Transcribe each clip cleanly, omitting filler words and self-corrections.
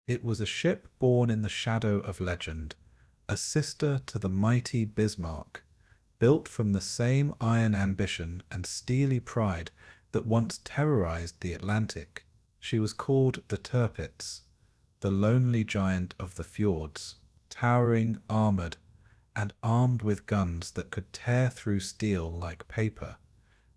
It was a ship born in the shadow of legend, a sister to the mighty Bismarck, built from the same iron ambition and steely pride that once terrorized the Atlantic. She was called the Tirpitz, the lonely giant of the fjords, towering, armored, and armed with guns that could tear through steel like paper.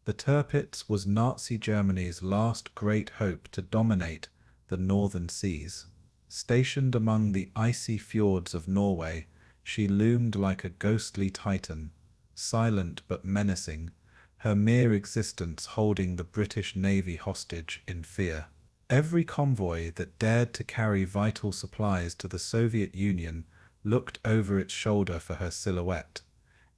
The Tirpitz was Nazi Germany's last great hope to dominate the northern seas. Stationed among the icy fjords of Norway, she loomed like a ghostly titan, silent but menacing, her mere existence holding the British Navy hostage in fear. Every convoy that dared to carry vital supplies to the Soviet Union looked over its shoulder for her silhouette.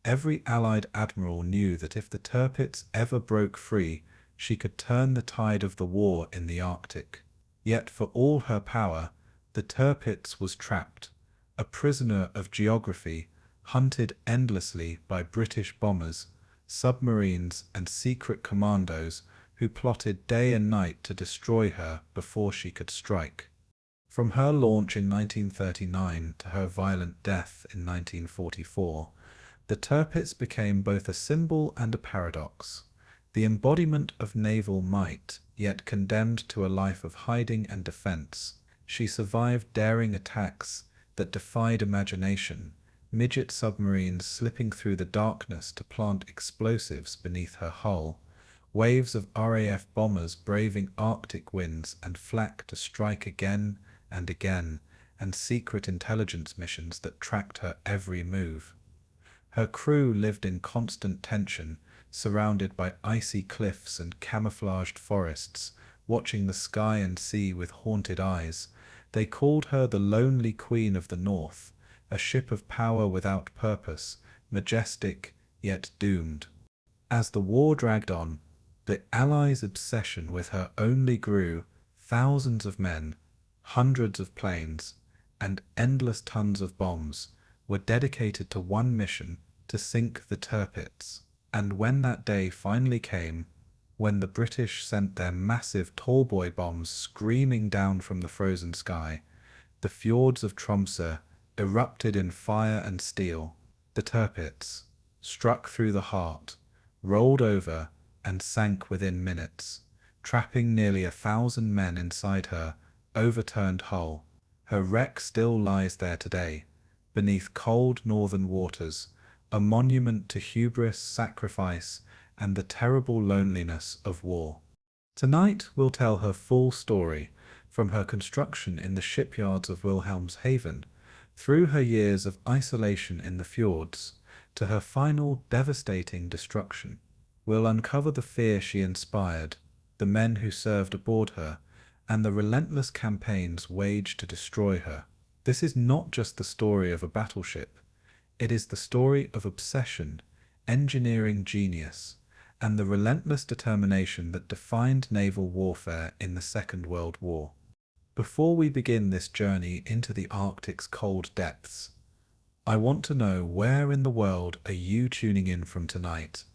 Every Allied admiral knew that if the Tirpitz ever broke free, she could turn the tide of the war in the Arctic. Yet for all her power, the Tirpitz was trapped, a prisoner of geography, hunted endlessly by British bombers, submarines, and secret commandos who plotted day and night to destroy her before she could strike. From her launch in 1939 to her violent death in 1944, the Tirpitz became both a symbol and a paradox, the embodiment of naval might, yet condemned to a life of hiding and defense. She survived daring attacks that defied imagination, midget submarines slipping through the darkness to plant explosives beneath her hull, waves of RAF bombers braving Arctic winds and flak to strike again and again, and secret intelligence missions that tracked her every move. Her crew lived in constant tension, surrounded by icy cliffs and camouflaged forests, watching the sky and sea with haunted eyes. They called her the Lonely Queen of the North, a ship of power without purpose, majestic yet doomed. As the war dragged on, the Allies' obsession with her only grew. Thousands of men, hundreds of planes, and endless tons of bombs were dedicated to one mission: to sink the Tirpitz. And when that day finally came, when the British sent their massive tallboy bombs screaming down from the frozen sky, the fjords of Tromsø erupted in fire and steel. The Tirpitz, struck through the heart, rolled over and sank within minutes, trapping nearly 1,000 men inside her overturned hull. Her wreck still lies there today, beneath cold northern waters, a monument to hubris, sacrifice, and the terrible loneliness of war. Tonight we'll tell her full story, from her construction in the shipyards of Wilhelmshaven, through her years of isolation in the fjords, to her final devastating destruction. We'll uncover the fear she inspired, the men who served aboard her, and the relentless campaigns waged to destroy her. This is not just the story of a battleship. It is the story of obsession, engineering genius, and the relentless determination that defined naval warfare in the Second World War. Before we begin this journey into the Arctic's cold depths, I want to know, where in the world are you tuning in from tonight,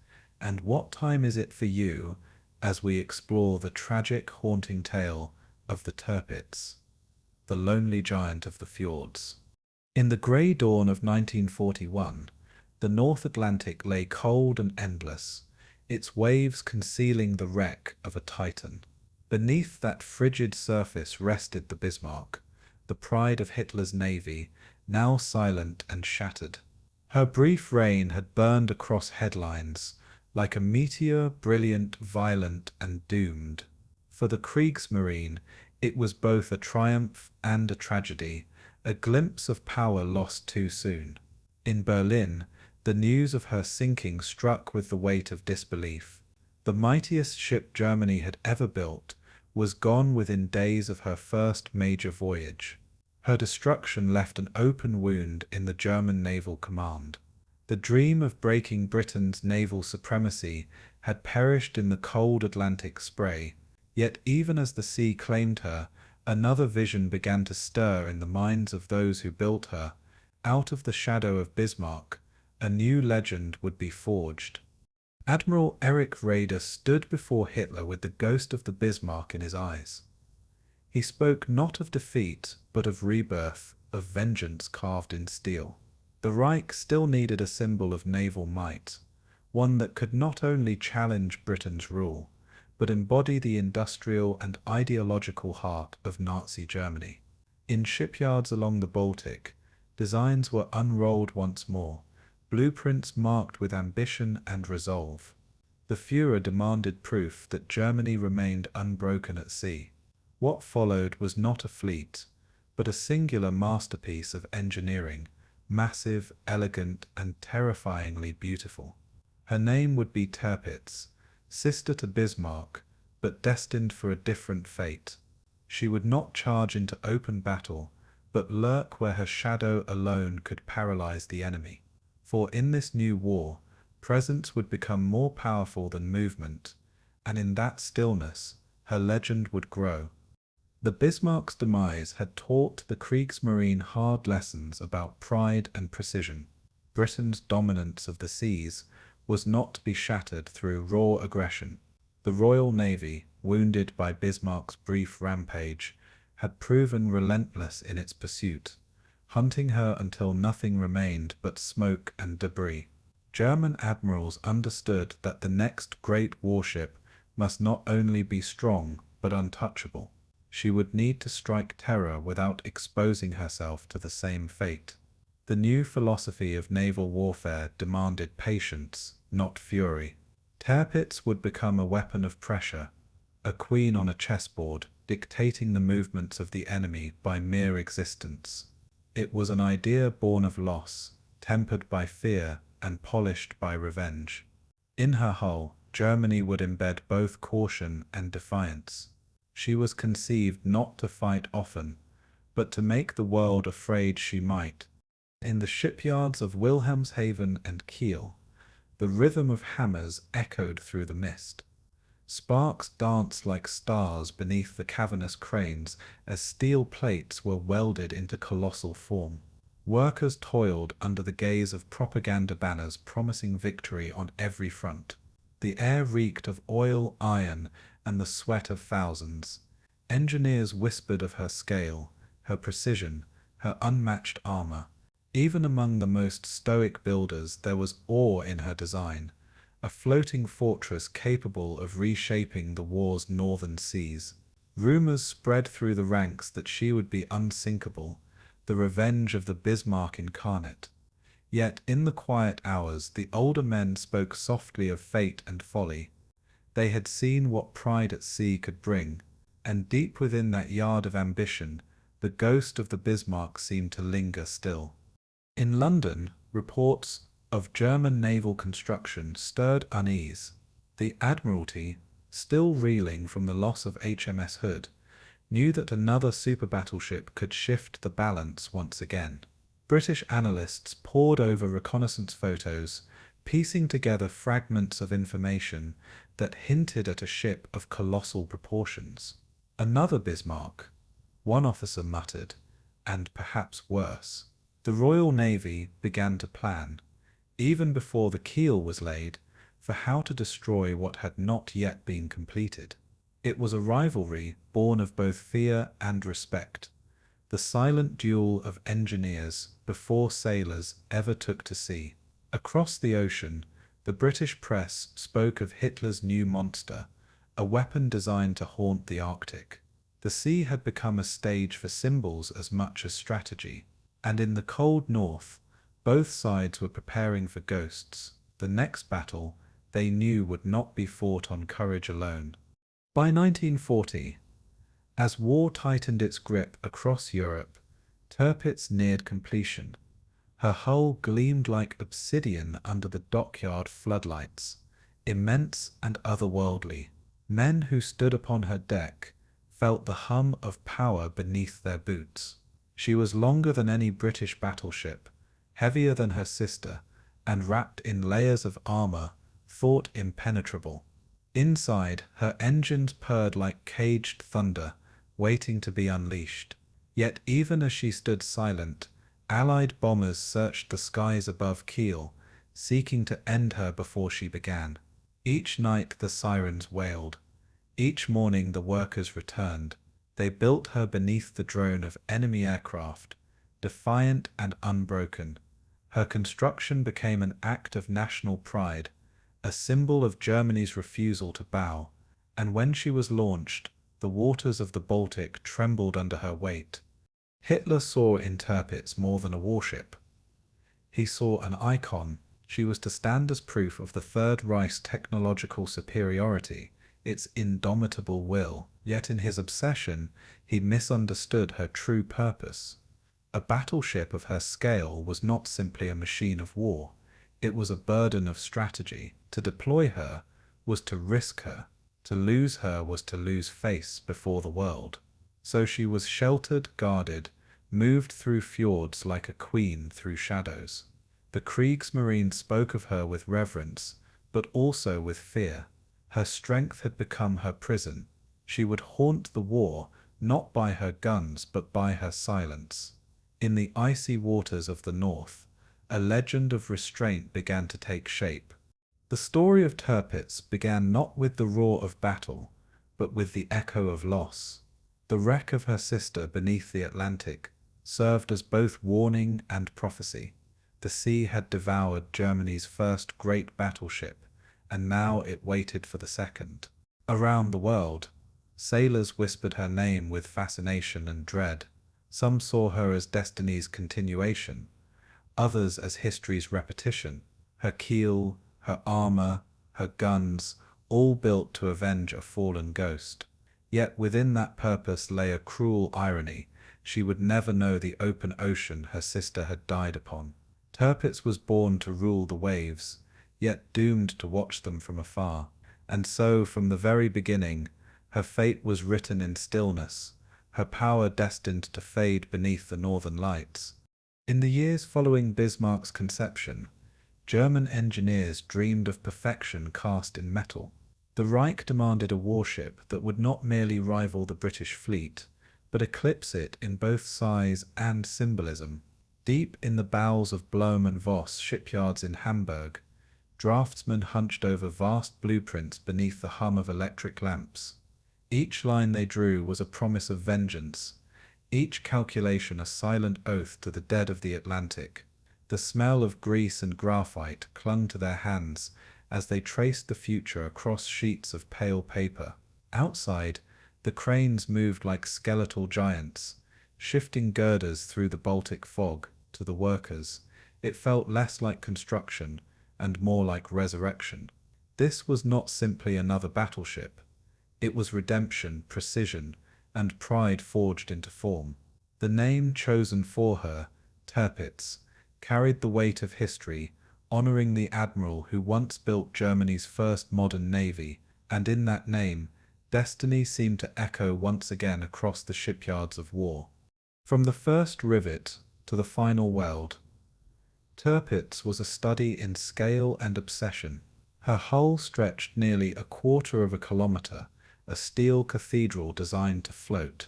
and what time is it for you as we explore the tragic, haunting tale of the Tirpitz, the lonely giant of the fjords. In the grey dawn of 1941, the North Atlantic lay cold and endless, its waves concealing the wreck of a titan. Beneath that frigid surface rested the Bismarck, the pride of Hitler's navy, now silent and shattered. Her brief reign had burned across headlines, like a meteor, brilliant, violent, and doomed. For the Kriegsmarine, it was both a triumph and a tragedy, a glimpse of power lost too soon. In Berlin, the news of her sinking struck with the weight of disbelief. The mightiest ship Germany had ever built was gone within days of her first major voyage. Her destruction left an open wound in the German naval command. The dream of breaking Britain's naval supremacy had perished in the cold Atlantic spray, yet even as the sea claimed her, another vision began to stir in the minds of those who built her. Out of the shadow of Bismarck, a new legend would be forged. Admiral Erich Raeder stood before Hitler with the ghost of the Bismarck in his eyes. He spoke not of defeat, but of rebirth, of vengeance carved in steel. The Reich still needed a symbol of naval might, one that could not only challenge Britain's rule, but embody the industrial and ideological heart of Nazi Germany. In shipyards along the Baltic, designs were unrolled once more, blueprints marked with ambition and resolve. The Führer demanded proof that Germany remained unbroken at sea. What followed was not a fleet, but a singular masterpiece of engineering, massive, elegant, and terrifyingly beautiful. Her name would be Tirpitz, sister to Bismarck, but destined for a different fate. She would not charge into open battle, but lurk where her shadow alone could paralyze the enemy. For in this new war, presence would become more powerful than movement, and in that stillness, her legend would grow. The Bismarck's demise had taught the Kriegsmarine hard lessons about pride and precision. Britain's dominance of the seas was not to be shattered through raw aggression. The Royal Navy, wounded by Bismarck's brief rampage, had proven relentless in its pursuit, hunting her until nothing remained but smoke and debris. German admirals understood that the next great warship must not only be strong but untouchable. She would need to strike terror without exposing herself to the same fate. The new philosophy of naval warfare demanded patience, not fury. Tirpitz would become a weapon of pressure, a queen on a chessboard, dictating the movements of the enemy by mere existence. It was an idea born of loss, tempered by fear, and polished by revenge. In her hull, Germany would embed both caution and defiance. She was conceived not to fight often, but to make the world afraid she might. In the shipyards of Wilhelmshaven and Kiel, the rhythm of hammers echoed through the mist. Sparks danced like stars beneath the cavernous cranes as steel plates were welded into colossal form. Workers toiled under the gaze of propaganda banners promising victory on every front. The air reeked of oil, iron, and the sweat of thousands. Engineers whispered of her scale, her precision, her unmatched armor. Even among the most stoic builders there was awe in her design, a floating fortress capable of reshaping the war's northern seas. Rumors spread through the ranks that she would be unsinkable, the revenge of the Bismarck incarnate. Yet in the quiet hours the older men spoke softly of fate and folly. They had seen what pride at sea could bring, and deep within that yard of ambition, the ghost of the Bismarck seemed to linger still. In London, reports of German naval construction stirred unease. The Admiralty, still reeling from the loss of HMS Hood, knew that another super battleship could shift the balance once again. British analysts pored over reconnaissance photos, piecing together fragments of information that hinted at a ship of colossal proportions. Another Bismarck, one officer muttered, and perhaps worse. The Royal Navy began to plan, even before the keel was laid, for how to destroy what had not yet been completed. It was a rivalry born of both fear and respect, the silent duel of engineers before sailors ever took to sea. Across the ocean, the British press spoke of Hitler's new monster, a weapon designed to haunt the Arctic. The sea had become a stage for symbols as much as strategy, and in the cold north, both sides were preparing for ghosts. The next battle, they knew, would not be fought on courage alone. By 1940, as war tightened its grip across Europe, Tirpitz neared completion. Her hull gleamed like obsidian under the dockyard floodlights, immense and otherworldly. Men who stood upon her deck felt the hum of power beneath their boots. She was longer than any British battleship, heavier than her sister, and wrapped in layers of armor thought impenetrable. Inside, her engines purred like caged thunder, waiting to be unleashed. Yet even as she stood silent, Allied bombers searched the skies above Kiel, seeking to end her before she began. Each night the sirens wailed. Each morning the workers returned, They built her beneath the drone of enemy aircraft, defiant and unbroken. Her construction became an act of national pride, a symbol of Germany's refusal to bow, and when she was launched, the waters of the Baltic trembled under her weight. Hitler saw in Tirpitz more than a warship. He saw an icon. She was to stand as proof of the Third Reich's technological superiority, its indomitable will. Yet in his obsession, he misunderstood her true purpose. A battleship of her scale was not simply a machine of war. It was a burden of strategy. To deploy her was to risk her. To lose her was to lose face before the world. So she was sheltered, guarded, moved through fjords like a queen through shadows. The Kriegsmarine spoke of her with reverence, but also with fear. Her strength had become her prison. She would haunt the war, not by her guns, but by her silence. In the icy waters of the north, a legend of restraint began to take shape. The story of Tirpitz began not with the roar of battle, but with the echo of loss. The wreck of her sister beneath the Atlantic served as both warning and prophecy. The sea had devoured Germany's first great battleship, and now it waited for the second. Around the world, sailors whispered her name with fascination and dread. Some saw her as destiny's continuation, others as history's repetition. Her keel, her armor, her guns, all built to avenge a fallen ghost. Yet within that purpose lay a cruel irony. She would never know the open ocean her sister had died upon. Tirpitz was born to rule the waves, yet doomed to watch them from afar. And so, from the very beginning, her fate was written in stillness, her power destined to fade beneath the northern lights. In the years following Bismarck's conception, German engineers dreamed of perfection cast in metal. The Reich demanded a warship that would not merely rival the British fleet, but eclipse it in both size and symbolism. Deep in the bowels of Blohm and Voss shipyards in Hamburg, draftsmen hunched over vast blueprints beneath the hum of electric lamps. Each line they drew was a promise of vengeance, each calculation a silent oath to the dead of the Atlantic. The smell of grease and graphite clung to their hands as they traced the future across sheets of pale paper. Outside, the cranes moved like skeletal giants, shifting girders through the Baltic fog. To the workers, it felt less like construction and more like resurrection. This was not simply another battleship. It was redemption, precision, and pride forged into form. The name chosen for her, Tirpitz, carried the weight of history, honoring the admiral who once built Germany's first modern navy, and in that name, destiny seemed to echo once again across the shipyards of war. From the first rivet to the final weld, Tirpitz was a study in scale and obsession. Her hull stretched nearly a quarter of a kilometer, a steel cathedral designed to float.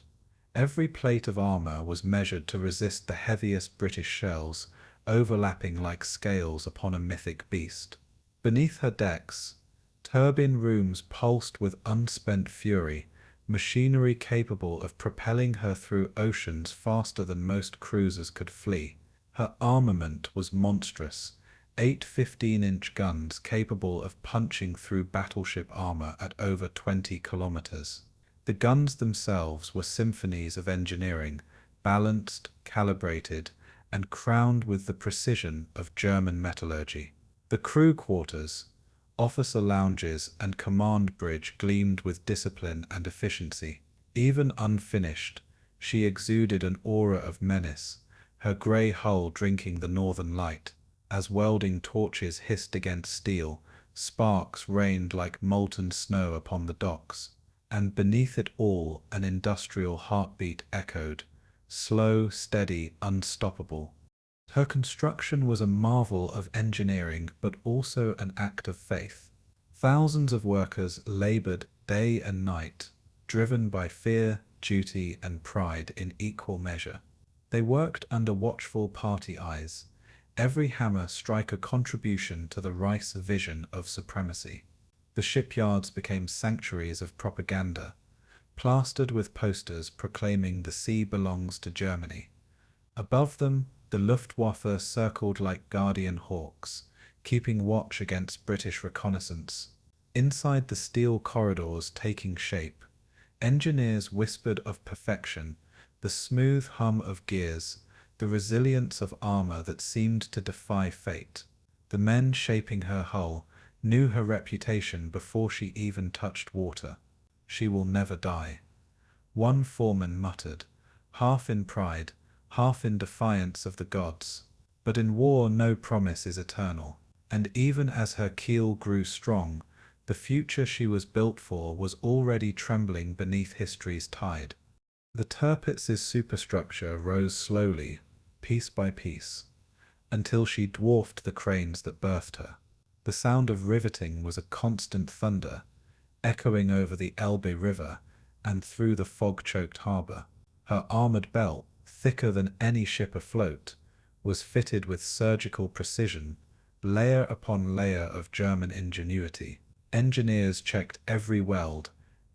Every plate of armor was measured to resist the heaviest British shells, overlapping like scales upon a mythic beast. Beneath her decks, turbine rooms pulsed with unspent fury, machinery capable of propelling her through oceans faster than most cruisers could flee. Her armament was monstrous, 8 15-inch guns capable of punching through battleship armor at over 20 kilometers. The guns themselves were symphonies of engineering, balanced, calibrated, and crowned with the precision of German metallurgy. The crew quarters, officer lounges, and command bridge gleamed with discipline and efficiency. Even unfinished, she exuded an aura of menace, her grey hull drinking the northern light. As welding torches hissed against steel, sparks rained like molten snow upon the docks, and beneath it all an industrial heartbeat echoed, slow, steady, unstoppable. Her construction was a marvel of engineering, but also an act of faith. Thousands of workers labored day and night, driven by fear, duty, and pride in equal measure. They worked under watchful party eyes, every hammer strike a contribution to the Reich's vision of supremacy. The shipyards became sanctuaries of propaganda, plastered with posters proclaiming the sea belongs to Germany. Above them, the Luftwaffe circled like guardian hawks, keeping watch against British reconnaissance. Inside the steel corridors taking shape, engineers whispered of perfection, the smooth hum of gears, the resilience of armor that seemed to defy fate. The men shaping her hull knew her reputation before she even touched water. "She will never die," one foreman muttered, half in pride, half in defiance of the gods. But in war no promise is eternal, and even as her keel grew strong, the future she was built for was already trembling beneath history's tide. The Tirpitz's superstructure rose slowly, piece by piece, until she dwarfed the cranes that birthed her. The sound of riveting was a constant thunder, echoing over the Elbe River and through the fog-choked harbor. Her armored belt, thicker than any ship afloat, was fitted with surgical precision, layer upon layer of German ingenuity. Engineers checked every weld,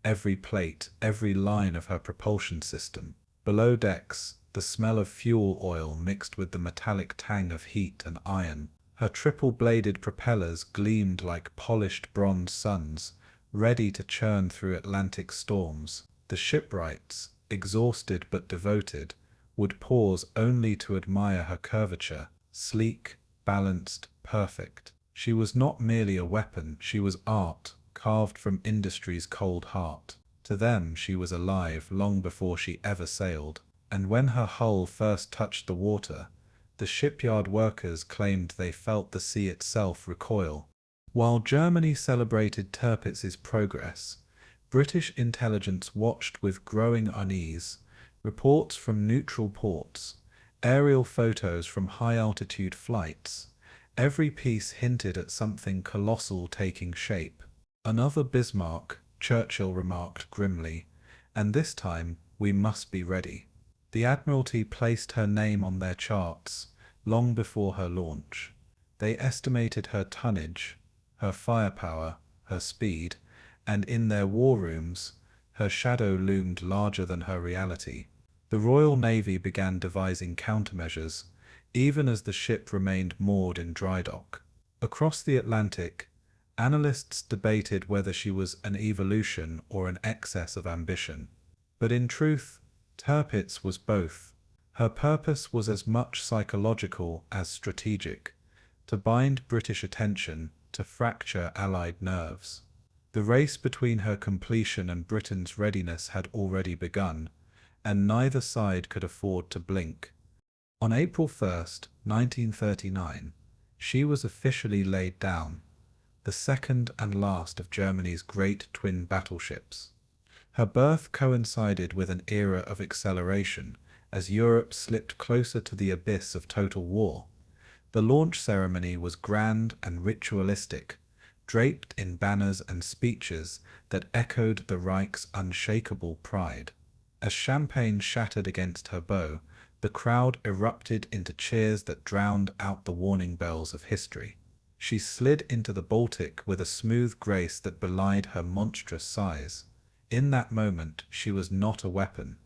every plate, every line of her propulsion system. Below decks, the smell of fuel oil mixed with the metallic tang of heat and iron. Her triple-bladed propellers gleamed like polished bronze suns, ready to churn through Atlantic storms. The shipwrights, exhausted but devoted, would pause only to admire her curvature, sleek, balanced, perfect. She was not merely a weapon, she was art, carved from industry's cold heart. To them she was alive long before she ever sailed, and when her hull first touched the water, the shipyard workers claimed they felt the sea itself recoil. While Germany celebrated Tirpitz's progress, British intelligence watched with growing unease. Reports from neutral ports, aerial photos from high-altitude flights, every piece hinted at something colossal taking shape. "Another Bismarck," Churchill remarked grimly, "and this time we must be ready." The Admiralty placed her name on their charts long before her launch. They estimated her tonnage, her firepower, her speed, and in their war rooms, her shadow loomed larger than her reality. The Royal Navy began devising countermeasures, even as the ship remained moored in dry dock. Across the Atlantic, analysts debated whether she was an evolution or an excess of ambition. But in truth, Tirpitz was both. Her purpose was as much psychological as strategic, to bind British attention, to fracture Allied nerves. The race between her completion and Britain's readiness had already begun, and neither side could afford to blink. On April 1st, 1939, she was officially laid down, the second and last of Germany's great twin battleships. Her birth coincided with an era of acceleration, as Europe slipped closer to the abyss of total war. The launch ceremony was grand and ritualistic, draped in banners and speeches that echoed the Reich's unshakable pride. As champagne shattered against her bow, the crowd erupted into cheers that drowned out the warning bells of history. She slid into the Baltic with a smooth grace that belied her monstrous size. In that moment, she was not a weapon,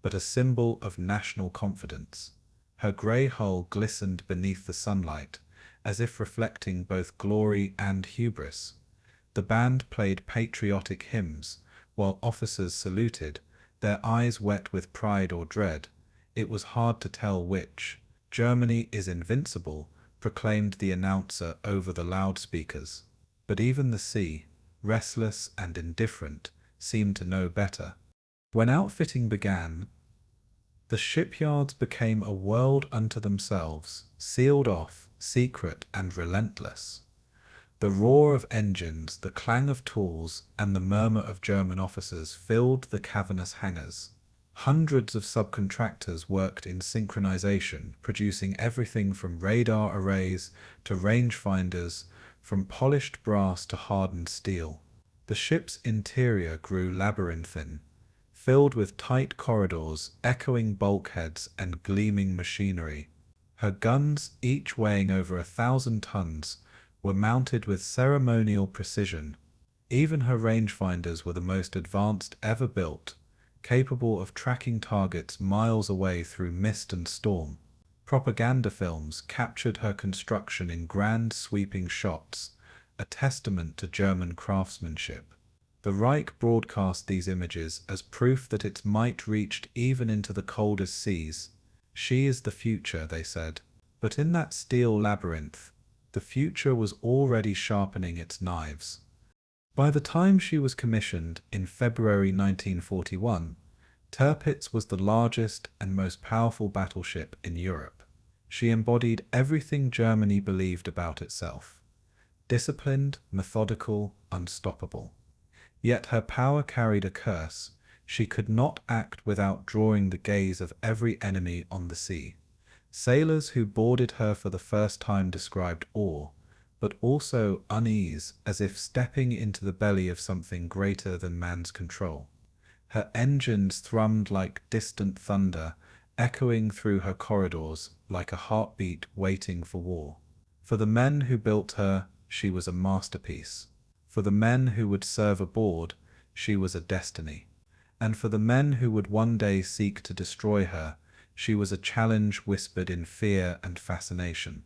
but a symbol of national confidence. Her grey hull glistened beneath the sunlight, as if reflecting both glory and hubris. The band played patriotic hymns, while officers saluted, their eyes wet with pride or dread. It was hard to tell which. "Germany is invincible," proclaimed the announcer over the loudspeakers. But even the sea, restless and indifferent, seemed to know better. When outfitting began, the shipyards became a world unto themselves, sealed off, secret and relentless. The roar of engines, the clang of tools, and the murmur of German officers filled the cavernous hangars. Hundreds of subcontractors worked in synchronization, producing everything from radar arrays to rangefinders, from polished brass to hardened steel. The ship's interior grew labyrinthine, filled with tight corridors, echoing bulkheads, and gleaming machinery. Her guns, each weighing over 1,000 tons, were mounted with ceremonial precision. Even her rangefinders were the most advanced ever built, capable of tracking targets miles away through mist and storm. Propaganda films captured her construction in grand sweeping shots, a testament to German craftsmanship. The Reich broadcast these images as proof that its might reached even into the coldest seas. She is the future, they said. But in that steel labyrinth, the future was already sharpening its knives. By the time she was commissioned in February 1941, Tirpitz was the largest and most powerful battleship in Europe. She embodied everything Germany believed about itself: disciplined, methodical, unstoppable. Yet her power carried a curse. She could not act without drawing the gaze of every enemy on the sea. Sailors who boarded her for the first time described awe, but also unease, as if stepping into the belly of something greater than man's control. Her engines thrummed like distant thunder, echoing through her corridors like a heartbeat waiting for war. For the men who built her, she was a masterpiece. For the men who would serve aboard, she was a destiny. And for the men who would one day seek to destroy her, she was a challenge whispered in fear and fascination.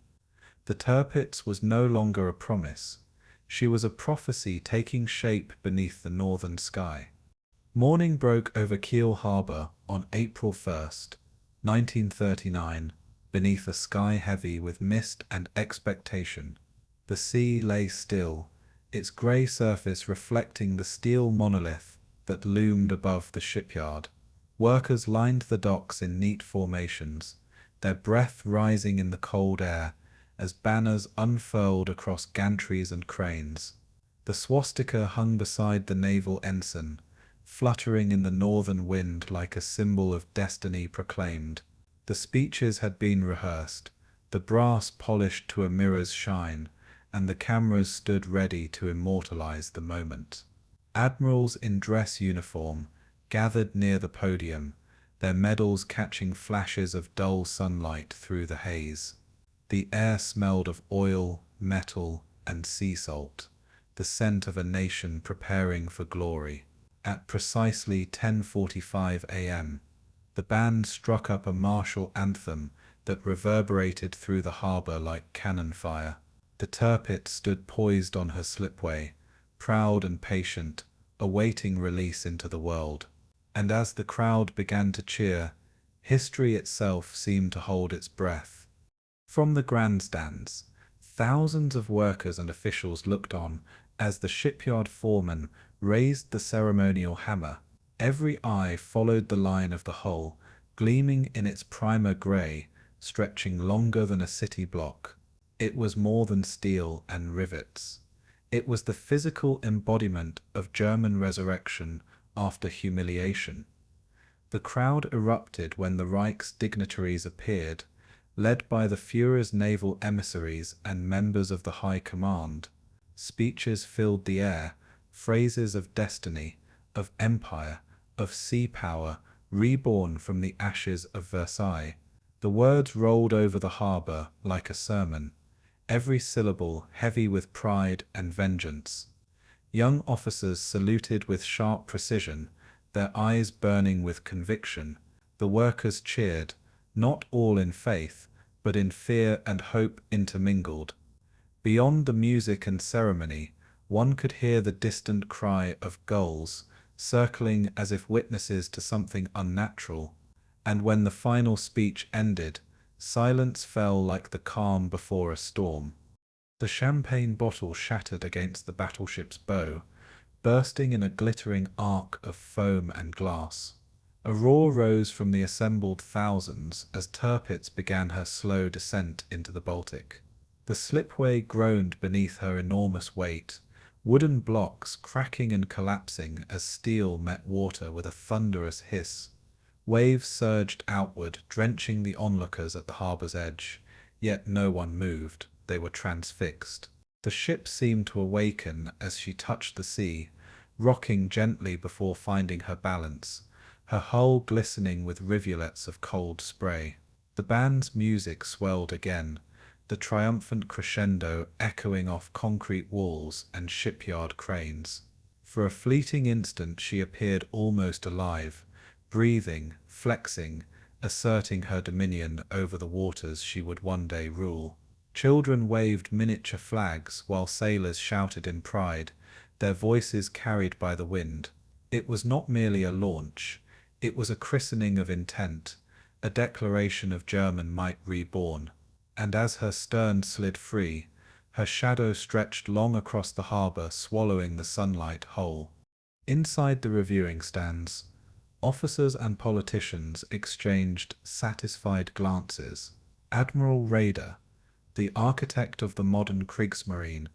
The Tirpitz was no longer a promise. She was a prophecy taking shape beneath the northern sky. Morning broke over Kiel harbour on April 1st, 1939, beneath a sky heavy with mist and expectation. The sea lay still, its grey surface reflecting the steel monolith that loomed above the shipyard. Workers lined the docks in neat formations, their breath rising in the cold air as banners unfurled across gantries and cranes. The swastika hung beside the naval ensign, fluttering in the northern wind like a symbol of destiny proclaimed. The speeches had been rehearsed, the brass polished to a mirror's shine, and the cameras stood ready to immortalize the moment. Admirals in dress uniform gathered near the podium, their medals catching flashes of dull sunlight through the haze. The air smelled of oil, metal, and sea salt, the scent of a nation preparing for glory. At precisely 10:45 a.m., the band struck up a martial anthem that reverberated through the harbour like cannon fire. The Tirpitz stood poised on her slipway, proud and patient, awaiting release into the world. And as the crowd began to cheer, history itself seemed to hold its breath. From the grandstands, thousands of workers and officials looked on as the shipyard foreman raised the ceremonial hammer. Every eye followed the line of the hull, gleaming in its primer grey, stretching longer than a city block. It was more than steel and rivets. It was the physical embodiment of German resurrection after humiliation. The crowd erupted when the Reich's dignitaries appeared, led by the Führer's naval emissaries and members of the High Command. Speeches filled the air, phrases of destiny, of empire, of sea power, reborn from the ashes of Versailles. The words rolled over the harbour like a sermon, every syllable heavy with pride and vengeance. Young officers saluted with sharp precision, their eyes burning with conviction. The workers cheered, not all in faith, but in fear and hope intermingled. Beyond the music and ceremony, one could hear the distant cry of gulls, circling as if witnesses to something unnatural. And when the final speech ended, silence fell like the calm before a storm. The champagne bottle shattered against the battleship's bow, bursting in a glittering arc of foam and glass. A roar rose from the assembled thousands as Tirpitz began her slow descent into the Baltic. The slipway groaned beneath her enormous weight, wooden blocks cracking and collapsing as steel met water with a thunderous hiss. Waves surged outward, drenching the onlookers at the harbour's edge, yet no one moved. They were transfixed. The ship seemed to awaken as she touched the sea, rocking gently before finding her balance, her hull glistening with rivulets of cold spray. The band's music swelled again, the triumphant crescendo echoing off concrete walls and shipyard cranes. For a fleeting instant she appeared almost alive, breathing, flexing, asserting her dominion over the waters she would one day rule. Children waved miniature flags while sailors shouted in pride, their voices carried by the wind. It was not merely a launch, it was a christening of intent, a declaration of German might reborn. And as her stern slid free, her shadow stretched long across the harbour, swallowing the sunlight whole. Inside the reviewing stands, officers and politicians exchanged satisfied glances. Admiral Raeder, the architect of the modern Kriegsmarine,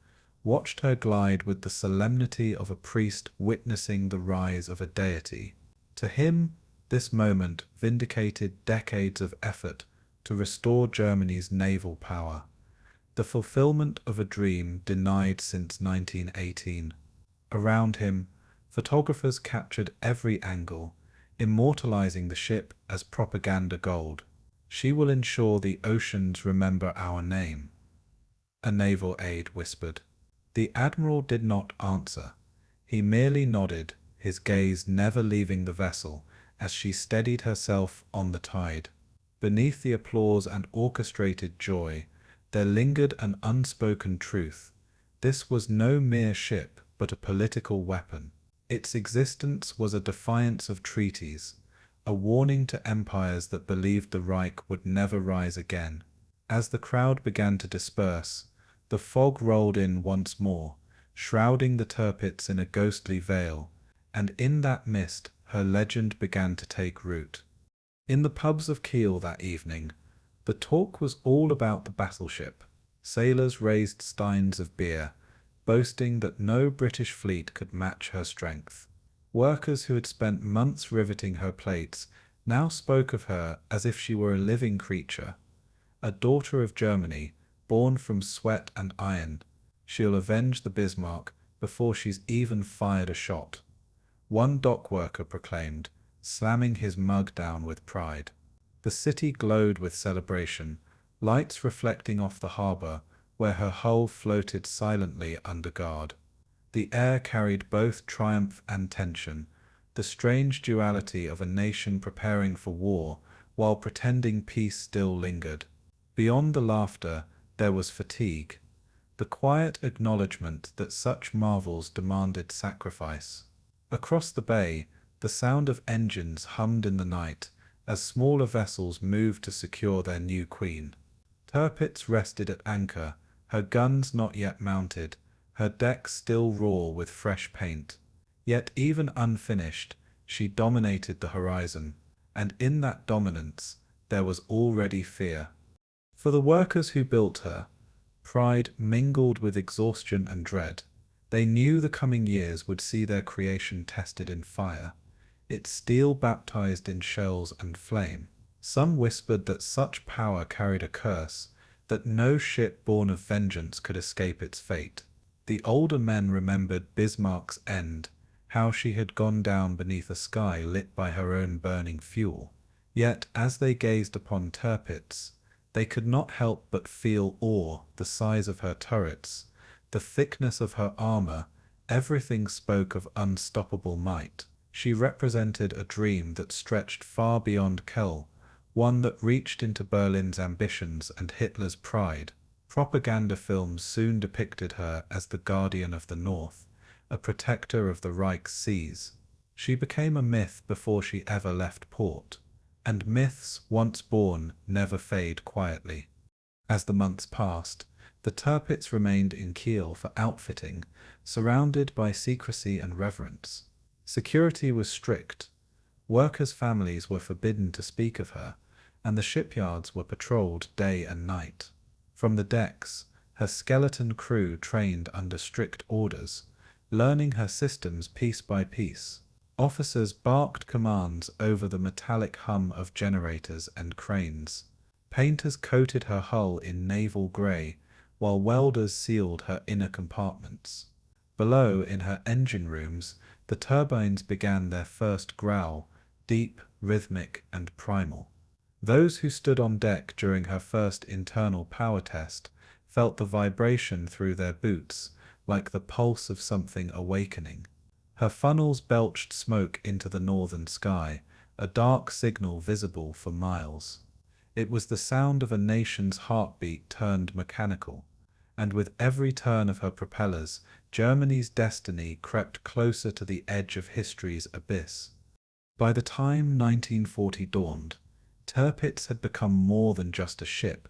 watched her glide with the solemnity of a priest witnessing the rise of a deity. To him, this moment vindicated decades of effort to restore Germany's naval power, the fulfillment of a dream denied since 1918. Around him, photographers captured every angle, immortalizing the ship as propaganda gold. "She will ensure the oceans remember our name," a naval aide whispered. The admiral did not answer. He merely nodded, his gaze never leaving the vessel as she steadied herself on the tide. Beneath the applause and orchestrated joy, there lingered an unspoken truth. This was no mere ship, but a political weapon. Its existence was a defiance of treaties, a warning to empires that believed the Reich would never rise again. As the crowd began to disperse, the fog rolled in once more, shrouding the Tirpitz in a ghostly veil, and in that mist her legend began to take root. In the pubs of Kiel that evening, the talk was all about the battleship. Sailors raised steins of beer, boasting that no British fleet could match her strength. Workers who had spent months riveting her plates now spoke of her as if she were a living creature, a daughter of Germany, born from sweat and iron. "She'll avenge the Bismarck before she's even fired a shot," one dock worker proclaimed, slamming his mug down with pride. The city glowed with celebration, lights reflecting off the harbour, where her hull floated silently under guard. The air carried both triumph and tension, the strange duality of a nation preparing for war while pretending peace still lingered. Beyond the laughter, there was fatigue, the quiet acknowledgement that such marvels demanded sacrifice. Across the bay, the sound of engines hummed in the night as smaller vessels moved to secure their new queen. Tirpitz rested at anchor, her guns not yet mounted, her decks still raw with fresh paint. Yet even unfinished, she dominated the horizon, and in that dominance there was already fear. For the workers who built her, pride mingled with exhaustion and dread. They knew the coming years would see their creation tested in fire, its steel baptized in shells and flame. Some whispered that such power carried a curse, that no ship born of vengeance could escape its fate. The older men remembered Bismarck's end, how she had gone down beneath a sky lit by her own burning fuel. Yet as they gazed upon Tirpitz, they could not help but feel awe. The size of her turrets, the thickness of her armor, everything spoke of unstoppable might. She represented a dream that stretched far beyond Kiel, one that reached into Berlin's ambitions and Hitler's pride. Propaganda films soon depicted her as the guardian of the North, a protector of the Reich's seas. She became a myth before she ever left port, and myths once born never fade quietly. As the months passed, the Tirpitz remained in Kiel for outfitting, surrounded by secrecy and reverence. Security was strict, workers' families were forbidden to speak of her, and the shipyards were patrolled day and night. From the decks, her skeleton crew trained under strict orders, learning her systems piece by piece. Officers barked commands over the metallic hum of generators and cranes. Painters coated her hull in naval grey, while welders sealed her inner compartments. Below, in her engine rooms, the turbines began their first growl, deep, rhythmic, and primal. Those who stood on deck during her first internal power test felt the vibration through their boots, like the pulse of something awakening. Her funnels belched smoke into the northern sky, a dark signal visible for miles. It was the sound of a nation's heartbeat turned mechanical, and with every turn of her propellers, Germany's destiny crept closer to the edge of history's abyss. By the time 1940 dawned, Tirpitz had become more than just a ship.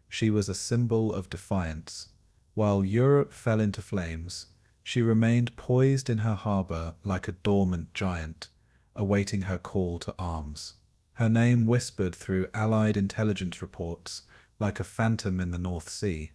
She was a symbol of defiance. While Europe fell into flames, she remained poised in her harbour like a dormant giant, awaiting her call to arms. Her name whispered through Allied intelligence reports like a phantom in the North Sea.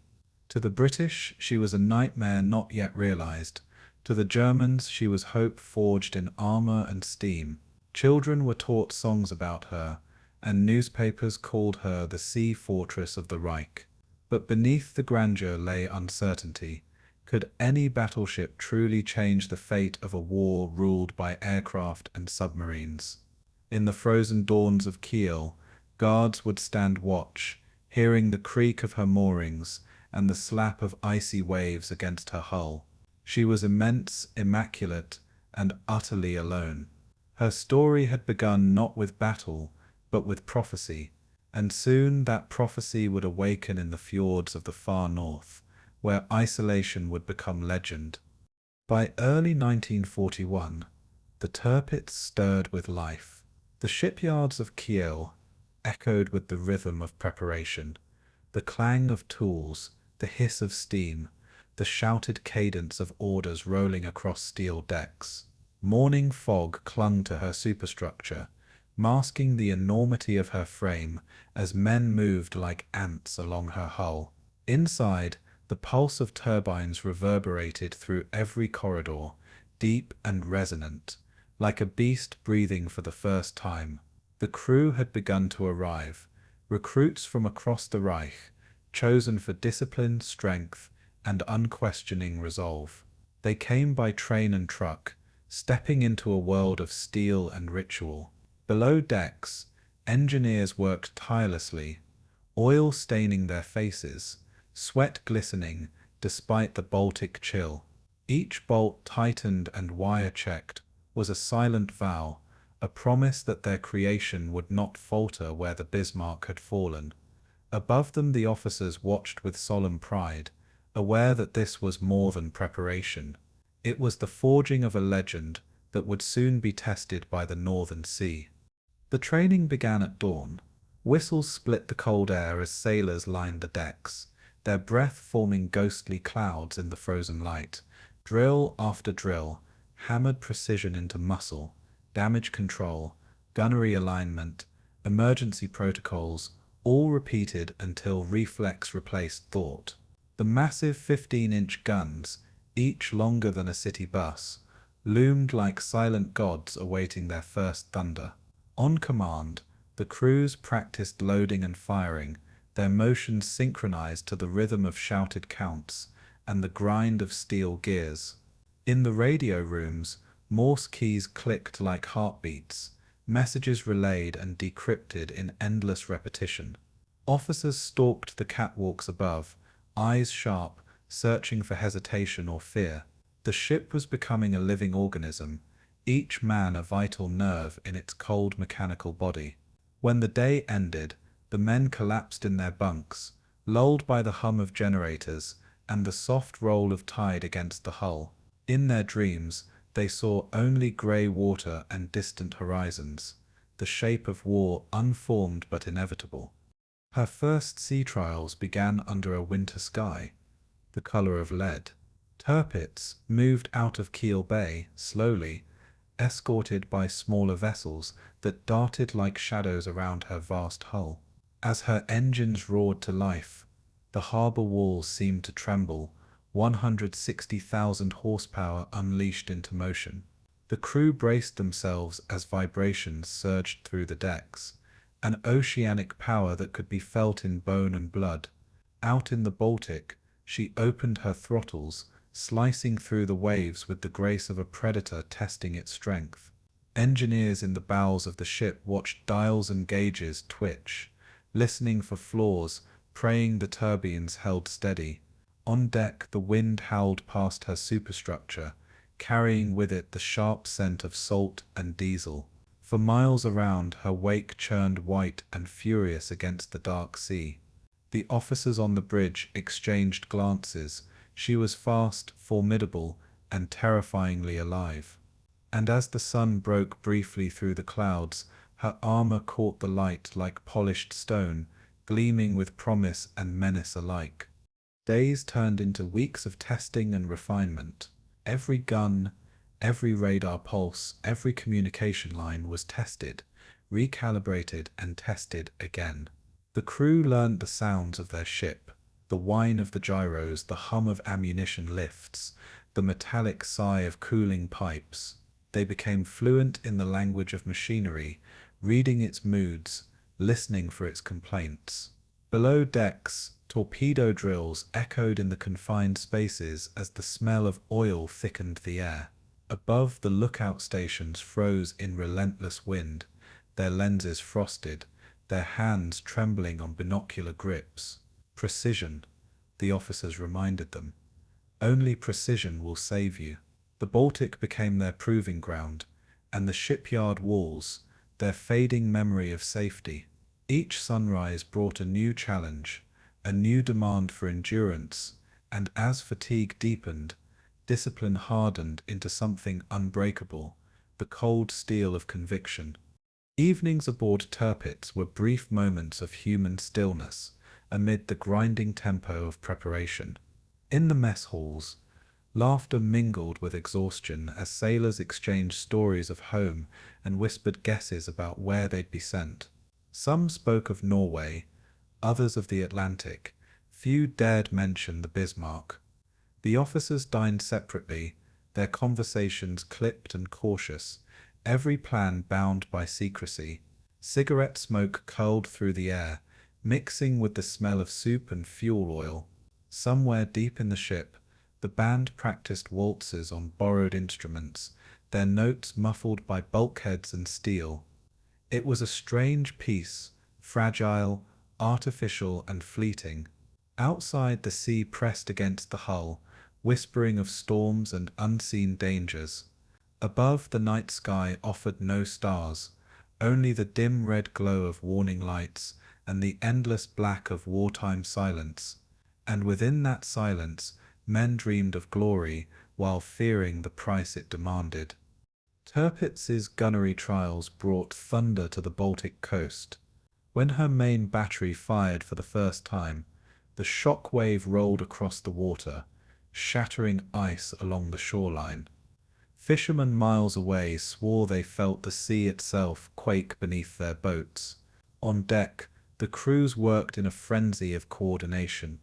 To the British, she was a nightmare not yet realized. To the Germans, she was hope forged in armor and steam. Children were taught songs about her, and newspapers called her the sea fortress of the Reich. But beneath the grandeur lay uncertainty. Could any battleship truly change the fate of a war ruled by aircraft and submarines? In the frozen dawns of Kiel, guards would stand watch, hearing the creak of her moorings and the slap of icy waves against her hull. She was immense, immaculate, and utterly alone. Her story had begun not with battle, but with prophecy, and soon that prophecy would awaken in the fjords of the far north, where isolation would become legend. By early 1941, the Tirpitz stirred with life. The shipyards of Kiel echoed with the rhythm of preparation, the clang of tools, the hiss of steam, the shouted cadence of orders rolling across steel decks. Morning fog clung to her superstructure, masking the enormity of her frame as men moved like ants along her hull. Inside, the pulse of turbines reverberated through every corridor, deep and resonant, like a beast breathing for the first time. The crew had begun to arrive, recruits from across the Reich, chosen for discipline, strength, and unquestioning resolve. They came by train and truck, stepping into a world of steel and ritual. Below decks, engineers worked tirelessly, oil staining their faces, sweat glistening despite the Baltic chill. Each bolt tightened and wire-checked was a silent vow, a promise that their creation would not falter where the Bismarck had fallen. Above them the officers watched with solemn pride, aware that this was more than preparation. It was the forging of a legend that would soon be tested by the Northern Sea. The training began at dawn. Whistles split the cold air as sailors lined the decks, their breath forming ghostly clouds in the frozen light. Drill after drill hammered precision into muscle, damage control, gunnery alignment, emergency protocols, all repeated until reflex replaced thought. The massive 15-inch guns, each longer than a city bus, loomed like silent gods awaiting their first thunder. On command, the crews practiced loading and firing, their motions synchronized to the rhythm of shouted counts and the grind of steel gears. In the radio rooms, Morse keys clicked like heartbeats, messages relayed and decrypted in endless repetition. Officers stalked the catwalks above, eyes sharp, searching for hesitation or fear. The ship was becoming a living organism, each man a vital nerve in its cold mechanical body. When the day ended, the men collapsed in their bunks, lulled by the hum of generators and the soft roll of tide against the hull. In their dreams, they saw only grey water and distant horizons, the shape of war unformed but inevitable. Her first sea trials began under a winter sky, the colour of lead. Tirpitz moved out of Kiel Bay slowly, escorted by smaller vessels that darted like shadows around her vast hull. As her engines roared to life, the harbour walls seemed to tremble, 160,000 horsepower unleashed into motion. The crew braced themselves as vibrations surged through the decks, an oceanic power that could be felt in bone and blood. Out in the Baltic, she opened her throttles, slicing through the waves with the grace of a predator testing its strength. Engineers in the bowels of the ship watched dials and gauges twitch, listening for flaws, praying the turbines held steady. On deck, the wind howled past her superstructure, carrying with it the sharp scent of salt and diesel. For miles around, her wake churned white and furious against the dark sea. The officers on the bridge exchanged glances. She was fast, formidable, and terrifyingly alive. And as the sun broke briefly through the clouds, her armor caught the light like polished stone, gleaming with promise and menace alike. Days turned into weeks of testing and refinement. Every gun, every radar pulse, every communication line was tested, recalibrated, and tested again. The crew learned the sounds of their ship, the whine of the gyros, the hum of ammunition lifts, the metallic sigh of cooling pipes. They became fluent in the language of machinery, reading its moods, listening for its complaints. Below decks, torpedo drills echoed in the confined spaces as the smell of oil thickened the air. Above, the lookout stations froze in relentless wind, their lenses frosted, their hands trembling on binocular grips. Precision, the officers reminded them. Only precision will save you. The Baltic became their proving ground, and the shipyard walls, their fading memory of safety. Each sunrise brought a new challenge, a new demand for endurance, and as fatigue deepened, discipline hardened into something unbreakable, the cold steel of conviction. Evenings aboard Tirpitz were brief moments of human stillness, amid the grinding tempo of preparation. In the mess halls, laughter mingled with exhaustion as sailors exchanged stories of home and whispered guesses about where they'd be sent. Some spoke of Norway, others of the Atlantic. Few dared mention the Bismarck. The officers dined separately, their conversations clipped and cautious, every plan bound by secrecy. Cigarette smoke curled through the air, mixing with the smell of soup and fuel oil. Somewhere deep in the ship, the band practiced waltzes on borrowed instruments, their notes muffled by bulkheads and steel. It was a strange piece, fragile, artificial, and fleeting. Outside, the sea pressed against the hull, whispering of storms and unseen dangers. Above, the night sky offered no stars, only the dim red glow of warning lights and the endless black of wartime silence. And within that silence, men dreamed of glory while fearing the price it demanded. Tirpitz's gunnery trials brought thunder to the Baltic coast. When her main battery fired for the first time, the shock wave rolled across the water, shattering ice along the shoreline. Fishermen miles away swore they felt the sea itself quake beneath their boats. On deck, the crews worked in a frenzy of coordination,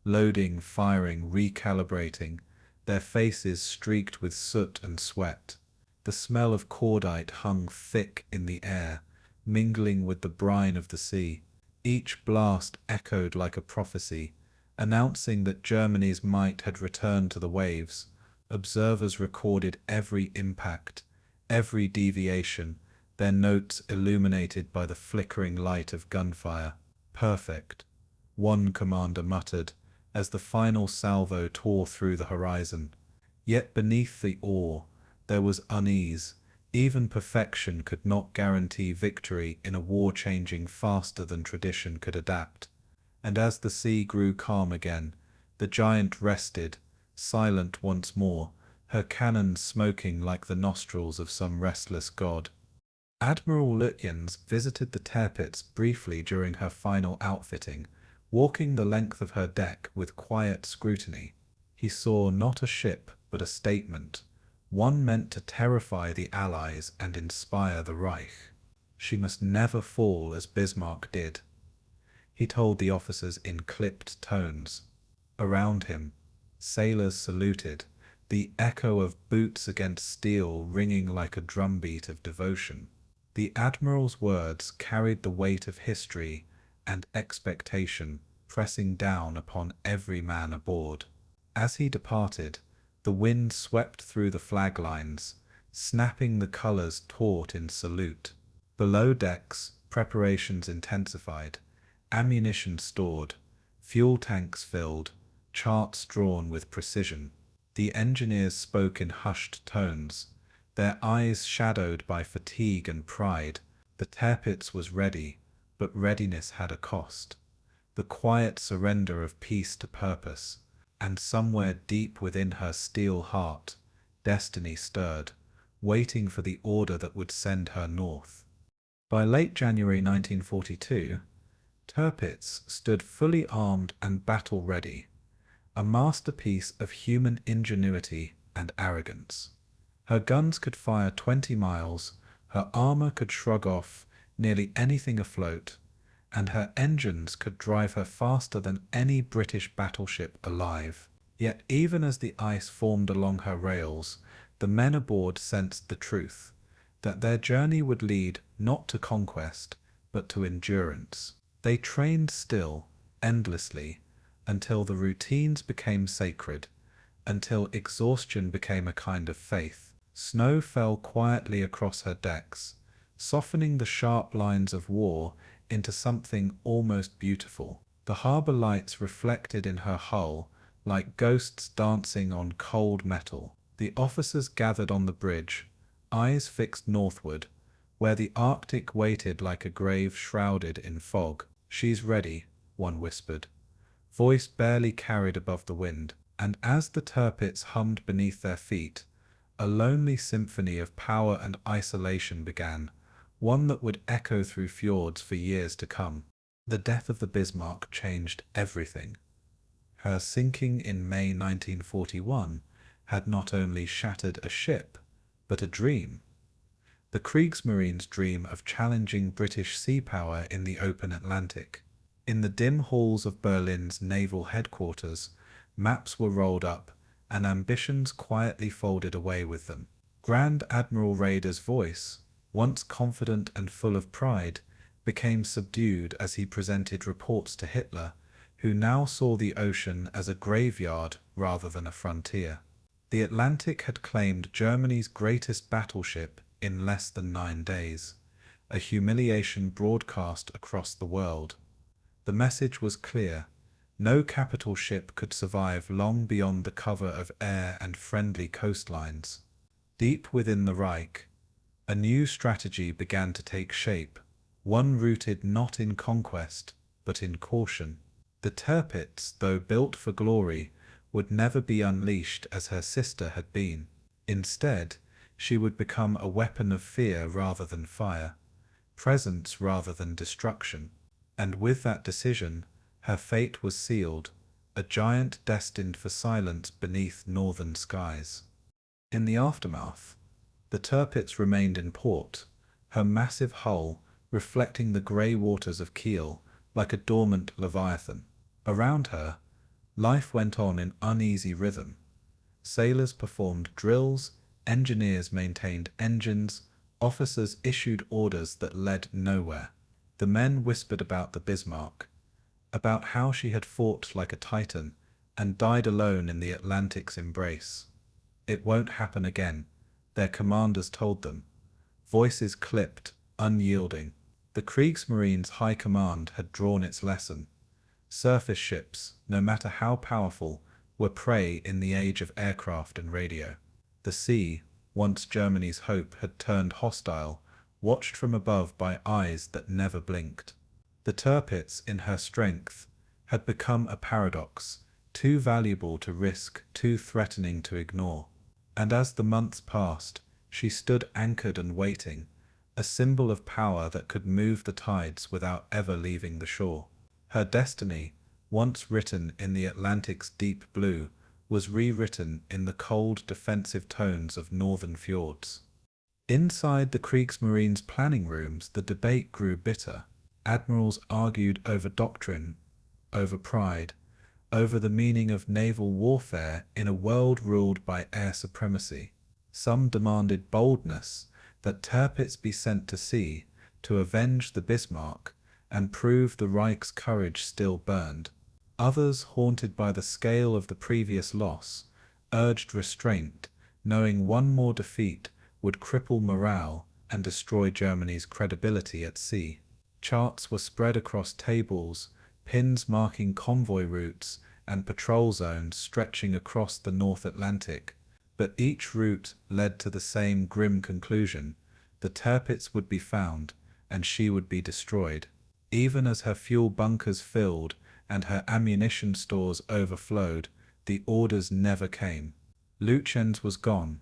loading, firing, recalibrating, their faces streaked with soot and sweat. The smell of cordite hung thick in the air, mingling with the brine of the sea. Each blast echoed like a prophecy, announcing that Germany's might had returned to the waves. Observers recorded every impact, every deviation, their notes illuminated by the flickering light of gunfire. Perfect, one commander muttered, as the final salvo tore through the horizon. Yet beneath the awe, there was unease. Even perfection could not guarantee victory in a war changing faster than tradition could adapt. And as the sea grew calm again, the giant rested, silent once more, her cannons smoking like the nostrils of some restless god. Admiral Lutyens visited the Tirpitz briefly during her final outfitting, walking the length of her deck with quiet scrutiny. He saw not a ship, but a statement, one meant to terrify the Allies and inspire the Reich. She must never fall as Bismarck did, he told the officers in clipped tones. Around him, sailors saluted, the echo of boots against steel ringing like a drumbeat of devotion. The Admiral's words carried the weight of history and expectation, pressing down upon every man aboard. As he departed, the wind swept through the flag lines, snapping the colors taut in salute. Below decks, preparations intensified, ammunition stored, fuel tanks filled, charts drawn with precision. The engineers spoke in hushed tones, their eyes shadowed by fatigue and pride. The Tirpitz was ready, but readiness had a cost. The quiet surrender of peace to purpose, and somewhere deep within her steel heart, destiny stirred, waiting for the order that would send her north. By late January 1942, Tirpitz stood fully armed and battle-ready, a masterpiece of human ingenuity and arrogance. Her guns could fire 20 miles, her armor could shrug off nearly anything afloat, and her engines could drive her faster than any British battleship alive. Yet even as the ice formed along her rails, the men aboard sensed the truth, that their journey would lead not to conquest, but to endurance. They trained still, endlessly, until the routines became sacred, until exhaustion became a kind of faith. Snow fell quietly across her decks, softening the sharp lines of war into something almost beautiful. The harbour lights reflected in her hull like ghosts dancing on cold metal. The officers gathered on the bridge, eyes fixed northward, where the Arctic waited like a grave shrouded in fog. "She's ready," one whispered, voice barely carried above the wind. And as the Tirpitz hummed beneath their feet, a lonely symphony of power and isolation began, one that would echo through fjords for years to come. The death of the Bismarck changed everything. Her sinking in May 1941 had not only shattered a ship, but a dream. The Kriegsmarine's dream of challenging British sea power in the open Atlantic. In the dim halls of Berlin's naval headquarters, maps were rolled up, and ambitions quietly folded away with them. Grand Admiral Raeder's voice, once confident and full of pride, became subdued as he presented reports to Hitler, who now saw the ocean as a graveyard rather than a frontier. The Atlantic had claimed Germany's greatest battleship in less than 9 days, a humiliation broadcast across the world. The message was clear: no capital ship could survive long beyond the cover of air and friendly coastlines. Deep within the Reich, a new strategy began to take shape, one rooted not in conquest, but in caution. The Tirpitz, though built for glory, would never be unleashed as her sister had been. Instead, she would become a weapon of fear rather than fire, presence rather than destruction. And with that decision, her fate was sealed, a giant destined for silence beneath northern skies. In the aftermath, the Tirpitz remained in port, her massive hull reflecting the grey waters of Kiel like a dormant leviathan. Around her, life went on in uneasy rhythm. Sailors performed drills, engineers maintained engines, officers issued orders that led nowhere. The men whispered about the Bismarck, about how she had fought like a titan and died alone in the Atlantic's embrace. "It won't happen again," their commanders told them, voices clipped, unyielding. The Kriegsmarine's high command had drawn its lesson. Surface ships, no matter how powerful, were prey in the age of aircraft and radio. The sea, once Germany's hope, had turned hostile, watched from above by eyes that never blinked. The Tirpitz, in her strength, had become a paradox, too valuable to risk, too threatening to ignore. And as the months passed, she stood anchored and waiting, a symbol of power that could move the tides without ever leaving the shore. Her destiny, once written in the Atlantic's deep blue, was rewritten in the cold defensive tones of northern fjords. Inside the Kriegsmarine's planning rooms, the debate grew bitter. Admirals argued over doctrine, over pride, over the meaning of naval warfare in a world ruled by air supremacy. Some demanded boldness, that Tirpitz be sent to sea to avenge the Bismarck and prove the Reich's courage still burned. Others, haunted by the scale of the previous loss, urged restraint, knowing one more defeat would cripple morale and destroy Germany's credibility at sea. Charts were spread across tables, pins marking convoy routes and patrol zones stretching across the North Atlantic, But each route led to the same grim conclusion: the Tirpitz would be found, and she would be destroyed. Even as her fuel bunkers filled and her ammunition stores overflowed, the orders never came. Lütjens was gone.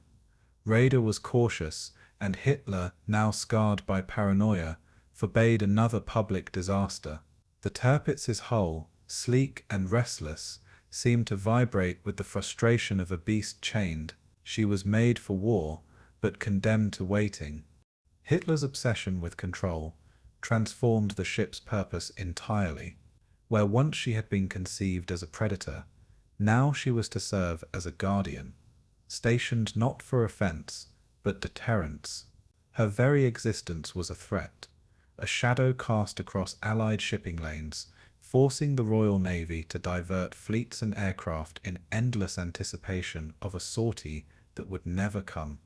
Raeder was cautious, and Hitler, now scarred by paranoia, forbade another public disaster. The Tirpitz's hull, sleek and restless, seemed to vibrate with the frustration of a beast chained. She was made for war, but condemned to waiting. Hitler's obsession with control transformed the ship's purpose entirely. Where once she had been conceived as a predator, now she was to serve as a guardian, stationed not for offense, but deterrence. Her very existence was a threat, a shadow cast across Allied shipping lanes, forcing the Royal Navy to divert fleets and aircraft in endless anticipation of a sortie that would never come.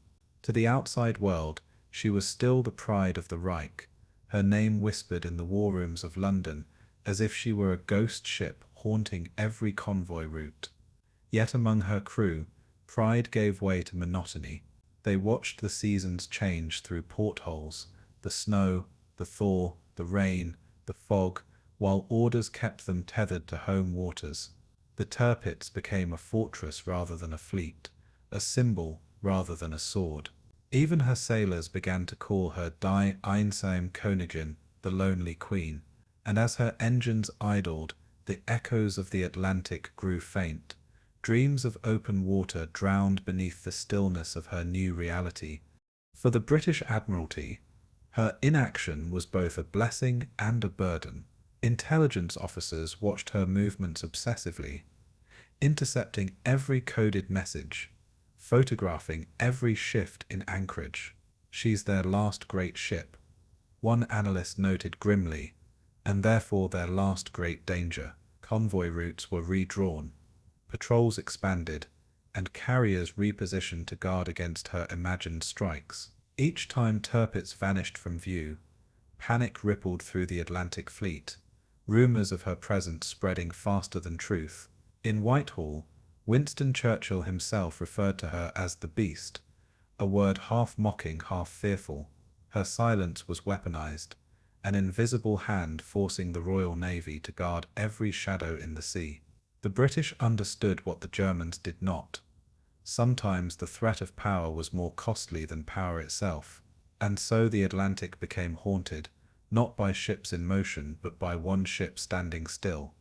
To the outside world, she was still the pride of the Reich, her name whispered in the war rooms of London as if she were a ghost ship haunting every convoy route. Yet among her crew, pride gave way to monotony. They watched the seasons change through portholes, the snow, the thaw, the rain, the fog, while orders kept them tethered to home waters. The Tirpitz became a fortress rather than a fleet, a symbol rather than a sword. Even her sailors began to call her Die einsame Königin, the lonely queen, and as her engines idled, the echoes of the Atlantic grew faint. Dreams of open water drowned beneath the stillness of her new reality. For the British Admiralty, her inaction was both a blessing and a burden. Intelligence officers watched her movements obsessively, intercepting every coded message, photographing every shift in anchorage. "She's their last great ship," one analyst noted grimly, "and therefore their last great danger." Convoy routes were redrawn, patrols expanded, and carriers repositioned to guard against her imagined strikes. Each time Tirpitz vanished from view, panic rippled through the Atlantic fleet, rumors of her presence spreading faster than truth. In Whitehall, Winston Churchill himself referred to her as the Beast, a word half mocking, half fearful. Her silence was weaponized, an invisible hand forcing the Royal Navy to guard every shadow in the sea. The British understood what the Germans did not. Sometimes the threat of power was more costly than power itself, and so the Atlantic became haunted, not by ships in motion but by one ship standing still.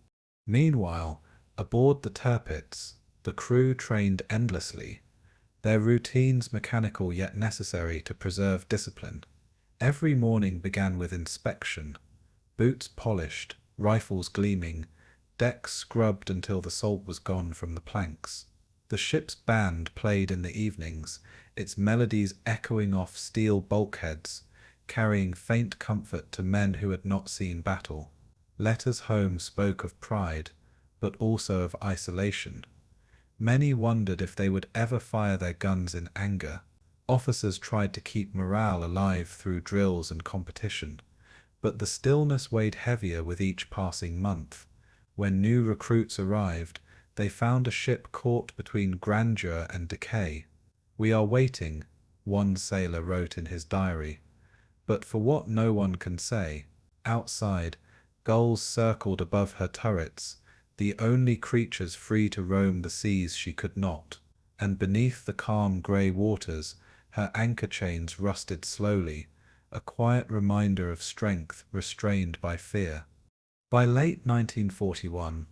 Meanwhile, aboard the Tirpitz, the crew trained endlessly, their routines mechanical yet necessary to preserve discipline. Every morning began with inspection, boots polished, rifles gleaming, decks scrubbed until the salt was gone from the planks. The ship's band played in the evenings, its melodies echoing off steel bulkheads, carrying faint comfort to men who had not seen battle. Letters home spoke of pride, but also of isolation. Many wondered if they would ever fire their guns in anger. Officers tried to keep morale alive through drills and competition, but the stillness weighed heavier with each passing month. When new recruits arrived, they found a ship caught between grandeur and decay. "We are waiting," one sailor wrote in his diary, but for what no one can say. Outside, gulls circled above her turrets, the only creatures free to roam the seas she could not, and beneath the calm grey waters, her anchor chains rusted slowly, a quiet reminder of strength restrained by fear. By late 1941,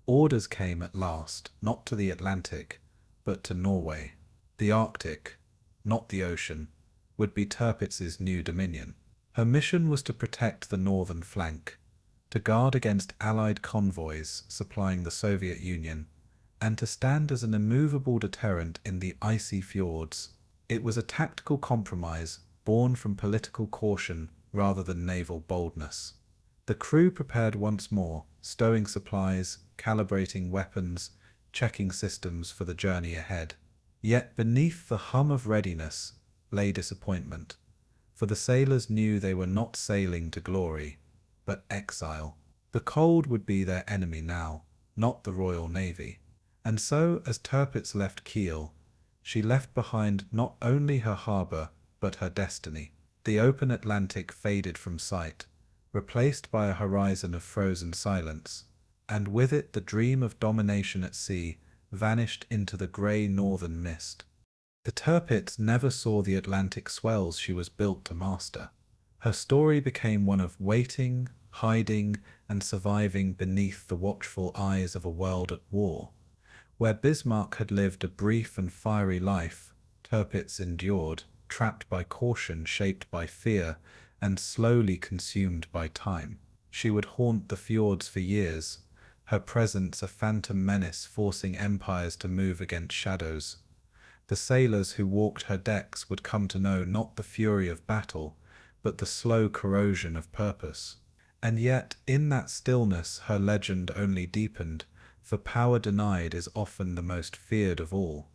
orders came at last, not to the Atlantic, but to Norway. The Arctic, not the ocean, would be Tirpitz's new dominion. Her mission was to protect the northern flank, to guard against Allied convoys supplying the Soviet Union, and to stand as an immovable deterrent in the icy fjords. It was a tactical compromise born from political caution rather than naval boldness. The crew prepared once more, stowing supplies, calibrating weapons, checking systems for the journey ahead. Yet beneath the hum of readiness lay disappointment, for the sailors knew they were not sailing to glory, but exile. The cold would be their enemy now, not the Royal Navy. And so, as Tirpitz left Kiel, She left behind not only her harbour, but her destiny. The open Atlantic faded from sight, replaced by a horizon of frozen silence, and with it the dream of domination at sea vanished into the grey northern mist. The Tirpitz never saw the Atlantic swells she was built to master. Her story became one of waiting, hiding, and surviving beneath the watchful eyes of a world at war. Where Bismarck had lived a brief and fiery life, Tirpitz endured, trapped by caution, shaped by fear, and slowly consumed by time. She would haunt the fjords for years, her presence a phantom menace forcing empires to move against shadows. The sailors who walked her decks would come to know not the fury of battle, but the slow corrosion of purpose. And yet, in that stillness, her legend only deepened, for power denied is often the most feared of all.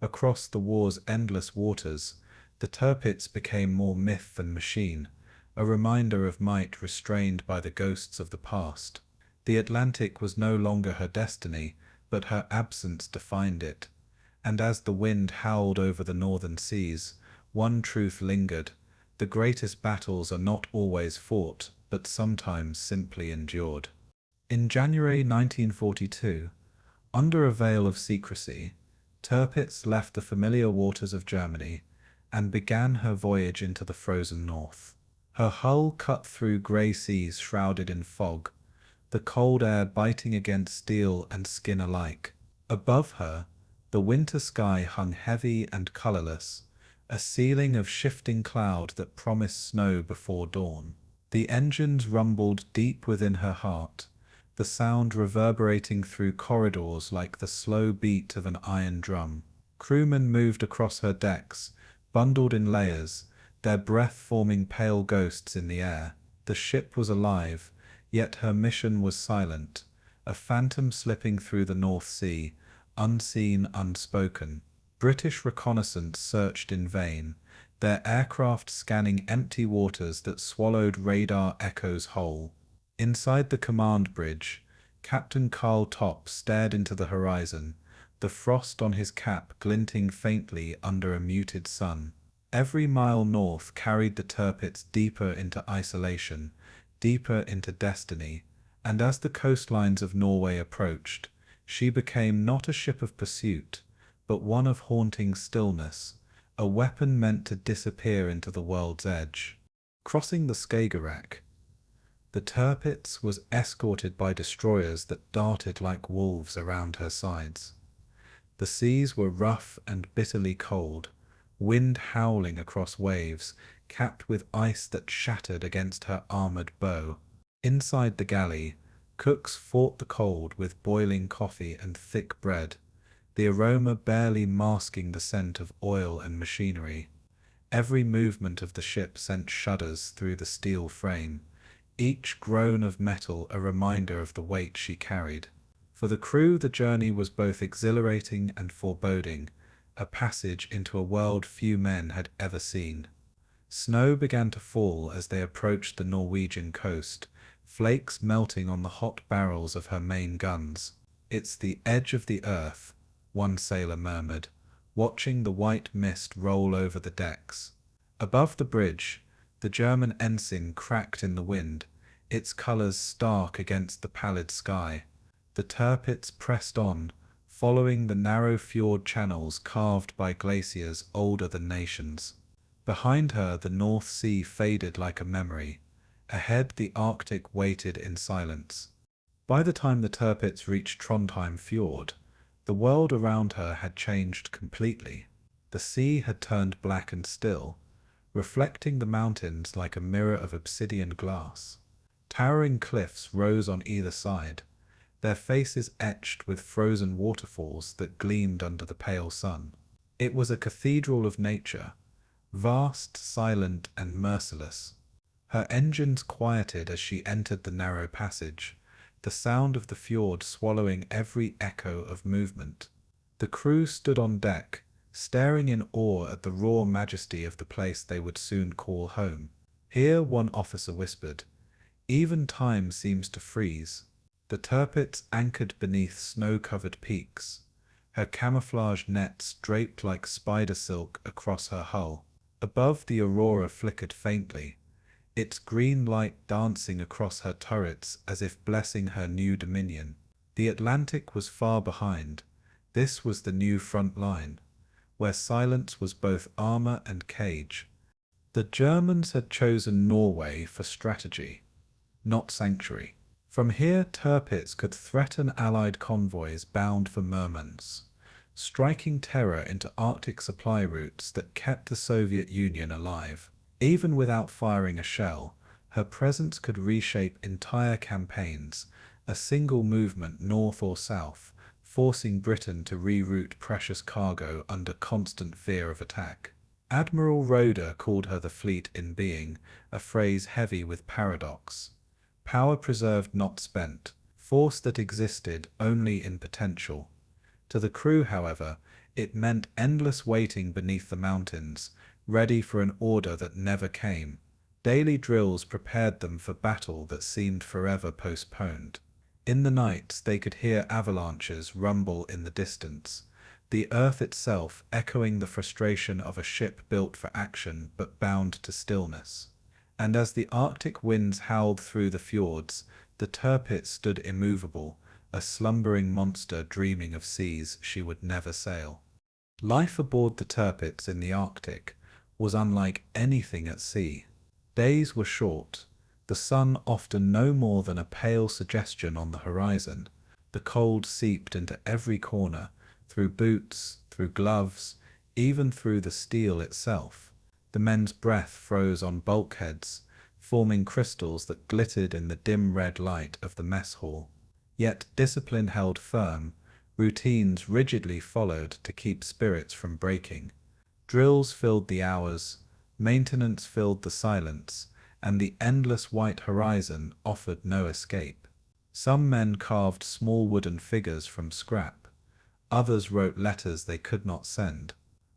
Across the war's endless waters, the Tirpitz became more myth than machine, a reminder of might restrained by the ghosts of the past. The Atlantic was no longer her destiny, but her absence defined it. And as the wind howled over the northern seas, one truth lingered: the greatest battles are not always fought, but sometimes simply endured. In January 1942, under a veil of secrecy, Tirpitz left the familiar waters of Germany and began her voyage into the frozen north. Her hull cut through grey seas shrouded in fog, the cold air biting against steel and skin alike. Above her, the winter sky hung heavy and colourless, a ceiling of shifting cloud that promised snow before dawn. The engines rumbled deep within her heart, the sound reverberating through corridors like the slow beat of an iron drum. Crewmen moved across her decks, bundled in layers, their breath forming pale ghosts in the air. The ship was alive, yet her mission was silent, a phantom slipping through the North Sea, unseen, unspoken. British reconnaissance searched in vain, their aircraft scanning empty waters that swallowed radar echoes whole. Inside the command bridge, Captain Carl Top stared into the horizon, the frost on his cap glinting faintly under a muted sun. Every mile north carried the Tirpitz deeper into isolation, deeper into destiny, and as the coastlines of Norway approached, she became not a ship of pursuit, but one of haunting stillness, a weapon meant to disappear into the world's edge. Crossing the Skagerrak, the Tirpitz was escorted by destroyers that darted like wolves around her sides. The seas were rough and bitterly cold, wind howling across waves, capped with ice that shattered against her armoured bow. Inside the galley, cooks fought the cold with boiling coffee and thick bread, the aroma barely masking the scent of oil and machinery. Every movement of the ship sent shudders through the steel frame, each groan of metal a reminder of the weight she carried. For the crew, the journey was both exhilarating and foreboding, a passage into a world few men had ever seen. Snow began to fall as they approached the Norwegian coast, flakes melting on the hot barrels of her main guns. "It's the edge of the earth," one sailor murmured, watching the white mist roll over the decks. Above the bridge, the German ensign cracked in the wind, its colours stark against the pallid sky. The Tirpitz pressed on, following the narrow fjord channels carved by glaciers older than nations. Behind her, the North Sea faded like a memory. Ahead, the Arctic waited in silence. By the time the Tirpitz reached Tromsø Fjord, the world around her had changed completely. The sea had turned black and still, reflecting the mountains like a mirror of obsidian glass. Towering cliffs rose on either side, their faces etched with frozen waterfalls that gleamed under the pale sun. It was a cathedral of nature, vast, silent, and merciless. Her engines quieted as she entered the narrow passage, the sound of the fjord swallowing every echo of movement. The crew stood on deck, staring in awe at the raw majesty of the place they would soon call home. Here, one officer whispered, "Even time seems to freeze." The Tirpitz anchored beneath snow-covered peaks, her camouflage nets draped like spider silk across her hull. Above, the aurora flickered faintly, its green light dancing across her turrets as if blessing her new dominion. The Atlantic was far behind. This was the new front line, where silence was both armor and cage. The Germans had chosen Norway for strategy, not sanctuary. From here, Tirpitz could threaten Allied convoys bound for Murmansk, striking terror into Arctic supply routes that kept the Soviet Union alive. Even without firing a shell, her presence could reshape entire campaigns, a single movement north or south, forcing Britain to reroute precious cargo under constant fear of attack. Admiral Roeder called her the fleet in being, a phrase heavy with paradox. Power preserved, not spent, force that existed only in potential. To the crew, however, it meant endless waiting beneath the mountains, ready for an order that never came. Daily drills prepared them for battle that seemed forever postponed. In the nights they could hear avalanches rumble in the distance, the earth itself echoing the frustration of a ship built for action but bound to stillness. And as the Arctic winds howled through the fjords, the Tirpitz stood immovable, a slumbering monster dreaming of seas she would never sail. Life aboard the Tirpitz in the Arctic was unlike anything at sea. Days were short, the sun often no more than a pale suggestion on the horizon. The cold seeped into every corner, through boots, through gloves, even through the steel itself. The men's breath froze on bulkheads, forming crystals that glittered in the dim red light of the mess hall. Yet discipline held firm, routines rigidly followed to keep spirits from breaking. Drills filled the hours, maintenance filled the silence, and the endless white horizon offered no escape. Some men carved small wooden figures from scrap. Others wrote letters they could not send.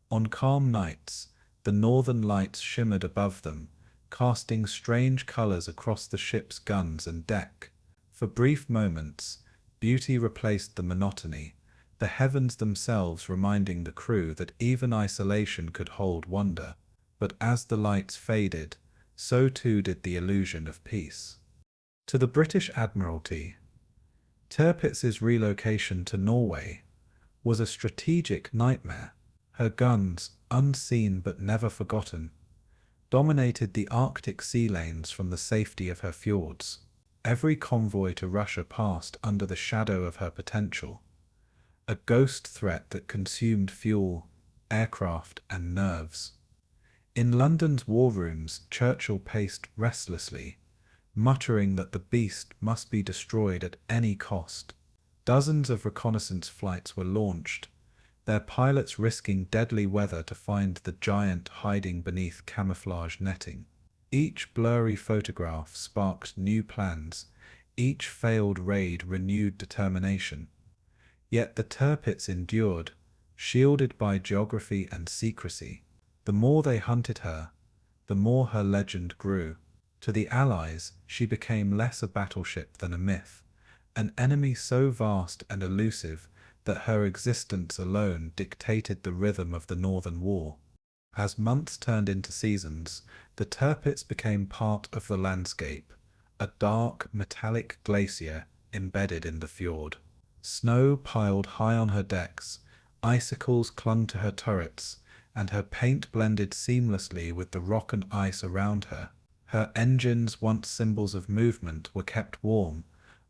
On calm nights, the northern lights shimmered above them, casting strange colors across the ship's guns and deck. For brief moments, beauty replaced the monotony, the heavens themselves reminding the crew that even isolation could hold wonder. But as the lights faded, so too did the illusion of peace. To the British Admiralty, Tirpitz's relocation to Norway was a strategic nightmare. Her guns, unseen but never forgotten, dominated the Arctic sea lanes from the safety of her fjords. Every convoy to Russia passed under the shadow of her potential, a ghost threat that consumed fuel, aircraft, and nerves. In London's war rooms, Churchill paced restlessly, muttering that the beast must be destroyed at any cost. Dozens of reconnaissance flights were launched, their pilots risking deadly weather to find the giant hiding beneath camouflage netting. Each blurry photograph sparked new plans, each failed raid renewed determination. Yet the Tirpitz endured, shielded by geography and secrecy. The more they hunted her, the more her legend grew. To the Allies, she became less a battleship than a myth, an enemy so vast and elusive that her existence alone dictated the rhythm of the Northern War. As months turned into seasons, the Tirpitz became part of the landscape, a dark, metallic glacier embedded in the fjord. Snow piled high on her decks, icicles clung to her turrets, and her paint blended seamlessly with the rock and ice around her. Her engines, once symbols of movement, were kept warm,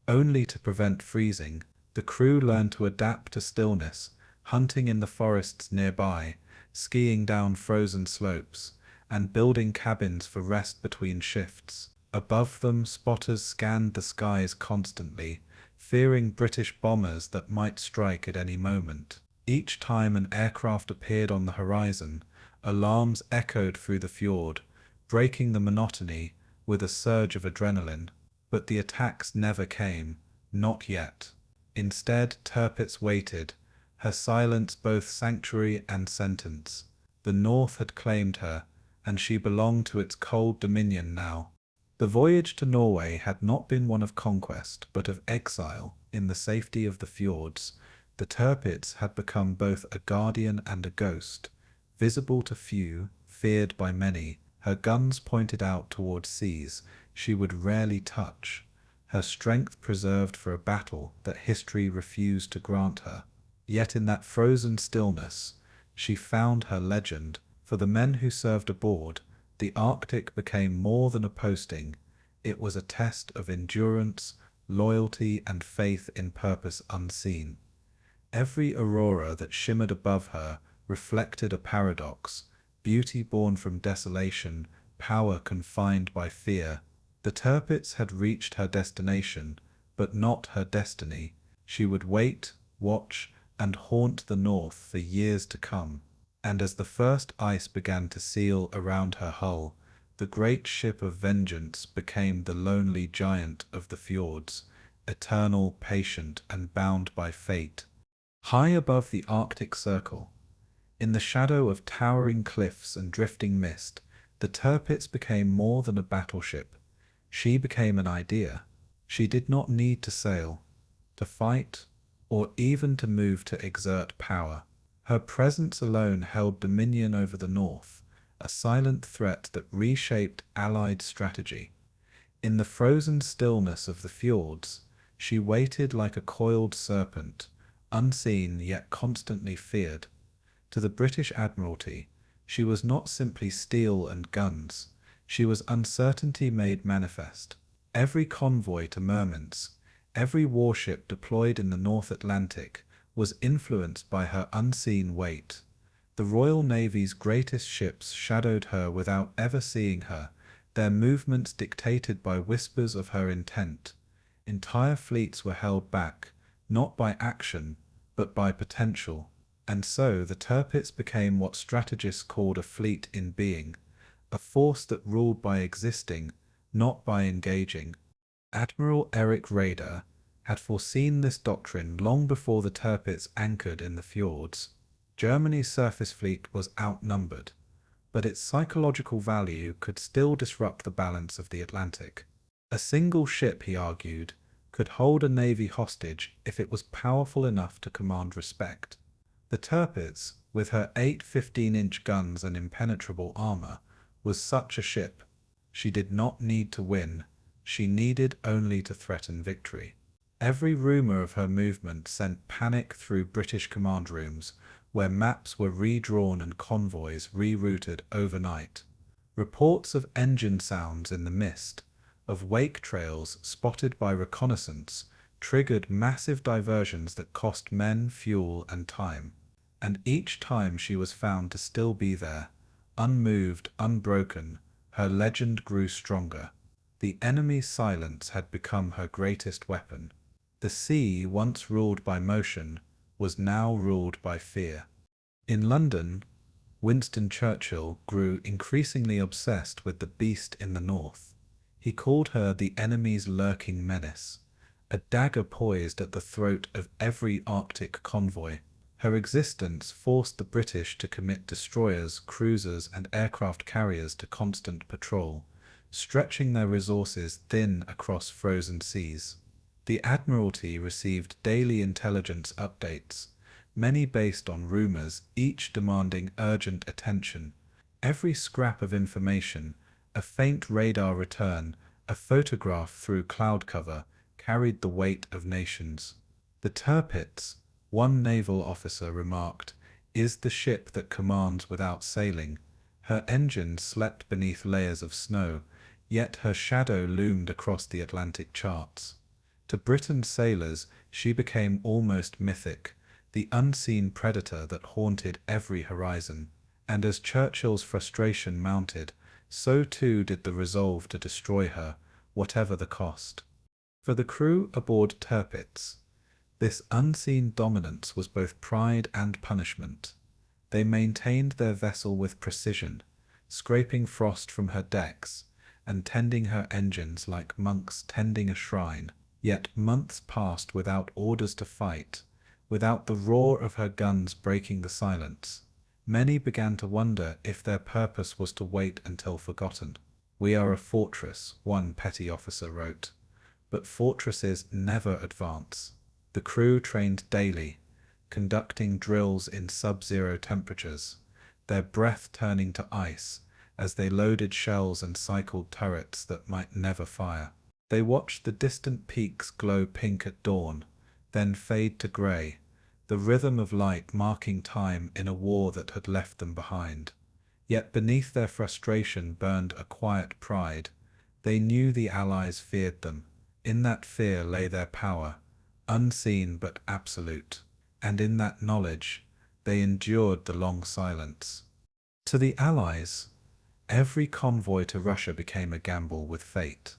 only to prevent freezing. The crew learned to adapt to stillness, hunting in the forests nearby, skiing down frozen slopes, and building cabins for rest between shifts. Above them, spotters scanned the skies constantly, fearing British bombers that might strike at any moment. Each time an aircraft appeared on the horizon, alarms echoed through the fjord, breaking the monotony with a surge of adrenaline. But the attacks never came, not yet. Instead, Tirpitz waited, her silence both sanctuary and sentence. The North had claimed her, and she belonged to its cold dominion now. The voyage to Norway had not been one of conquest, but of exile. In the safety of the fjords, The Tirpitz had become both a guardian and a ghost, visible to few, feared by many, her guns pointed out toward seas she would rarely touch, her strength preserved for a battle that history refused to grant her. Yet in that frozen stillness, she found her legend. For the men who served aboard, the Arctic became more than a posting. It was a test of endurance, loyalty, and faith in purpose unseen. Every aurora that shimmered above her reflected a paradox: beauty born from desolation, power confined by fear. The Tirpitz had reached her destination, but not her destiny. She would wait, watch, and haunt the north for years to come. And as the first ice began to seal around her hull, the great ship of vengeance became the lonely giant of the fjords, eternal, patient, and bound by fate. High above the Arctic Circle, in the shadow of towering cliffs and drifting mist, the Tirpitz became more than a battleship. She became an idea. She did not need to sail, to fight, or even to move to exert power. Her presence alone held dominion over the north, a silent threat that reshaped Allied strategy. In the frozen stillness of the fjords, she waited like a coiled serpent, unseen yet constantly feared. To the British Admiralty, she was not simply steel and guns, she was uncertainty made manifest. Every convoy to Murmansk, every warship deployed in the North Atlantic, was influenced by her unseen weight. The Royal Navy's greatest ships shadowed her without ever seeing her, their movements dictated by whispers of her intent. Entire fleets were held back, not by action, but by potential. And so the Tirpitz became what strategists called a fleet in being, a force that ruled by existing, not by engaging. Admiral Erich Raeder had foreseen this doctrine long before the Tirpitz anchored in the fjords. Germany's surface fleet was outnumbered, but its psychological value could still disrupt the balance of the Atlantic. A single ship, he argued, could hold a navy hostage if it was powerful enough to command respect. The Tirpitz, with her 8 15-inch guns and impenetrable armor, was such a ship. She did not need to win, she needed only to threaten victory. Every rumor of her movement sent panic through British command rooms, where maps were redrawn and convoys rerouted overnight. Reports of engine sounds in the mist, of wake trails spotted by reconnaissance, triggered massive diversions that cost men fuel and time. And each time she was found to still be there, unmoved, unbroken, her legend grew stronger. The enemy's silence had become her greatest weapon. The sea, once ruled by motion, was now ruled by fear. In London, Winston Churchill grew increasingly obsessed with the beast in the north. He called her the enemy's lurking menace, a dagger poised at the throat of every Arctic convoy. Her existence forced the British to commit destroyers, cruisers, and aircraft carriers to constant patrol, stretching their resources thin across frozen seas. The Admiralty received daily intelligence updates, many based on rumors, each demanding urgent attention. Every scrap of information, a faint radar return, a photograph through cloud cover, carried the weight of nations. The Tirpitz, one naval officer remarked, is the ship that commands without sailing. Her engines slept beneath layers of snow, yet her shadow loomed across the Atlantic charts. To Britain's sailors, she became almost mythic, the unseen predator that haunted every horizon. And as Churchill's frustration mounted, so too did the resolve to destroy her, whatever the cost. For the crew aboard Tirpitz, this unseen dominance was both pride and punishment. They maintained their vessel with precision, scraping frost from her decks, and tending her engines like monks tending a shrine. Yet months passed without orders to fight, without the roar of her guns breaking the silence. Many began to wonder if their purpose was to wait until forgotten. "We are a fortress," one petty officer wrote, "but fortresses never advance." The crew trained daily, conducting drills in sub-zero temperatures, their breath turning to ice as they loaded shells and cycled turrets that might never fire. They watched the distant peaks glow pink at dawn, then fade to grey, the rhythm of light marking time in a war that had left them behind. Yet beneath their frustration burned a quiet pride. They knew the Allies feared them. In that fear lay their power, unseen but absolute. And in that knowledge, they endured the long silence. To the Allies, every convoy to Russia became a gamble with fate.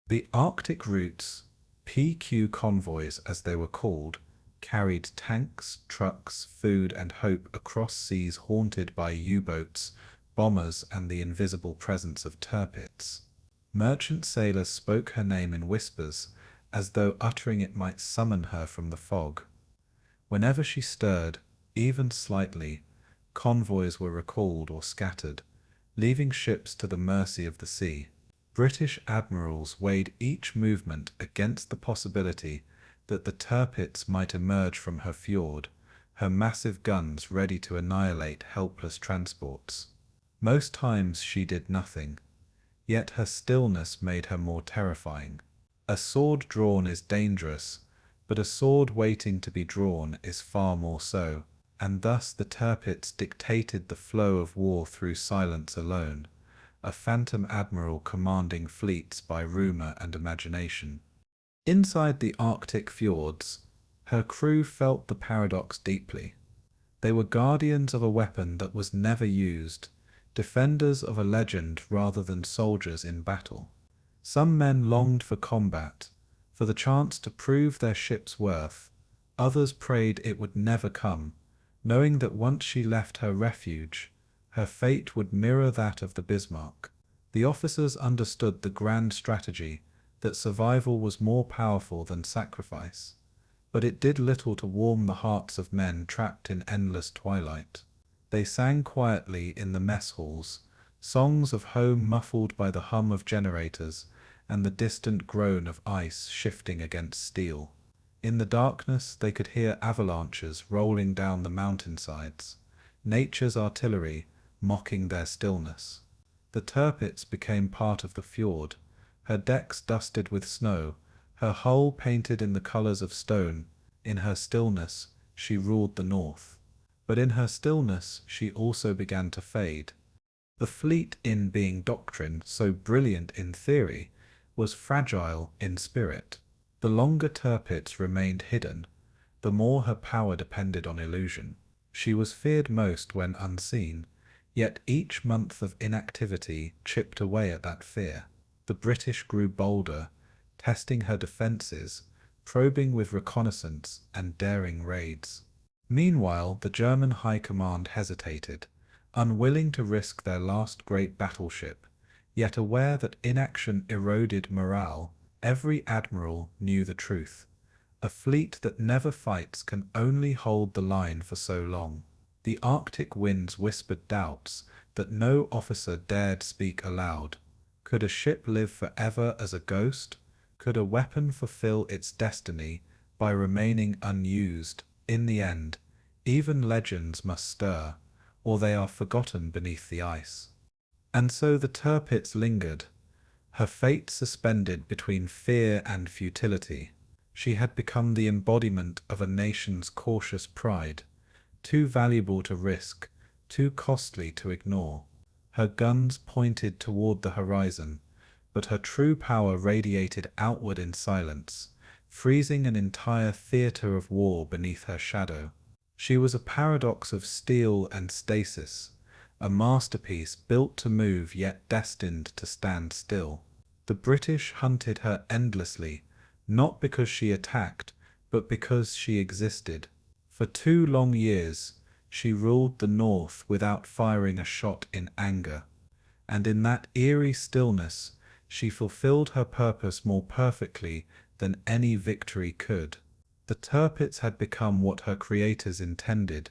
The Arctic routes, PQ convoys as they were called, carried tanks, trucks, food and hope across seas haunted by U-boats, bombers and the invisible presence of Tirpitz. Merchant sailors spoke her name in whispers, as though uttering it might summon her from the fog. Whenever she stirred, even slightly, convoys were recalled or scattered, leaving ships to the mercy of the sea. British admirals weighed each movement against the possibility that the Tirpitz might emerge from her fjord, her massive guns ready to annihilate helpless transports. Most times she did nothing, yet her stillness made her more terrifying. A sword drawn is dangerous, but a sword waiting to be drawn is far more so, and thus the Tirpitz dictated the flow of war through silence alone, a phantom admiral commanding fleets by rumour and imagination. Inside the Arctic fjords, her crew felt the paradox deeply. They were guardians of a weapon that was never used, defenders of a legend rather than soldiers in battle. Some men longed for combat, for the chance to prove their ship's worth. Others prayed it would never come, knowing that once she left her refuge, her fate would mirror that of the Bismarck. The officers understood the grand strategy, that survival was more powerful than sacrifice, but it did little to warm the hearts of men trapped in endless twilight. They sang quietly in the mess halls, songs of home muffled by the hum of generators and the distant groan of ice shifting against steel. In the darkness they could hear avalanches rolling down the mountainsides, nature's artillery mocking their stillness. The Tirpitz became part of the fjord, her decks dusted with snow, her hull painted in the colours of stone. In her stillness she ruled the north, but in her stillness she also began to fade. The fleet in being doctrine, so brilliant in theory, was fragile in spirit. The longer Tirpitz remained hidden, the more her power depended on illusion. She was feared most when unseen, yet each month of inactivity chipped away at that fear. The British grew bolder, testing her defences, probing with reconnaissance and daring raids. Meanwhile, the German High Command hesitated, unwilling to risk their last great battleship, yet aware that inaction eroded morale. Every admiral knew the truth. A fleet that never fights can only hold the line for so long. The Arctic winds whispered doubts that no officer dared speak aloud. Could a ship live forever as a ghost? Could a weapon fulfill its destiny by remaining unused? In the end, even legends must stir, or they are forgotten beneath the ice. And so the Tirpitz lingered, her fate suspended between fear and futility. She had become the embodiment of a nation's cautious pride, too valuable to risk, too costly to ignore. Her guns pointed toward the horizon, but her true power radiated outward in silence, freezing an entire theatre of war beneath her shadow. She was a paradox of steel and stasis, a masterpiece built to move yet destined to stand still. The British hunted her endlessly, not because she attacked, but because she existed. For 2 long years, she ruled the north without firing a shot in anger, and in that eerie stillness, she fulfilled her purpose more perfectly than any victory could. The Tirpitz had become what her creators intended,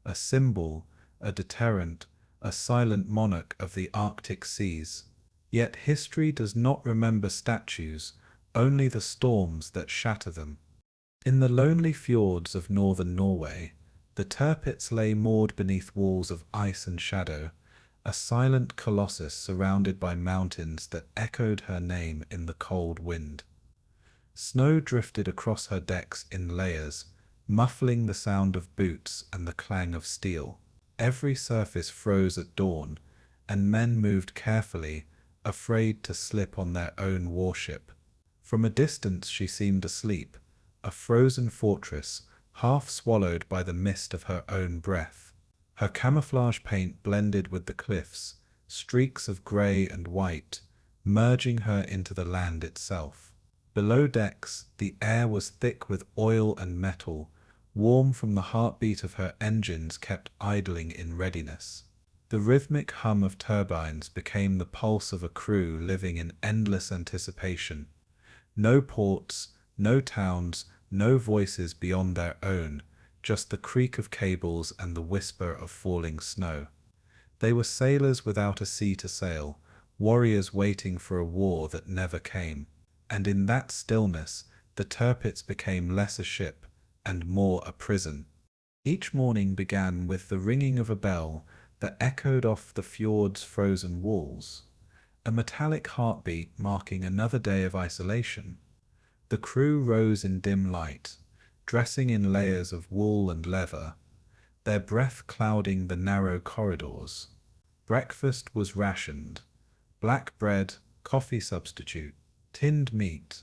a symbol, a deterrent, a silent monarch of the Arctic seas. Yet history does not remember statues, only the storms that shatter them. In the lonely fjords of northern Norway, The Tirpitz lay moored beneath walls of ice and shadow, a silent colossus surrounded by mountains that echoed her name in the cold wind. Snow drifted across her decks in layers, muffling the sound of boots and the clang of steel. Every surface froze at dawn, and men moved carefully, afraid to slip on their own warship. From a distance she seemed asleep, a frozen fortress, half swallowed by the mist of her own breath. Her camouflage paint blended with the cliffs, streaks of grey and white, merging her into the land itself. Below decks, the air was thick with oil and metal, warm from the heartbeat of her engines kept idling in readiness. The rhythmic hum of turbines became the pulse of a crew living in endless anticipation. No ports, no towns, no voices beyond their own, just the creak of cables and the whisper of falling snow. They were sailors without a sea to sail, warriors waiting for a war that never came. And in that stillness, the Tirpitz became less a ship and more a prison. Each morning began with the ringing of a bell that echoed off the fjord's frozen walls, a metallic heartbeat marking another day of isolation. The crew rose in dim light, dressing in layers of wool and leather, their breath clouding the narrow corridors. Breakfast was rationed: black bread, coffee substitute, tinned meat,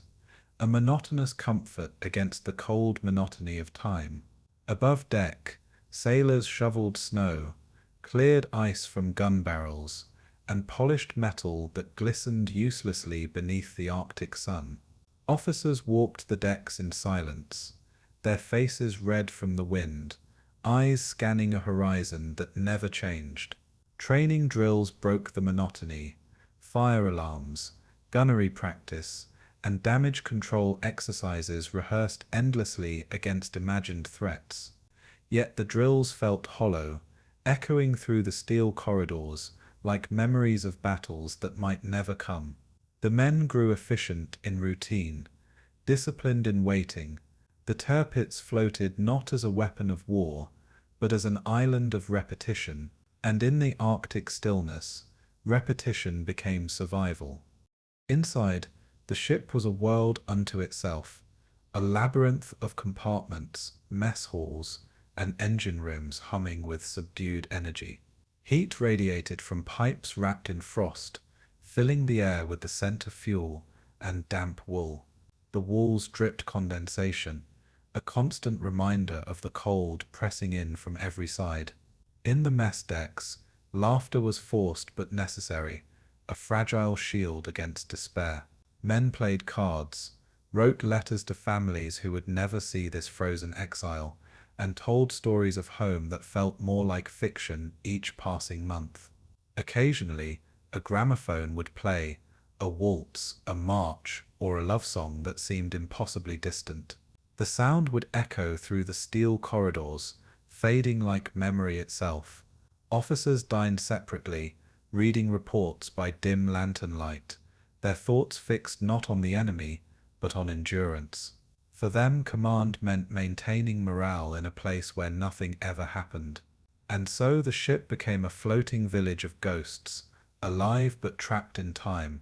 a monotonous comfort against the cold monotony of time. Above deck, sailors shoveled snow, cleared ice from gun barrels, and polished metal that glistened uselessly beneath the Arctic sun. Officers walked the decks in silence, their faces red from the wind, eyes scanning a horizon that never changed. Training drills broke the monotony: fire alarms, gunnery practice, and damage control exercises rehearsed endlessly against imagined threats. Yet the drills felt hollow, echoing through the steel corridors, like memories of battles that might never come. The men grew efficient in routine, disciplined in waiting. The Tirpitz floated not as a weapon of war, but as an island of repetition, and in the Arctic stillness, repetition became survival. Inside, the ship was a world unto itself, a labyrinth of compartments, mess halls, and engine rooms humming with subdued energy. Heat radiated from pipes wrapped in frost, filling the air with the scent of fuel and damp wool. The walls dripped condensation, a constant reminder of the cold pressing in from every side. In the mess decks, laughter was forced but necessary, a fragile shield against despair. Men played cards, wrote letters to families who would never see this frozen exile, and told stories of home that felt more like fiction each passing month. Occasionally, a gramophone would play, a waltz, a march, or a love song that seemed impossibly distant. The sound would echo through the steel corridors, fading like memory itself. Officers dined separately, reading reports by dim lantern light, their thoughts fixed not on the enemy, but on endurance. For them, command meant maintaining morale in a place where nothing ever happened. And so the ship became a floating village of ghosts, alive but trapped in time.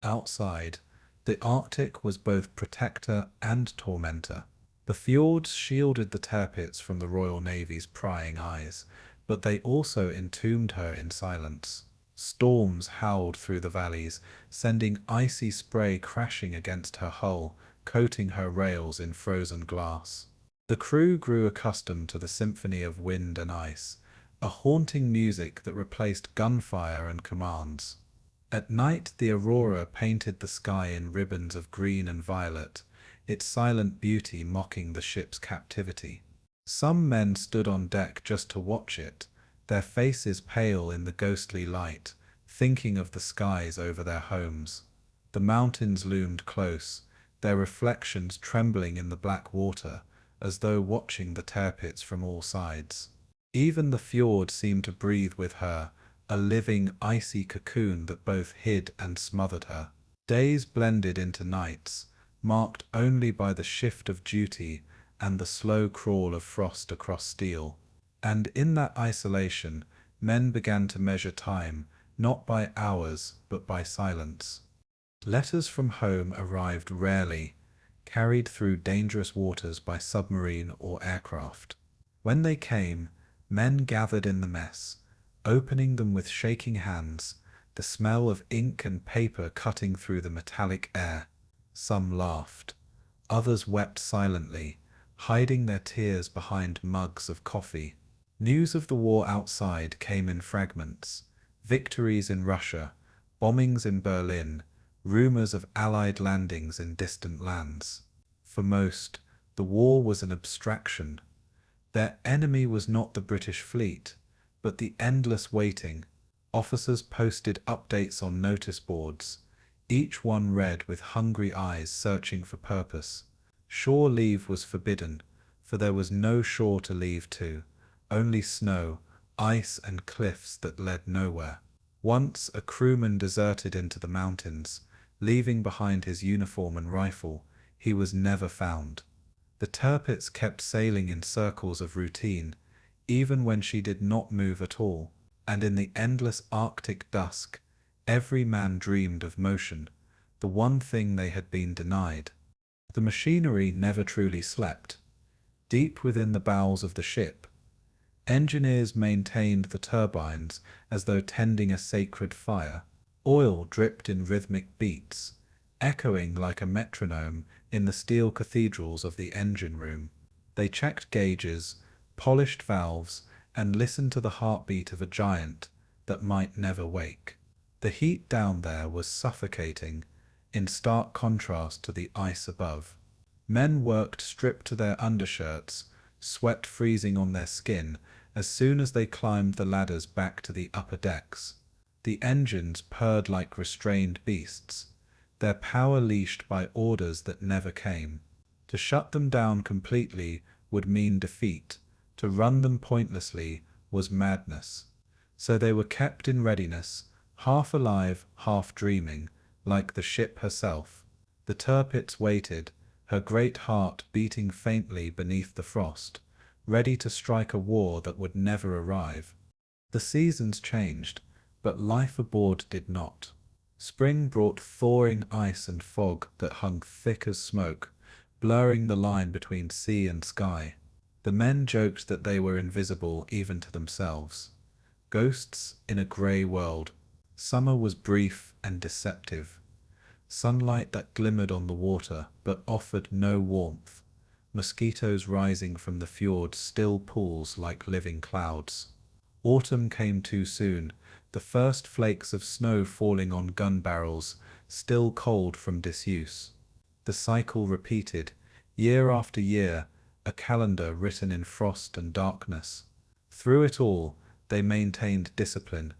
Outside, the Arctic was both protector and tormentor. The fjords shielded the Tirpitz from the Royal Navy's prying eyes, but they also entombed her in silence. Storms howled through the valleys, sending icy spray crashing against her hull, coating her rails in frozen glass. The crew grew accustomed to the symphony of wind and ice, a haunting music that replaced gunfire and commands. At night, the aurora painted the sky in ribbons of green and violet, its silent beauty mocking the ship's captivity. Some men stood on deck just to watch it, their faces pale in the ghostly light, thinking of the skies over their homes. The mountains loomed close, their reflections trembling in the black water, as though watching the Tirpitz from all sides. Even the fjord seemed to breathe with her, a living, icy cocoon that both hid and smothered her. Days blended into nights, marked only by the shift of duty and the slow crawl of frost across steel. And in that isolation, men began to measure time, not by hours, but by silence. Letters from home arrived rarely, carried through dangerous waters by submarine or aircraft. When they came, men gathered in the mess, opening them with shaking hands, the smell of ink and paper cutting through the metallic air. Some laughed. Others wept silently, hiding their tears behind mugs of coffee. News of the war outside came in fragments. Victories in Russia, bombings in Berlin, rumors of Allied landings in distant lands. For most, the war was an abstraction. Their enemy was not the British fleet, but the endless waiting. Officers posted updates on notice boards, each one read with hungry eyes searching for purpose. Shore leave was forbidden, for there was no shore to leave to, only snow, ice and cliffs that led nowhere. Once a crewman deserted into the mountains, leaving behind his uniform and rifle. He was never found. The Tirpitz kept sailing in circles of routine, even when she did not move at all, and in the endless Arctic dusk, every man dreamed of motion, the one thing they had been denied. The machinery never truly slept. Deep within the bowels of the ship, engineers maintained the turbines as though tending a sacred fire. Oil dripped in rhythmic beats, echoing like a metronome in the steel cathedrals of the engine room. They checked gauges, polished valves, and listened to the heartbeat of a giant that might never wake. The heat down there was suffocating, in stark contrast to the ice above. Men worked stripped to their undershirts, sweat freezing on their skin as soon as they climbed the ladders back to the upper decks. The engines purred like restrained beasts, their power leashed by orders that never came. To shut them down completely would mean defeat, to run them pointlessly was madness. So they were kept in readiness, half alive, half dreaming, like the ship herself. The Tirpitz waited, her great heart beating faintly beneath the frost, ready to strike a war that would never arrive. The seasons changed, but life aboard did not. Spring brought thawing ice and fog that hung thick as smoke, blurring the line between sea and sky. The men joked that they were invisible even to themselves. Ghosts in a grey world. Summer was brief and deceptive. Sunlight that glimmered on the water but offered no warmth. Mosquitoes rising from the fjord's still pools like living clouds. Autumn came too soon, the first flakes of snow falling on gun barrels, still cold from disuse. The cycle repeated, year after year, a calendar written in frost and darkness. Through it all, they maintained discipline.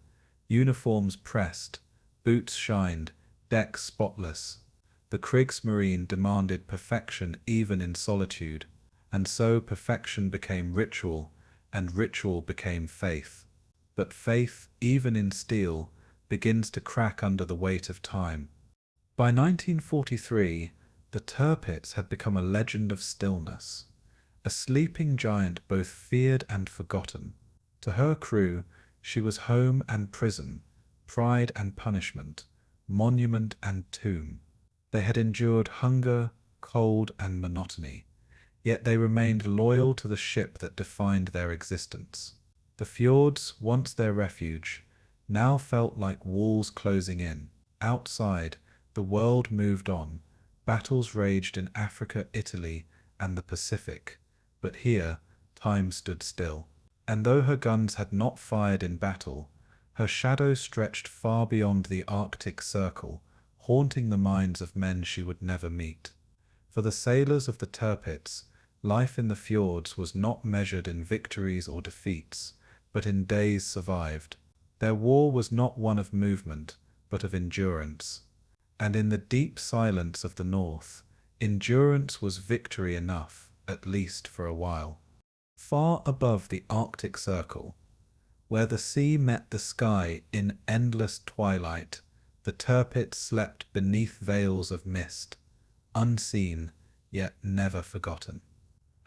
Uniforms pressed, boots shined, decks spotless. The Kriegsmarine demanded perfection even in solitude, and so perfection became ritual, and ritual became faith. But faith, even in steel, begins to crack under the weight of time. By 1943, the Tirpitz had become a legend of stillness, a sleeping giant both feared and forgotten. To her crew, she was home and prison, pride and punishment, monument and tomb. They had endured hunger, cold, and monotony, yet they remained loyal to the ship that defined their existence. The fjords, once their refuge, now felt like walls closing in. Outside, the world moved on. Battles raged in Africa, Italy, and the Pacific, but here, time stood still. And though her guns had not fired in battle, her shadow stretched far beyond the Arctic Circle, haunting the minds of men she would never meet. For the sailors of the Tirpitz, life in the fjords was not measured in victories or defeats, but in days survived. Their war was not one of movement, but of endurance. And in the deep silence of the north, endurance was victory enough, at least for a while. Far above the Arctic Circle, where the sea met the sky in endless twilight, the Tirpitz slept beneath veils of mist, unseen, yet never forgotten.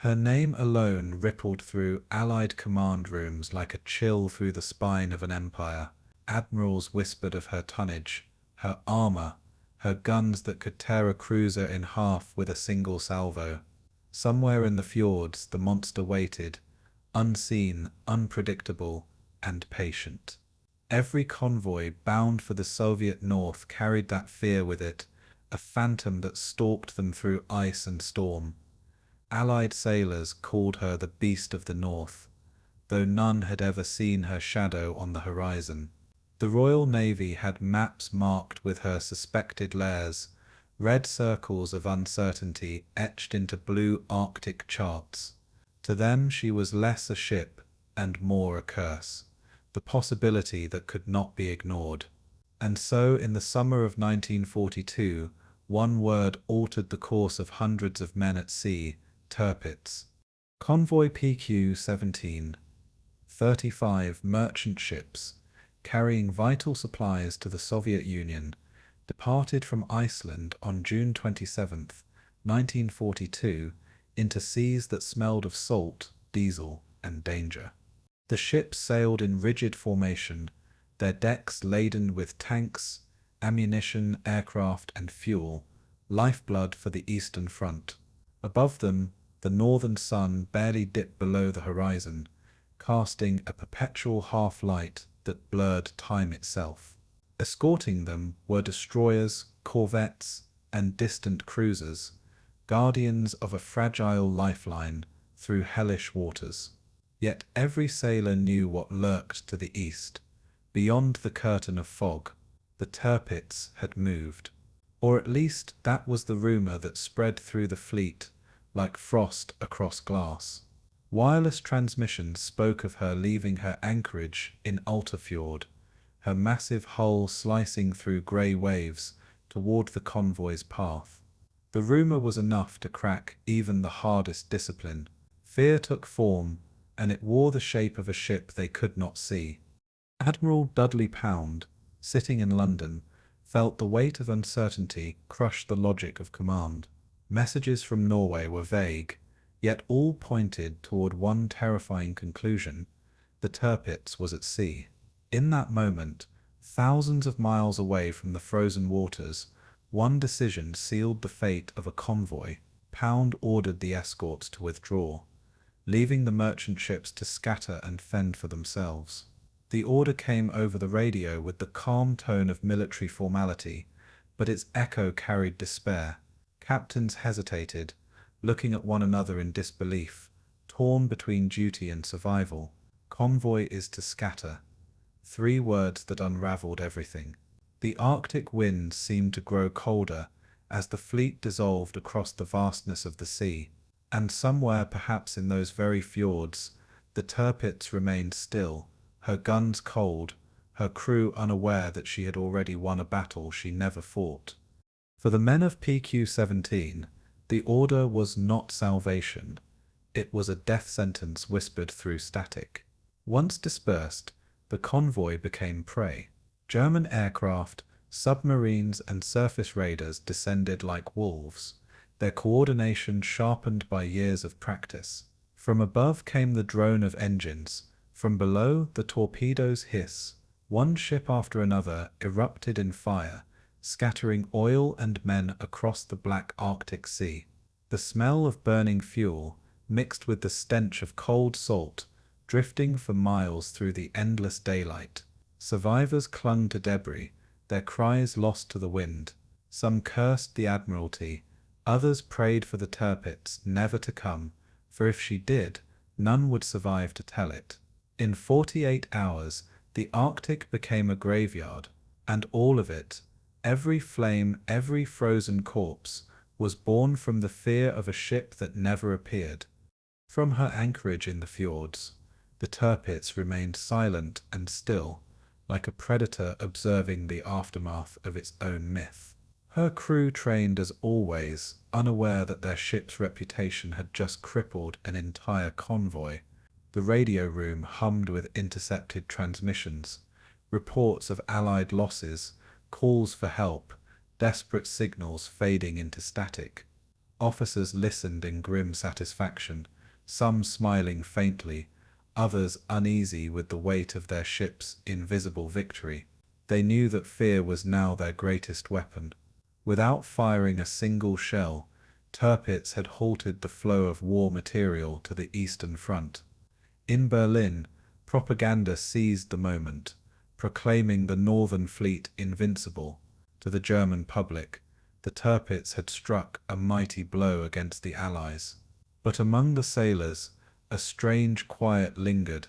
Her name alone rippled through Allied command rooms like a chill through the spine of an empire. Admirals whispered of her tonnage, her armor, her guns that could tear a cruiser in half with a single salvo. Somewhere in the fjords the monster waited, unseen, unpredictable, and patient. Every convoy bound for the Soviet North carried that fear with it, a phantom that stalked them through ice and storm. Allied sailors called her the Beast of the North, though none had ever seen her shadow on the horizon. The Royal Navy had maps marked with her suspected lairs, red circles of uncertainty etched into blue Arctic charts. To them she was less a ship and more a curse, the possibility that could not be ignored. And so, in the summer of 1942, one word altered the course of hundreds of men at sea: Tirpitz. Convoy PQ-17, 35 merchant ships, carrying vital supplies to the Soviet Union, departed from Iceland on June 27, 1942, into seas that smelled of salt, diesel, and danger. The ships sailed in rigid formation, their decks laden with tanks, ammunition, aircraft, and fuel, lifeblood for the Eastern Front. Above them, the northern sun barely dipped below the horizon, casting a perpetual half-light that blurred time itself. Escorting them were destroyers, corvettes, and distant cruisers, guardians of a fragile lifeline through hellish waters. Yet every sailor knew what lurked to the east. Beyond the curtain of fog, the Tirpitz had moved. Or at least that was the rumor that spread through the fleet like frost across glass. Wireless transmissions spoke of her leaving her anchorage in Fjord, her massive hull slicing through grey waves toward the convoy's path. The rumor was enough to crack even the hardest discipline. Fear took form, and it wore the shape of a ship they could not see. Admiral Dudley Pound, sitting in London, felt the weight of uncertainty crush the logic of command. Messages from Norway were vague, yet all pointed toward one terrifying conclusion: the Tirpitz was at sea. In that moment, thousands of miles away from the frozen waters, one decision sealed the fate of a convoy. Pound ordered the escorts to withdraw, leaving the merchant ships to scatter and fend for themselves. The order came over the radio with the calm tone of military formality, but its echo carried despair. Captains hesitated, looking at one another in disbelief, torn between duty and survival. Convoy is to scatter. 3 words that unraveled everything. The Arctic winds seemed to grow colder as the fleet dissolved across the vastness of the sea. And somewhere, perhaps in those very fjords, the Tirpitz remained still, her guns cold, her crew unaware that she had already won a battle she never fought. For the men of PQ-17, the order was not salvation. It was a death sentence whispered through static. Once dispersed, the convoy became prey. German aircraft, submarines, and surface raiders descended like wolves, their coordination sharpened by years of practice. From above came the drone of engines. From below, the torpedoes' hiss. One ship after another erupted in fire, scattering oil and men across the black Arctic Sea. The smell of burning fuel, mixed with the stench of cold salt, drifting for miles through the endless daylight. Survivors clung to debris, their cries lost to the wind. Some cursed the Admiralty, others prayed for the Tirpitz never to come, for if she did, none would survive to tell it. In 48 hours, the Arctic became a graveyard, and all of it, every flame, every frozen corpse, was born from the fear of a ship that never appeared. From her anchorage in the fjords, the Tirpitz remained silent and still, like a predator observing the aftermath of its own myth. Her crew trained as always, unaware that their ship's reputation had just crippled an entire convoy. The radio room hummed with intercepted transmissions, reports of Allied losses, calls for help, desperate signals fading into static. Officers listened in grim satisfaction, some smiling faintly, others uneasy with the weight of their ship's invisible victory. They knew that fear was now their greatest weapon. Without firing a single shell, Tirpitz had halted the flow of war material to the Eastern Front. In Berlin, propaganda seized the moment, proclaiming the Northern Fleet invincible. To the German public, the Tirpitz had struck a mighty blow against the Allies. But among the sailors, a strange quiet lingered,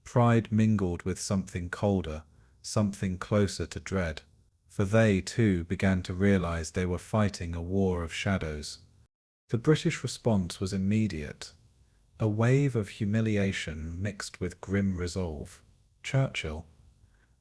pride mingled with something colder, something closer to dread. For they, too, began to realize they were fighting a war of shadows. The British response was immediate, a wave of humiliation mixed with grim resolve. Churchill,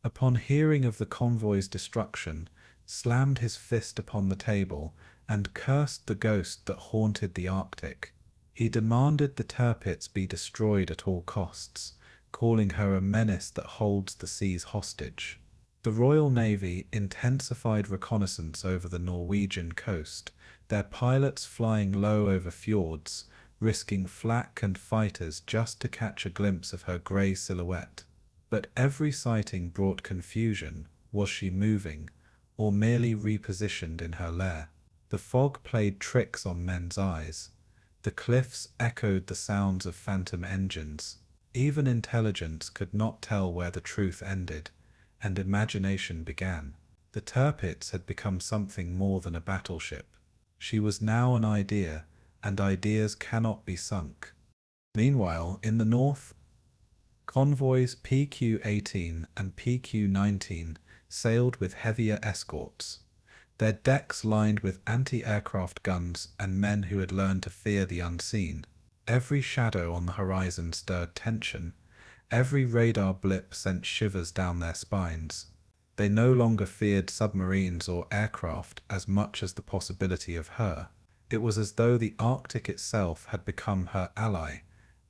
upon hearing of the convoy's destruction, slammed his fist upon the table and cursed the ghost that haunted the Arctic. He demanded the Tirpitz be destroyed at all costs, calling her a menace that holds the seas hostage. The Royal Navy intensified reconnaissance over the Norwegian coast, their pilots flying low over fjords, risking flak and fighters just to catch a glimpse of her grey silhouette. But every sighting brought confusion. Was she moving, or merely repositioned in her lair? The fog played tricks on men's eyes. The cliffs echoed the sounds of phantom engines. Even intelligence could not tell where the truth ended, and imagination began. The Tirpitz had become something more than a battleship. She was now an idea, and ideas cannot be sunk. Meanwhile, in the north, convoys PQ-18 and PQ-19 sailed with heavier escorts, their decks lined with anti-aircraft guns and men who had learned to fear the unseen. Every shadow on the horizon stirred tension. Every radar blip sent shivers down their spines. They no longer feared submarines or aircraft as much as the possibility of her. It was as though the Arctic itself had become her ally.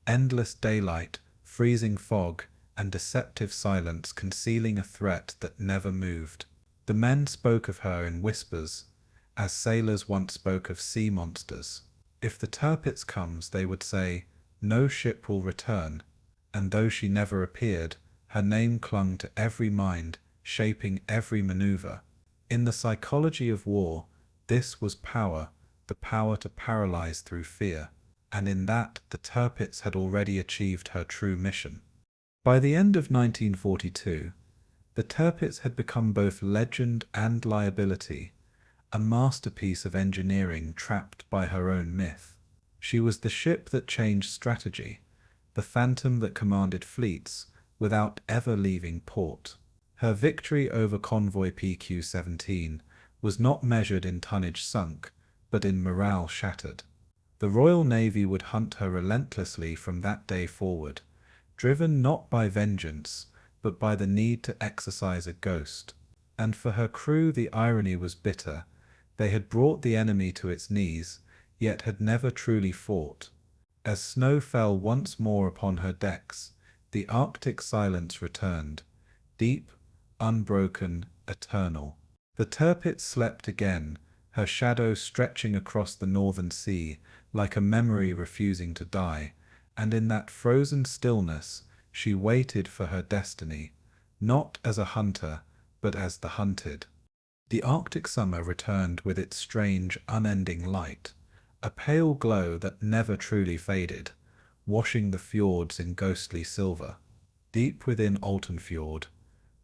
Endless daylight, freezing fog, and deceptive silence concealing a threat that never moved. The men spoke of her in whispers, as sailors once spoke of sea monsters. If the Tirpitz comes, they would say, no ship will return, and though she never appeared, her name clung to every mind, shaping every maneuver. In the psychology of war, this was power, the power to paralyze through fear, and in that the Tirpitz had already achieved her true mission. By the end of 1942, the Tirpitz had become both legend and liability, a masterpiece of engineering trapped by her own myth. She was the ship that changed strategy, the phantom that commanded fleets without ever leaving port. Her victory over convoy PQ-17 was not measured in tonnage sunk, but in morale shattered. The Royal Navy would hunt her relentlessly from that day forward, driven not by vengeance, but by the need to exorcise a ghost. And for her crew the irony was bitter. They had brought the enemy to its knees, yet had never truly fought. As snow fell once more upon her decks, the Arctic silence returned, deep, unbroken, eternal. The Tirpitz slept again, her shadow stretching across the northern sea like a memory refusing to die, and in that frozen stillness she waited for her destiny, not as a hunter, but as the hunted. The Arctic summer returned with its strange, unending light, a pale glow that never truly faded, washing the fjords in ghostly silver. Deep within Alton Fjord,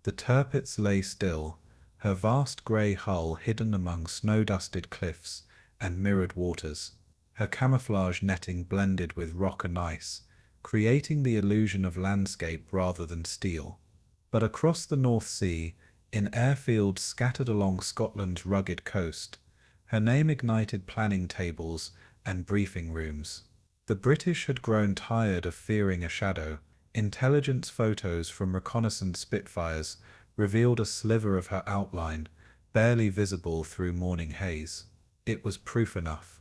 the Tirpitz lay still, her vast grey hull hidden among snow-dusted cliffs and mirrored waters, her camouflage netting blended with rock and ice, creating the illusion of landscape rather than steel. But across the North Sea, in airfields scattered along Scotland's rugged coast, her name ignited planning tables and briefing rooms. The British had grown tired of fearing a shadow. Intelligence photos from reconnaissance Spitfires revealed a sliver of her outline, barely visible through morning haze. It was proof enough.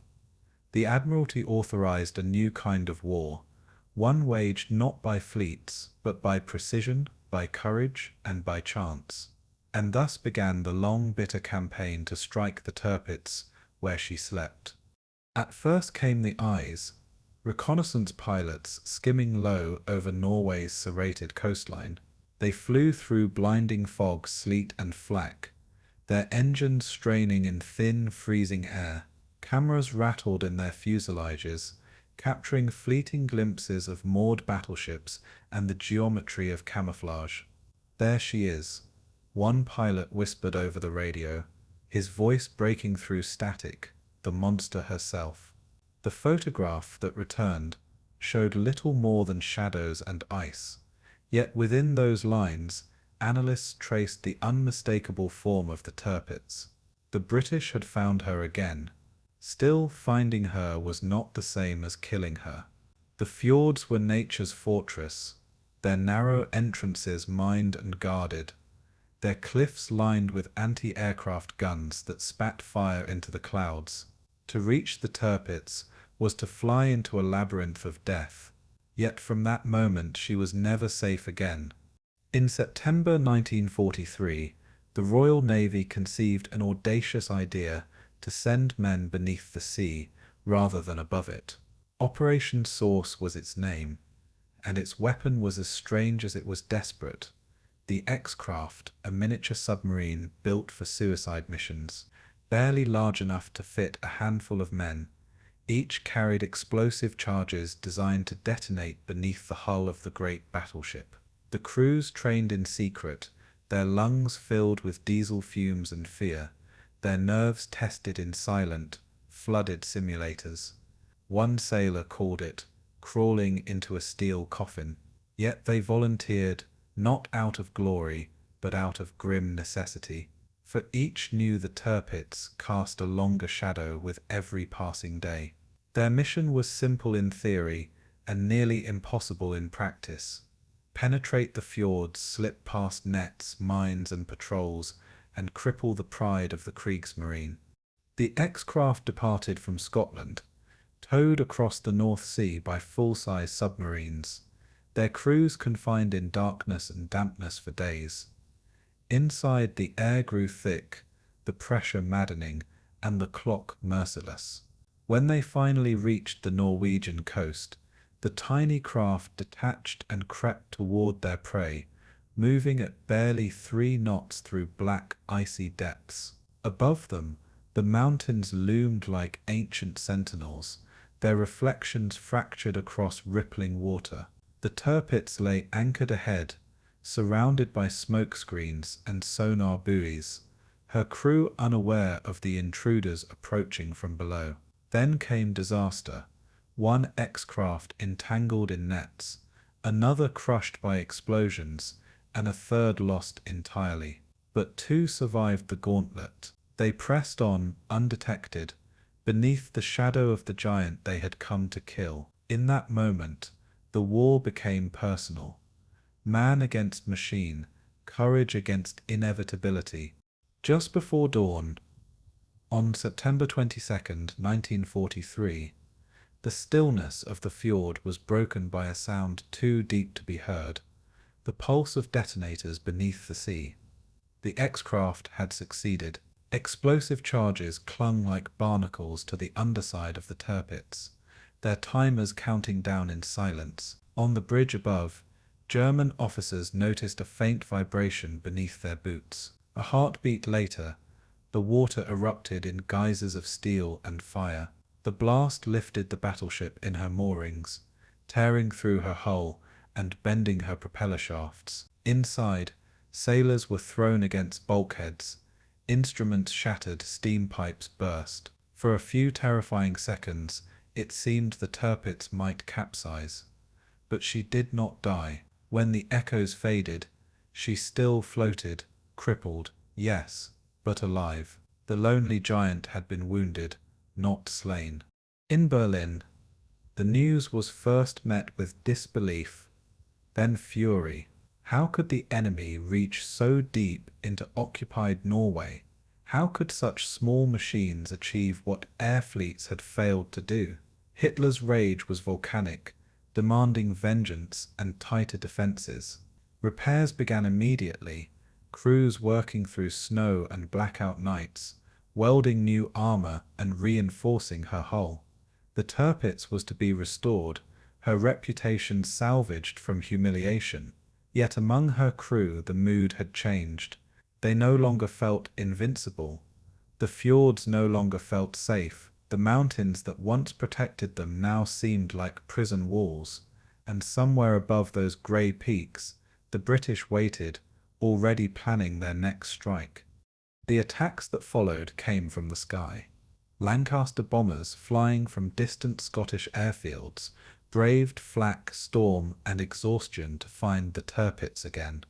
The Admiralty authorized a new kind of war, one waged not by fleets, but by precision, by courage, and by chance. And thus began the long, bitter campaign to strike the Tirpitz where she slept. At first came the eyes, reconnaissance pilots skimming low over Norway's serrated coastline. They flew through blinding fog, sleet and flak, their engines straining in thin, freezing air. Cameras rattled in their fuselages, capturing fleeting glimpses of moored battleships and the geometry of camouflage. "There she is," one pilot whispered over the radio, his voice breaking through static, the monster herself. The photograph that returned showed little more than shadows and ice, yet within those lines, analysts traced the unmistakable form of the Tirpitz. The British had found her again. Still, finding her was not the same as killing her. The fjords were nature's fortress, their narrow entrances mined and guarded, their cliffs lined with anti-aircraft guns that spat fire into the clouds. To reach the Tirpitz was to fly into a labyrinth of death, yet from that moment she was never safe again. In September 1943, the Royal Navy conceived an audacious idea to send men beneath the sea rather than above it. Operation Source was its name, and its weapon was as strange as it was desperate. The X-Craft, a miniature submarine built for suicide missions, barely large enough to fit a handful of men, each carried explosive charges designed to detonate beneath the hull of the great battleship. The crews trained in secret, their lungs filled with diesel fumes and fear, their nerves tested in silent, flooded simulators. One sailor called it crawling into a steel coffin. Yet they volunteered, not out of glory, but out of grim necessity. For each knew the Tirpitz cast a longer shadow with every passing day. Their mission was simple in theory and nearly impossible in practice. Penetrate the fjords, slip past nets, mines and patrols, and cripple the pride of the Kriegsmarine. The X-Craft departed from Scotland, towed across the North Sea by full-size submarines, their crews confined in darkness and dampness for days. Inside, the air grew thick, the pressure maddening, and the clock merciless. When they finally reached the Norwegian coast, the tiny craft detached and crept toward their prey, moving at barely 3 knots through black, icy depths. Above them, the mountains loomed like ancient sentinels, their reflections fractured across rippling water. The Tirpitz lay anchored ahead, surrounded by smoke screens and sonar buoys, her crew unaware of the intruders approaching from below. Then came disaster. One X-Craft entangled in nets, another crushed by explosions, and a third lost entirely. But 2 survived the gauntlet. They pressed on, undetected, beneath the shadow of the giant they had come to kill. In that moment, the war became personal. Man against machine, courage against inevitability. Just before dawn, on September 22nd, 1943, the stillness of the fjord was broken by a sound too deep to be heard, the pulse of detonators beneath the sea. The X-Craft had succeeded. Explosive charges clung like barnacles to the underside of the Tirpitz, their timers counting down in silence. On the bridge above, German officers noticed a faint vibration beneath their boots. A heartbeat later, the water erupted in geysers of steel and fire. The blast lifted the battleship in her moorings, tearing through her hull and bending her propeller shafts. Inside, sailors were thrown against bulkheads, instruments shattered, steam pipes burst. For a few terrifying seconds, it seemed the Tirpitz might capsize. But she did not die. When the echoes faded, she still floated, crippled, yes, but alive. The lonely giant had been wounded, not slain. In Berlin, the news was first met with disbelief, then fury. How could the enemy reach so deep into occupied Norway? How could such small machines achieve what air fleets had failed to do? Hitler's rage was volcanic, demanding vengeance and tighter defenses. Repairs began immediately, crews working through snow and blackout nights, welding new armor and reinforcing her hull. The Tirpitz was to be restored, her reputation salvaged from humiliation. Yet among her crew the mood had changed. They no longer felt invincible. The fjords no longer felt safe. The mountains that once protected them now seemed like prison walls, and somewhere above those grey peaks, the British waited, already planning their next strike. The attacks that followed came from the sky. Lancaster bombers flying from distant Scottish airfields braved flak, storm, and exhaustion to find the Tirpitz again.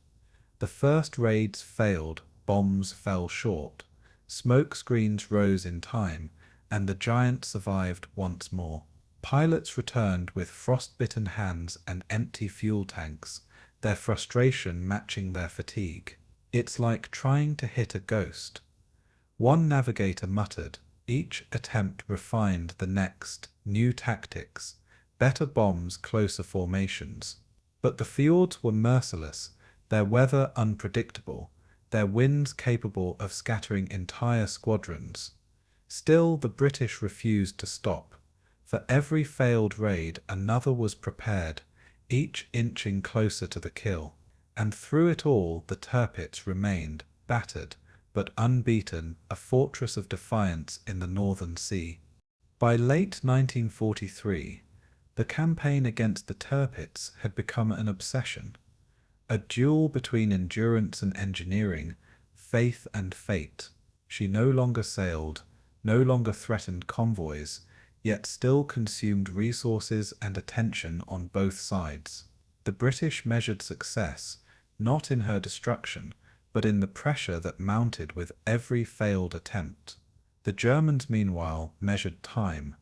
The first raids failed, bombs fell short, smoke screens rose in time, and the giant survived once more. Pilots returned with frostbitten hands and empty fuel tanks, their frustration matching their fatigue. "It's like trying to hit a ghost," one navigator muttered. Each attempt refined the next, new tactics, better bombs, closer formations. But the fjords were merciless, their weather unpredictable, their winds capable of scattering entire squadrons. Still, the British refused to stop. For every failed raid, another was prepared, each inching closer to the kill. And through it all, the Tirpitz remained, battered, but unbeaten, a fortress of defiance in the Northern Sea. By late 1943, the campaign against the Tirpitz had become an obsession, a duel between endurance and engineering, faith and fate. She no longer sailed, no longer threatened convoys, yet still consumed resources and attention on both sides. The British measured success, not in her destruction, but in the pressure that mounted with every failed attempt. The Germans, meanwhile, measured time,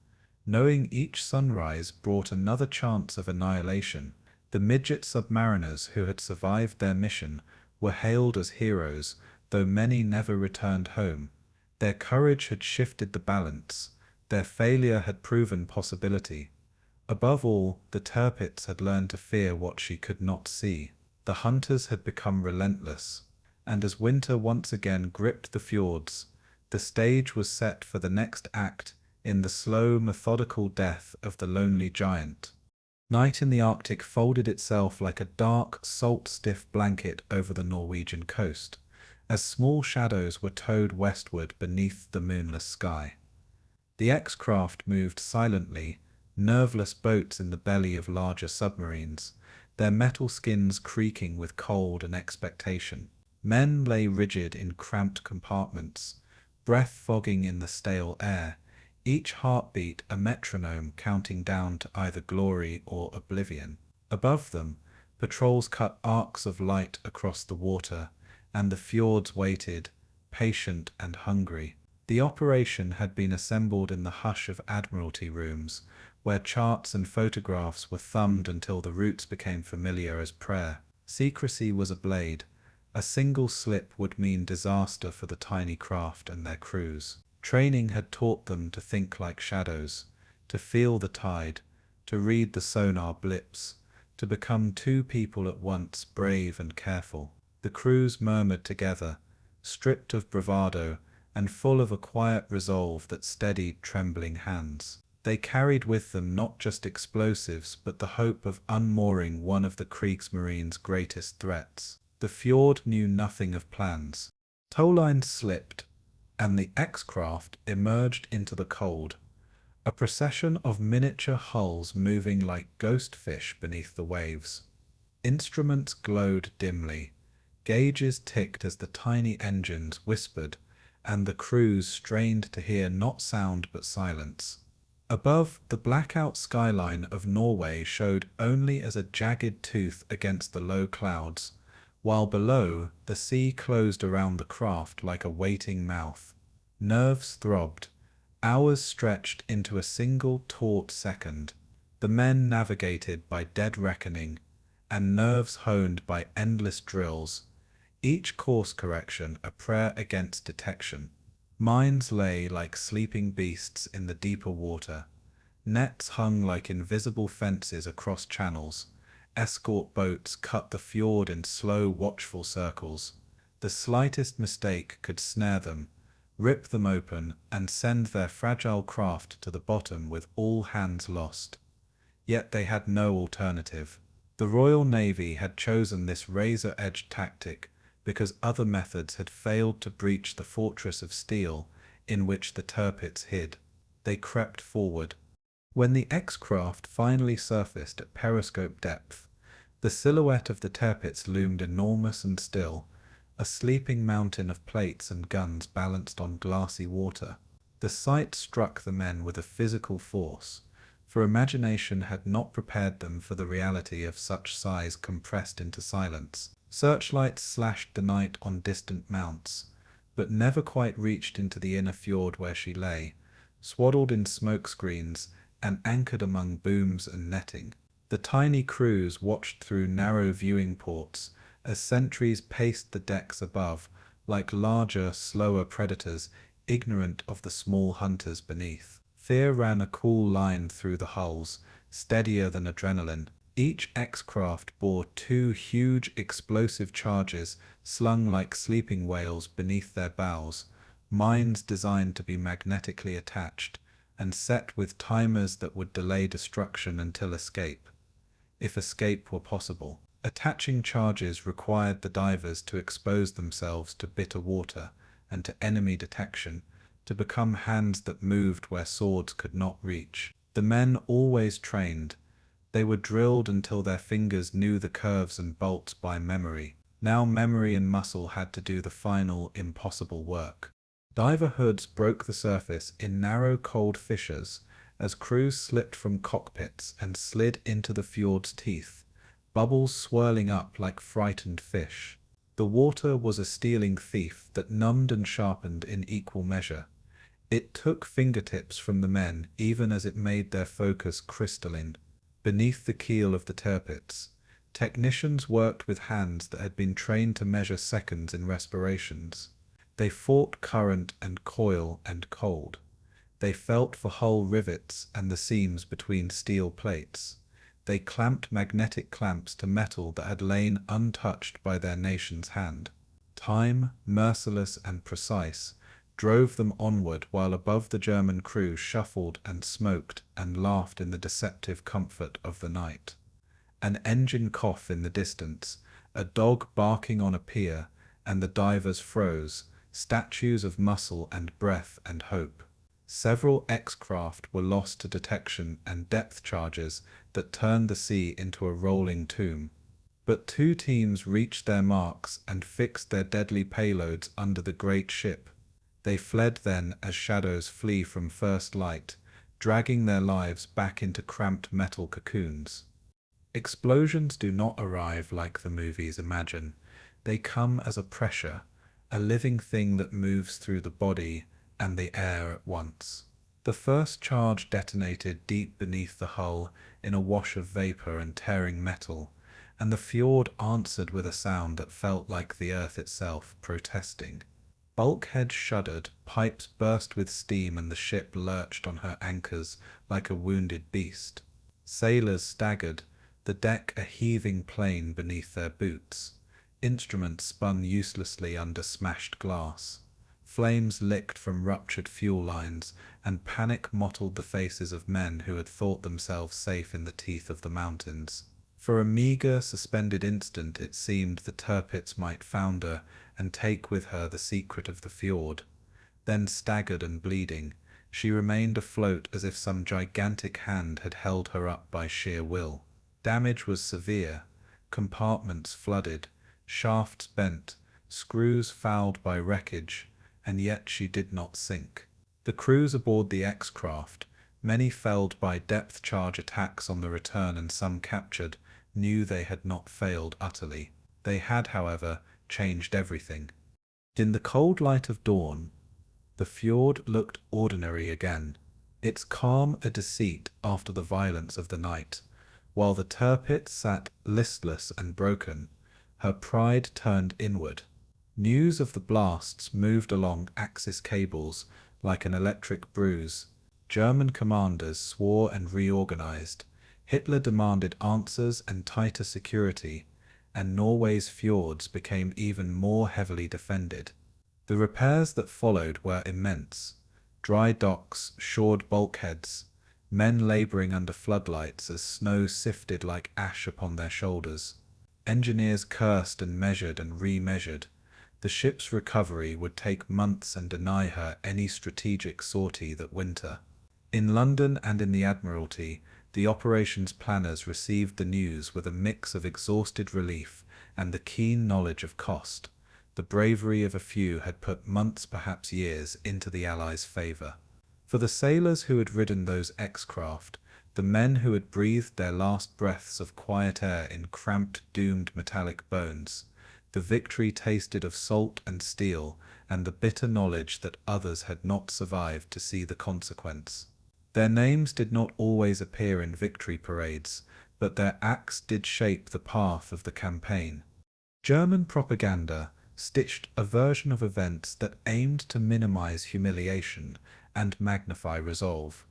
knowing each sunrise brought another chance of annihilation. The midget submariners who had survived their mission were hailed as heroes, though many never returned home. Their courage had shifted the balance. Their failure had proven possibility. Above all, the Tirpitz had learned to fear what she could not see. The hunters had become relentless, and as winter once again gripped the fjords, the stage was set for the next act in the slow, methodical death of the lonely giant. Night in the Arctic folded itself like a dark, salt-stiff blanket over the Norwegian coast, as small shadows were towed westward beneath the moonless sky. The X-craft moved silently, nerveless boats in the belly of larger submarines, their metal skins creaking with cold and expectation. Men lay rigid in cramped compartments, breath fogging in the stale air, each heartbeat a metronome counting down to either glory or oblivion. Above them, patrols cut arcs of light across the water, and the fjords waited, patient and hungry. The operation had been assembled in the hush of admiralty rooms, where charts and photographs were thumbed until the routes became familiar as prayer. Secrecy was a blade. A single slip would mean disaster for the tiny craft and their crews. Training had taught them to think like shadows, to feel the tide, to read the sonar blips, to become two people at once, brave and careful. The crews murmured together, stripped of bravado and full of a quiet resolve that steadied trembling hands. They carried with them not just explosives, but the hope of unmooring one of the Kriegsmarine's greatest threats. The fjord knew nothing of plans. Tow lines slipped, and the X-craft emerged into the cold, a procession of miniature hulls moving like ghost fish beneath the waves. Instruments glowed dimly, gauges ticked as the tiny engines whispered, and the crews strained to hear not sound but silence. Above, the blackout skyline of Norway showed only as a jagged tooth against the low clouds, while below, the sea closed around the craft like a waiting mouth. Nerves throbbed, hours stretched into a single taut second. The men navigated by dead reckoning, and nerves honed by endless drills, each course correction a prayer against detection. Minds lay like sleeping beasts in the deeper water. Nets hung like invisible fences across channels. Escort boats cut the fjord in slow, watchful circles. The slightest mistake could snare them, rip them open, and send their fragile craft to the bottom with all hands lost. Yet they had no alternative. The Royal Navy had chosen this razor-edged tactic because other methods had failed to breach the fortress of steel in which the Tirpitz hid. They crept forward. When the X-craft finally surfaced at periscope depth, the silhouette of the Tirpitz loomed enormous and still, a sleeping mountain of plates and guns balanced on glassy water. The sight struck the men with a physical force, for imagination had not prepared them for the reality of such size compressed into silence. Searchlights slashed the night on distant mounts, but never quite reached into the inner fjord where she lay, swaddled in smoke screens and anchored among booms and netting. The tiny crews watched through narrow viewing ports as sentries paced the decks above, like larger, slower predators ignorant of the small hunters beneath. Fear ran a cool line through the hulls, steadier than adrenaline. Each X-craft bore 2 huge explosive charges slung like sleeping whales beneath their bows, mines designed to be magnetically attached, and set with timers that would delay destruction until escape, if escape were possible. Attaching charges required the divers to expose themselves to bitter water and to enemy detection, to become hands that moved where swords could not reach. The men always trained. They were drilled until their fingers knew the curves and bolts by memory. Now memory and muscle had to do the final, impossible work. Diver hoods broke the surface in narrow, cold fissures as crews slipped from cockpits and slid into the fjord's teeth, bubbles swirling up like frightened fish. The water was a stealing thief that numbed and sharpened in equal measure. It took fingertips from the men even as it made their focus crystalline. Beneath the keel of the Tirpitz, technicians worked with hands that had been trained to measure seconds in respirations. They fought current and coil and cold. They felt for hull rivets and the seams between steel plates. They clamped magnetic clamps to metal that had lain untouched by their nation's hand. Time, merciless and precise, drove them onward while above the German crew shuffled and smoked and laughed in the deceptive comfort of the night. An engine cough in the distance, a dog barking on a pier, and the divers froze, statues of muscle and breath and hope. Several X-craft were lost to detection and depth charges that turned the sea into a rolling tomb. But 2 teams reached their marks and fixed their deadly payloads under the great ship. They fled then as shadows flee from first light, dragging their lives back into cramped metal cocoons. Explosions do not arrive like the movies imagine. They come as a pressure, a living thing that moves through the body and the air at once. The first charge detonated deep beneath the hull in a wash of vapor and tearing metal, and the fjord answered with a sound that felt like the earth itself protesting. Bulkheads shuddered, pipes burst with steam, and the ship lurched on her anchors like a wounded beast. Sailors staggered, the deck a heaving plain beneath their boots. Instruments spun uselessly under smashed glass. Flames licked from ruptured fuel lines, and panic mottled the faces of men who had thought themselves safe in the teeth of the mountains. For a meager, suspended instant it seemed the Tirpitz might founder and take with her the secret of the fjord. Then, staggered and bleeding, she remained afloat as if some gigantic hand had held her up by sheer will. Damage was severe, compartments flooded, shafts bent, screws fouled by wreckage, and yet she did not sink. The crews aboard the X-craft, many felled by depth charge attacks on the return and some captured, knew they had not failed utterly. They had, however, changed everything. In the cold light of dawn, the fjord looked ordinary again, its calm a deceit after the violence of the night, while the Tirpitz sat listless and broken, her pride turned inward. News of the blasts moved along Axis cables like an electric bruise. German commanders swore and reorganized. Hitler demanded answers and tighter security, and Norway's fjords became even more heavily defended. The repairs that followed were immense. Dry docks, shored bulkheads, men labouring under floodlights as snow sifted like ash upon their shoulders. Engineers cursed and measured and re-measured. The ship's recovery would take months and deny her any strategic sortie that winter. In London and in the Admiralty, the operations planners received the news with a mix of exhausted relief and the keen knowledge of cost. The bravery of a few had put months, perhaps years, into the Allies' favour. For the sailors who had ridden those X-craft, the men who had breathed their last breaths of quiet air in cramped, doomed metallic bones, the victory tasted of salt and steel and the bitter knowledge that others had not survived to see the consequence. Their names did not always appear in victory parades, but their acts did shape the path of the campaign. German propaganda stitched a version of events that aimed to minimize humiliation and magnify resolve,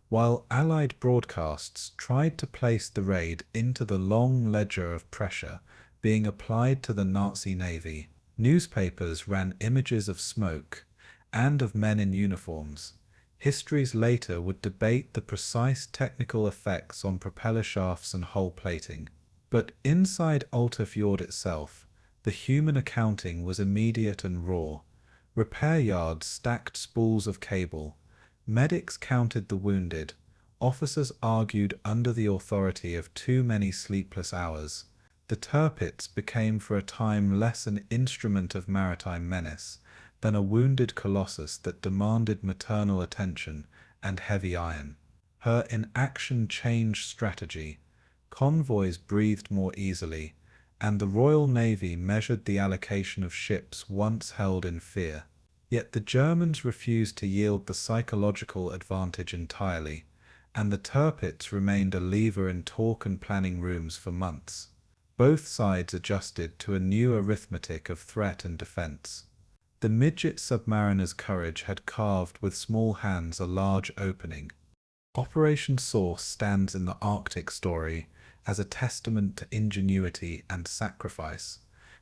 while Allied broadcasts tried to place the raid into the long ledger of pressure being applied to the Nazi navy. Newspapers ran images of smoke and of men in uniforms. Histories later would debate the precise technical effects on propeller shafts and hull plating. But inside Fjord itself, the human accounting was immediate and raw. Repair yards stacked spools of cable. Medics counted the wounded. Officers argued under the authority of too many sleepless hours. The Tirpitz became for a time less an instrument of maritime menace than a wounded colossus that demanded maternal attention and heavy iron. Her inaction changed strategy. Convoys breathed more easily, and the Royal Navy measured the allocation of ships once held in fear. Yet the Germans refused to yield the psychological advantage entirely, and the Tirpitz remained a lever in talk and planning rooms for months. Both sides adjusted to a new arithmetic of threat and defense. The midget submariner's courage had carved with small hands a large opening. Operation Source stands in the Arctic story as a testament to ingenuity and sacrifice,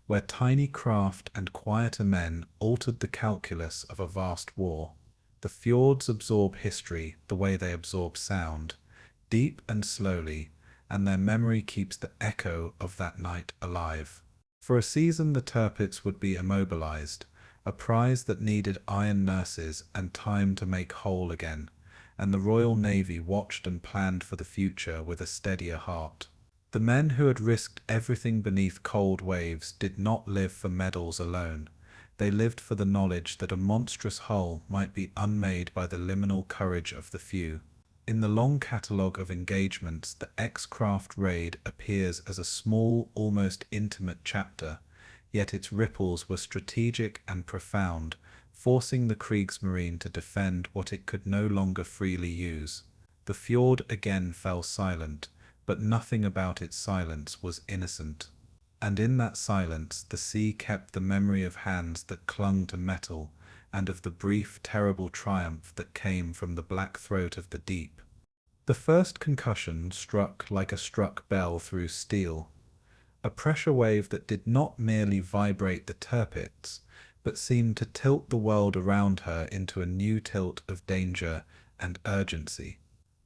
where tiny craft and quieter men altered the calculus of a vast war. The fjords absorb history the way they absorb sound, deep and slowly, and their memory keeps the echo of that night alive. For a season the Tirpitz would be immobilized, a prize that needed iron nurses and time to make whole again, and the Royal Navy watched and planned for the future with a steadier heart. The men who had risked everything beneath cold waves did not live for medals alone. They lived for the knowledge that a monstrous hull might be unmade by the liminal courage of the few. In the long catalogue of engagements, the X-craft raid appears as a small, almost intimate chapter, yet its ripples were strategic and profound, forcing the Kriegsmarine to defend what it could no longer freely use. The fjord again fell silent, but nothing about its silence was innocent. And in that silence the sea kept the memory of hands that clung to metal, and of the brief, terrible triumph that came from the black throat of the deep. The first concussion struck like a struck bell through steel, a pressure wave that did not merely vibrate the Tirpitz, but seemed to tilt the world around her into a new tilt of danger and urgency.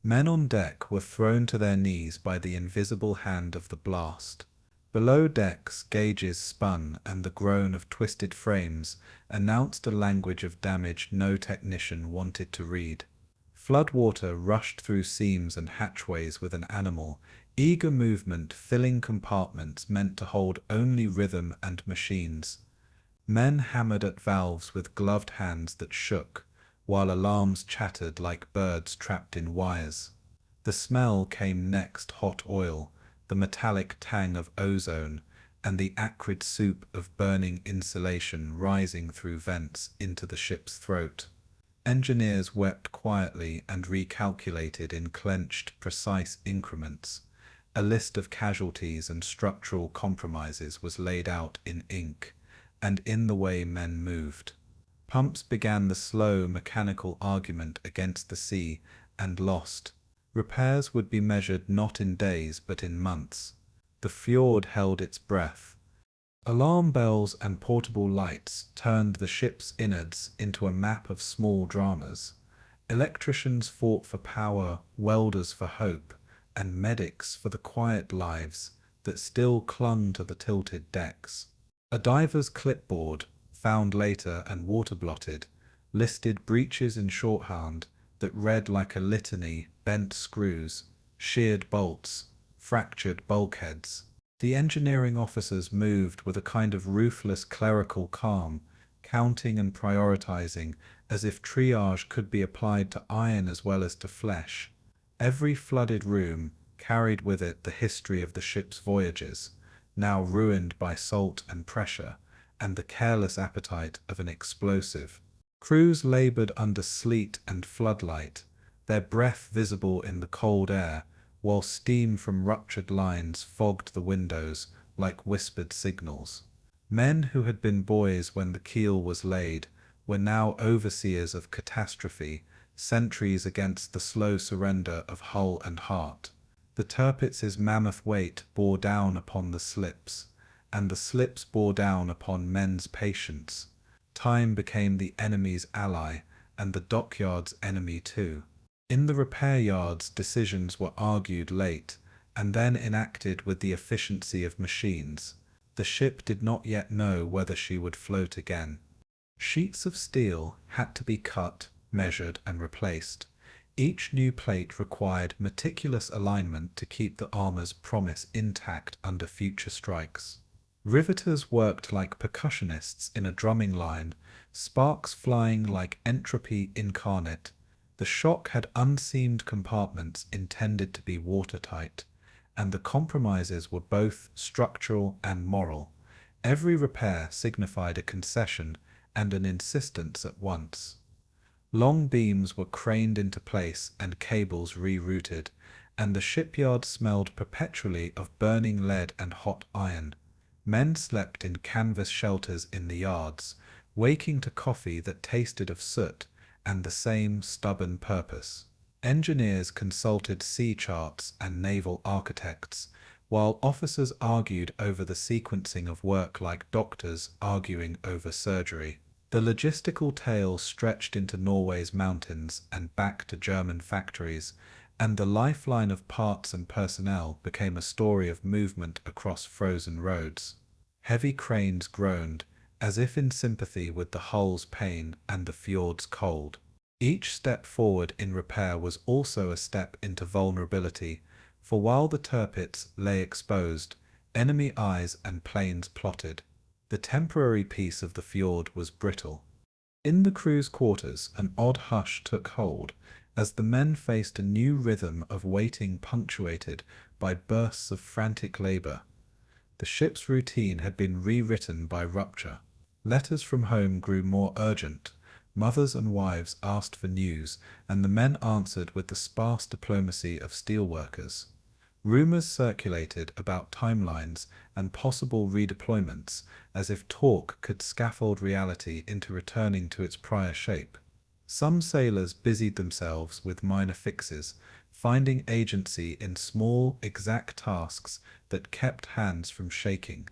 Men on deck were thrown to their knees by the invisible hand of the blast. Below decks, gauges spun, and the groan of twisted frames announced a language of damage no technician wanted to read. Flood water rushed through seams and hatchways with an animal, eager movement filling compartments meant to hold only rhythm and machines. Men hammered at valves with gloved hands that shook, while alarms chattered like birds trapped in wires. The smell came next: hot oil, the metallic tang of ozone, and the acrid soup of burning insulation rising through vents into the ship's throat. Engineers wept quietly and recalculated in clenched, precise increments. A list of casualties and structural compromises was laid out in ink, and in the way men moved. Pumps began the slow, mechanical argument against the sea, and lost. Repairs would be measured not in days but in months. The fjord held its breath. Alarm bells and portable lights turned the ship's innards into a map of small dramas. Electricians fought for power, welders for hope, and medics for the quiet lives that still clung to the tilted decks. A diver's clipboard, found later and water-blotted, listed breaches in shorthand that read like a litany: bent screws, sheared bolts, fractured bulkheads. The engineering officers moved with a kind of ruthless clerical calm, counting and prioritizing as if triage could be applied to iron as well as to flesh. Every flooded room carried with it the history of the ship's voyages, now ruined by salt and pressure, and the careless appetite of an explosive. Crews labored under sleet and floodlight, their breath visible in the cold air, while steam from ruptured lines fogged the windows like whispered signals. Men who had been boys when the keel was laid were now overseers of catastrophe, sentries against the slow surrender of hull and heart. The Tirpitz's mammoth weight bore down upon the slips, and the slips bore down upon men's patience. Time became the enemy's ally, and the dockyard's enemy too. In the repair yards, decisions were argued late, and then enacted with the efficiency of machines. The ship did not yet know whether she would float again. Sheets of steel had to be cut, measured, and replaced. Each new plate required meticulous alignment to keep the armor's promise intact under future strikes. Riveters worked like percussionists in a drumming line, sparks flying like entropy incarnate. The shock had unseamed compartments intended to be watertight, and the compromises were both structural and moral. Every repair signified a concession and an insistence at once. Long beams were craned into place and cables rerouted, and the shipyard smelled perpetually of burning lead and hot iron. Men slept in canvas shelters in the yards, waking to coffee that tasted of soot and the same stubborn purpose. Engineers consulted sea charts and naval architects, while officers argued over the sequencing of work like doctors arguing over surgery. The logistical tale stretched into Norway's mountains and back to German factories, and the lifeline of parts and personnel became a story of movement across frozen roads. Heavy cranes groaned, as if in sympathy with the hull's pain and the fjord's cold. Each step forward in repair was also a step into vulnerability, for while the Tirpitz lay exposed, enemy eyes and planes plotted. The temporary peace of the fjord was brittle. In the crew's quarters, an odd hush took hold, as the men faced a new rhythm of waiting punctuated by bursts of frantic labor. The ship's routine had been rewritten by rupture. Letters from home grew more urgent. Mothers and wives asked for news, and the men answered with the sparse diplomacy of steelworkers. Rumors circulated about timelines and possible redeployments, as if talk could scaffold reality into returning to its prior shape. Some sailors busied themselves with minor fixes, finding agency in small, exact tasks that kept hands from shaking.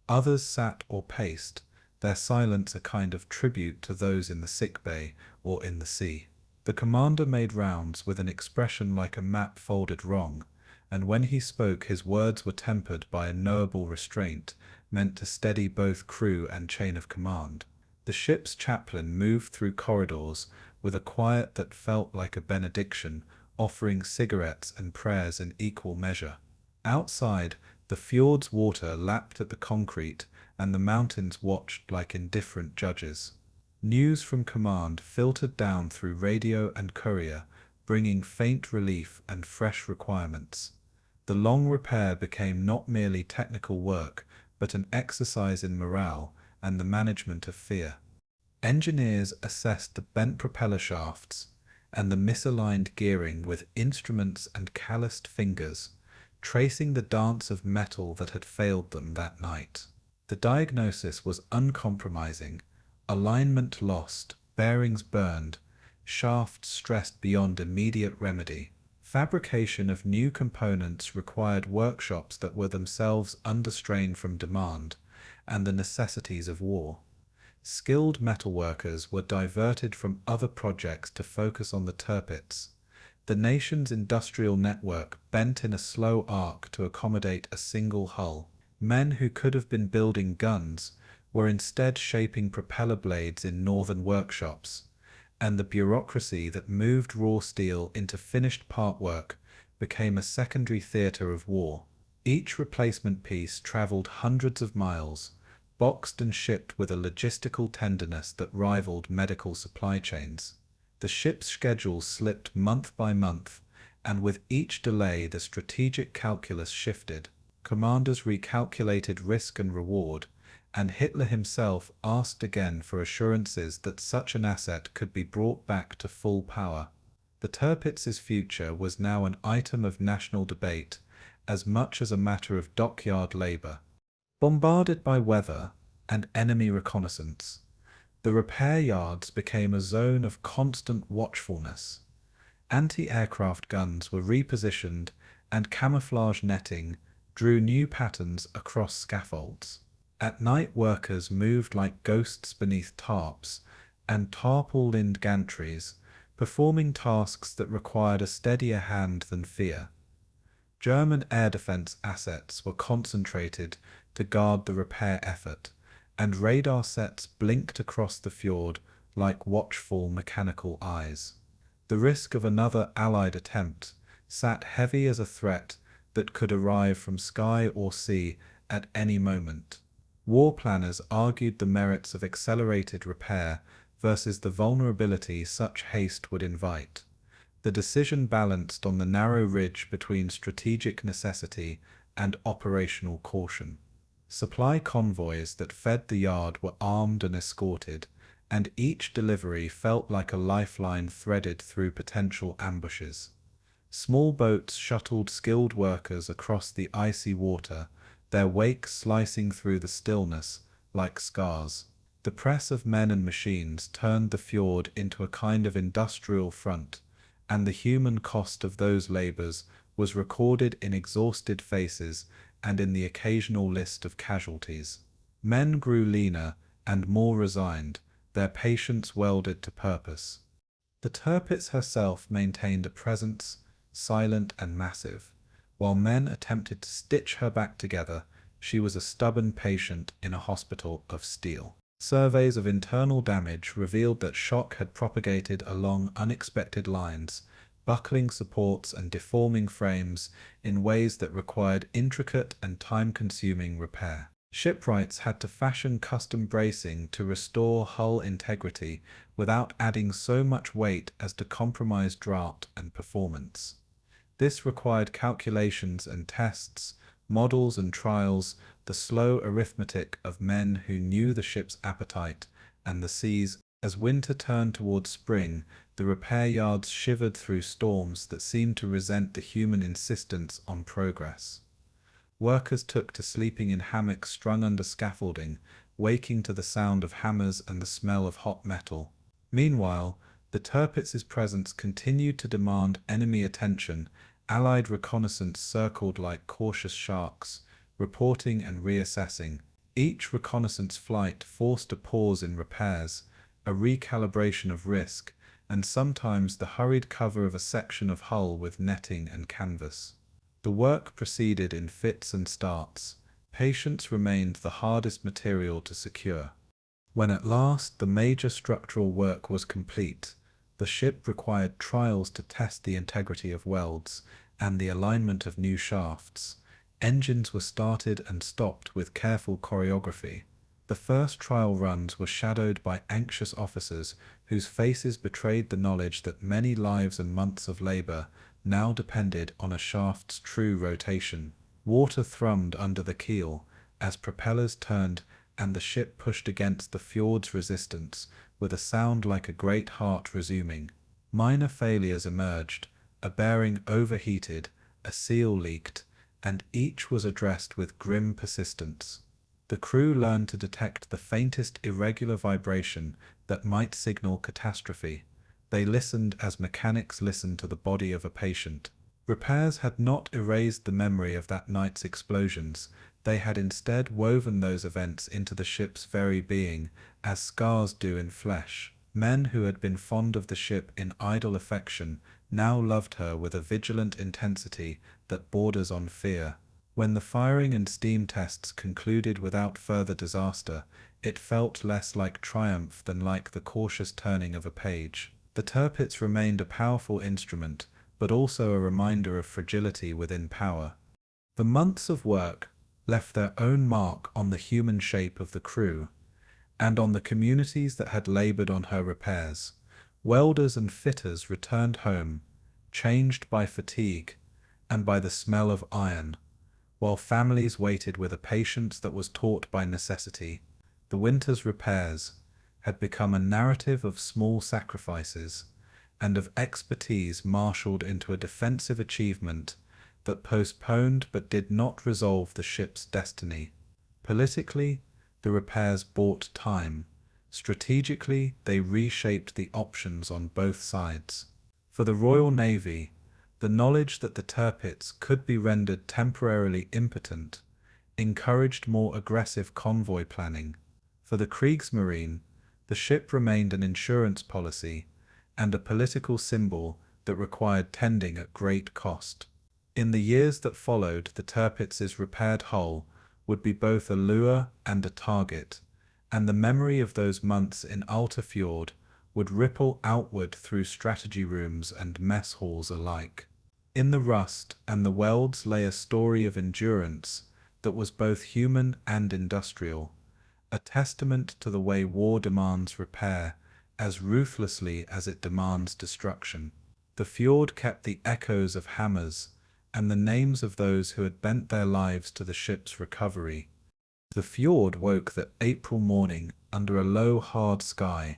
Others sat or paced, their silence a kind of tribute to those in the sick bay or in the sea. The commander made rounds with an expression like a map folded wrong, and when he spoke his words were tempered by a knowable restraint, meant to steady both crew and chain of command. The ship's chaplain moved through corridors with a quiet that felt like a benediction, offering cigarettes and prayers in equal measure. Outside, the fjord's water lapped at the concrete, and the mountains watched like indifferent judges. News from command filtered down through radio and courier, bringing faint relief and fresh requirements. The long repair became not merely technical work, but an exercise in morale and the management of fear. Engineers assessed the bent propeller shafts and the misaligned gearing with instruments and calloused fingers, tracing the dance of metal that had failed them that night. The diagnosis was uncompromising: alignment lost, bearings burned, shafts stressed beyond immediate remedy. Fabrication of new components required workshops that were themselves under strain from demand, and the necessities of war. Skilled metalworkers were diverted from other projects to focus on the Tirpitz, the nation's industrial network bent in a slow arc to accommodate a single hull. Men who could have been building guns were instead shaping propeller blades in northern workshops, and the bureaucracy that moved raw steel into finished part work became a secondary theatre of war. Each replacement piece travelled hundreds of miles, boxed and shipped with a logistical tenderness that rivaled medical supply chains. The ship's schedule slipped month by month, and with each delay the strategic calculus shifted. Commanders recalculated risk and reward, and Hitler himself asked again for assurances that such an asset could be brought back to full power. The Tirpitz's future was now an item of national debate, as much as a matter of dockyard labour. Bombarded by weather and enemy reconnaissance, the repair yards became a zone of constant watchfulness. Anti-aircraft guns were repositioned, and camouflage netting drew new patterns across scaffolds. At night, workers moved like ghosts beneath tarps and tarpaulin gantries, performing tasks that required a steadier hand than fear. German air defense assets were concentrated to guard the repair effort, and radar sets blinked across the fjord like watchful mechanical eyes. The risk of another Allied attempt sat heavy as a threat that could arrive from sky or sea at any moment. War planners argued the merits of accelerated repair versus the vulnerability such haste would invite. The decision balanced on the narrow ridge between strategic necessity and operational caution. Supply convoys that fed the yard were armed and escorted, and each delivery felt like a lifeline threaded through potential ambushes. Small boats shuttled skilled workers across the icy water, their wake slicing through the stillness like scars. The press of men and machines turned the fjord into a kind of industrial front, and the human cost of those labours was recorded in exhausted faces and in the occasional list of casualties. Men grew leaner and more resigned, their patience welded to purpose. The Tirpitz herself maintained a presence, silent and massive. While men attempted to stitch her back together, she was a stubborn patient in a hospital of steel. Surveys of internal damage revealed that shock had propagated along unexpected lines, buckling supports and deforming frames in ways that required intricate and time-consuming repair. Shipwrights had to fashion custom bracing to restore hull integrity without adding so much weight as to compromise draft and performance. This required calculations and tests, models and trials, the slow arithmetic of men who knew the ship's appetite and the seas. As winter turned towards spring, the repair yards shivered through storms that seemed to resent the human insistence on progress. Workers took to sleeping in hammocks strung under scaffolding, waking to the sound of hammers and the smell of hot metal. Meanwhile, the Tirpitz's presence continued to demand enemy attention. Allied reconnaissance circled like cautious sharks, reporting and reassessing. Each reconnaissance flight forced a pause in repairs, a recalibration of risk, and sometimes the hurried cover of a section of hull with netting and canvas. The work proceeded in fits and starts. Patience remained the hardest material to secure. When at last the major structural work was complete, the ship required trials to test the integrity of welds and the alignment of new shafts. Engines were started and stopped with careful choreography. The first trial runs were shadowed by anxious officers whose faces betrayed the knowledge that many lives and months of labour now depended on a shaft's true rotation. Water thrummed under the keel as propellers turned and the ship pushed against the fjord's resistance with a sound like a great heart resuming. Minor failures emerged, a bearing overheated, a seal leaked, and each was addressed with grim persistence. The crew learned to detect the faintest irregular vibration that might signal catastrophe. They listened as mechanics listen to the body of a patient. Repairs had not erased the memory of that night's explosions. They had instead woven those events into the ship's very being, as scars do in flesh. Men who had been fond of the ship in idle affection now loved her with a vigilant intensity that borders on fear. When the firing and steam tests concluded without further disaster, it felt less like triumph than like the cautious turning of a page. The Tirpitz remained a powerful instrument, but also a reminder of fragility within power. The months of work left their own mark on the human shape of the crew, and on the communities that had labored on her repairs. Welders and fitters returned home, changed by fatigue and by the smell of iron, while families waited with a patience that was taught by necessity. The winter's repairs had become a narrative of small sacrifices and of expertise marshaled into a defensive achievement that postponed but did not resolve the ship's destiny. Politically, the repairs bought time. Strategically, they reshaped the options on both sides. For the Royal Navy, the knowledge that the Tirpitz could be rendered temporarily impotent encouraged more aggressive convoy planning. For the Kriegsmarine, the ship remained an insurance policy and a political symbol that required tending at great cost. In the years that followed, the Tirpitz's repaired hull would be both a lure and a target, and the memory of those months in Fjord would ripple outward through strategy rooms and mess halls alike. In the rust and the welds lay a story of endurance that was both human and industrial, a testament to the way war demands repair as ruthlessly as it demands destruction. The fjord kept the echoes of hammers and the names of those who had bent their lives to the ship's recovery. The fjord woke that April morning under a low, hard sky,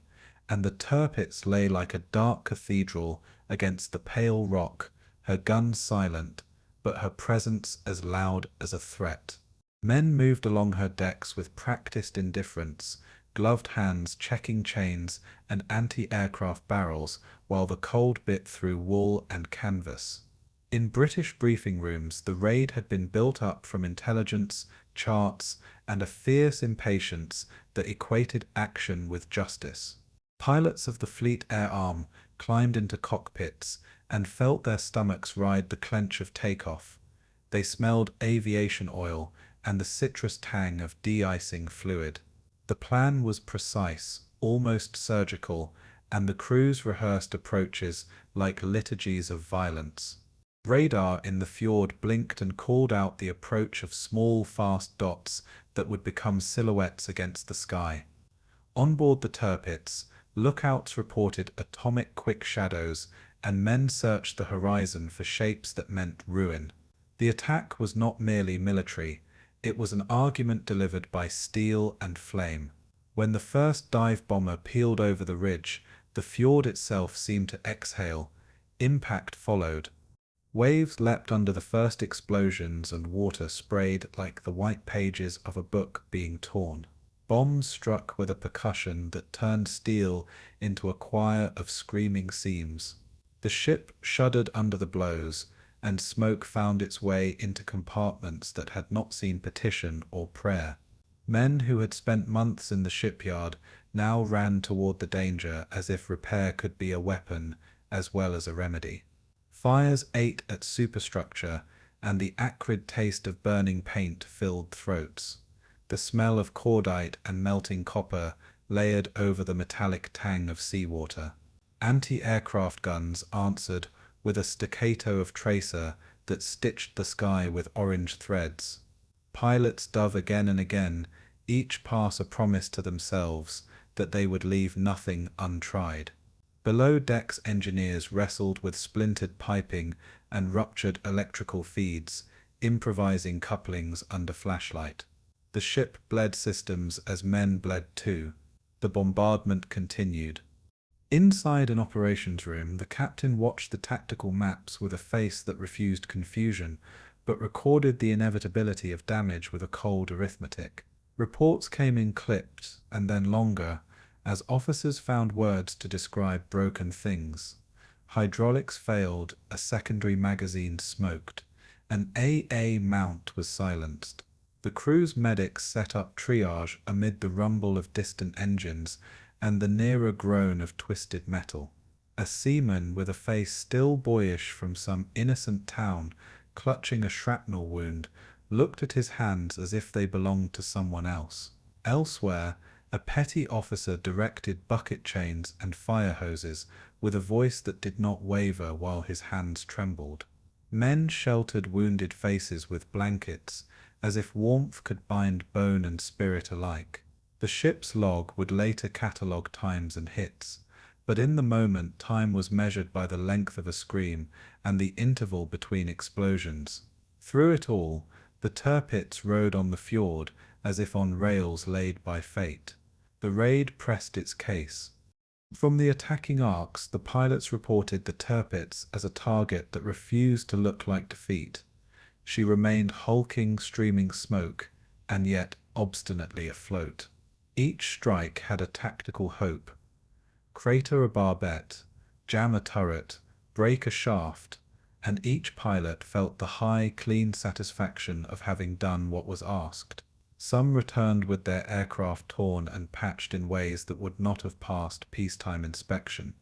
and the Tirpitz lay like a dark cathedral against the pale rock, her guns silent, but her presence as loud as a threat. Men moved along her decks with practiced indifference, gloved hands checking chains and anti-aircraft barrels, while the cold bit through wool and canvas. In British briefing rooms, the raid had been built up from intelligence, charts, and a fierce impatience that equated action with justice. Pilots of the Fleet Air Arm climbed into cockpits and felt their stomachs ride the clench of takeoff. They smelled aviation oil and the citrus tang of de-icing fluid. The plan was precise, almost surgical, and the crews rehearsed approaches like liturgies of violence. Radar in the fjord blinked and called out the approach of small, fast dots that would become silhouettes against the sky. On board the Tirpitz, lookouts reported atomic quick shadows, and men searched the horizon for shapes that meant ruin. The attack was not merely military, it was an argument delivered by steel and flame. When the first dive bomber peeled over the ridge, the fjord itself seemed to exhale. Impact followed. Waves leapt under the first explosions and water sprayed like the white pages of a book being torn. Bombs struck with a percussion that turned steel into a choir of screaming seams. The ship shuddered under the blows, and smoke found its way into compartments that had not seen petition or prayer. Men who had spent months in the shipyard now ran toward the danger as if repair could be a weapon as well as a remedy. Fires ate at superstructure, and the acrid taste of burning paint filled throats. The smell of cordite and melting copper layered over the metallic tang of seawater. Anti-aircraft guns answered with a staccato of tracer that stitched the sky with orange threads. Pilots dove again and again, each pass a promise to themselves that they would leave nothing untried. Below decks, engineers wrestled with splintered piping and ruptured electrical feeds, improvising couplings under flashlight. The ship bled systems as men bled too. The bombardment continued. Inside an operations room, the captain watched the tactical maps with a face that refused confusion, but recorded the inevitability of damage with a cold arithmetic. Reports came in clipped, and then longer, as officers found words to describe broken things. Hydraulics failed, a secondary magazine smoked, an AA mount was silenced. The The crew's medics set up triage amid the rumble of distant engines and the nearer groan of twisted metal. A seaman with a face still boyish from some innocent town, clutching a shrapnel wound, looked at his hands as if they belonged to someone else. Elsewhere, a petty officer directed bucket chains and fire hoses with a voice that did not waver while his hands trembled. Men sheltered wounded faces with blankets, as if warmth could bind bone and spirit alike. The ship's log would later catalogue times and hits, but in the moment time was measured by the length of a scream and the interval between explosions. Through it all, the Tirpitz rode on the fjord as if on rails laid by fate. The raid pressed its case. From the attacking arcs, the pilots reported the Tirpitz as a target that refused to look like defeat. She remained hulking, streaming smoke, and yet obstinately afloat. Each strike had a tactical hope. Crater a barbette, jam a turret, break a shaft, and each pilot felt the high, clean satisfaction of having done what was asked. Some returned with their aircraft torn and patched in ways that would not have passed peacetime inspection.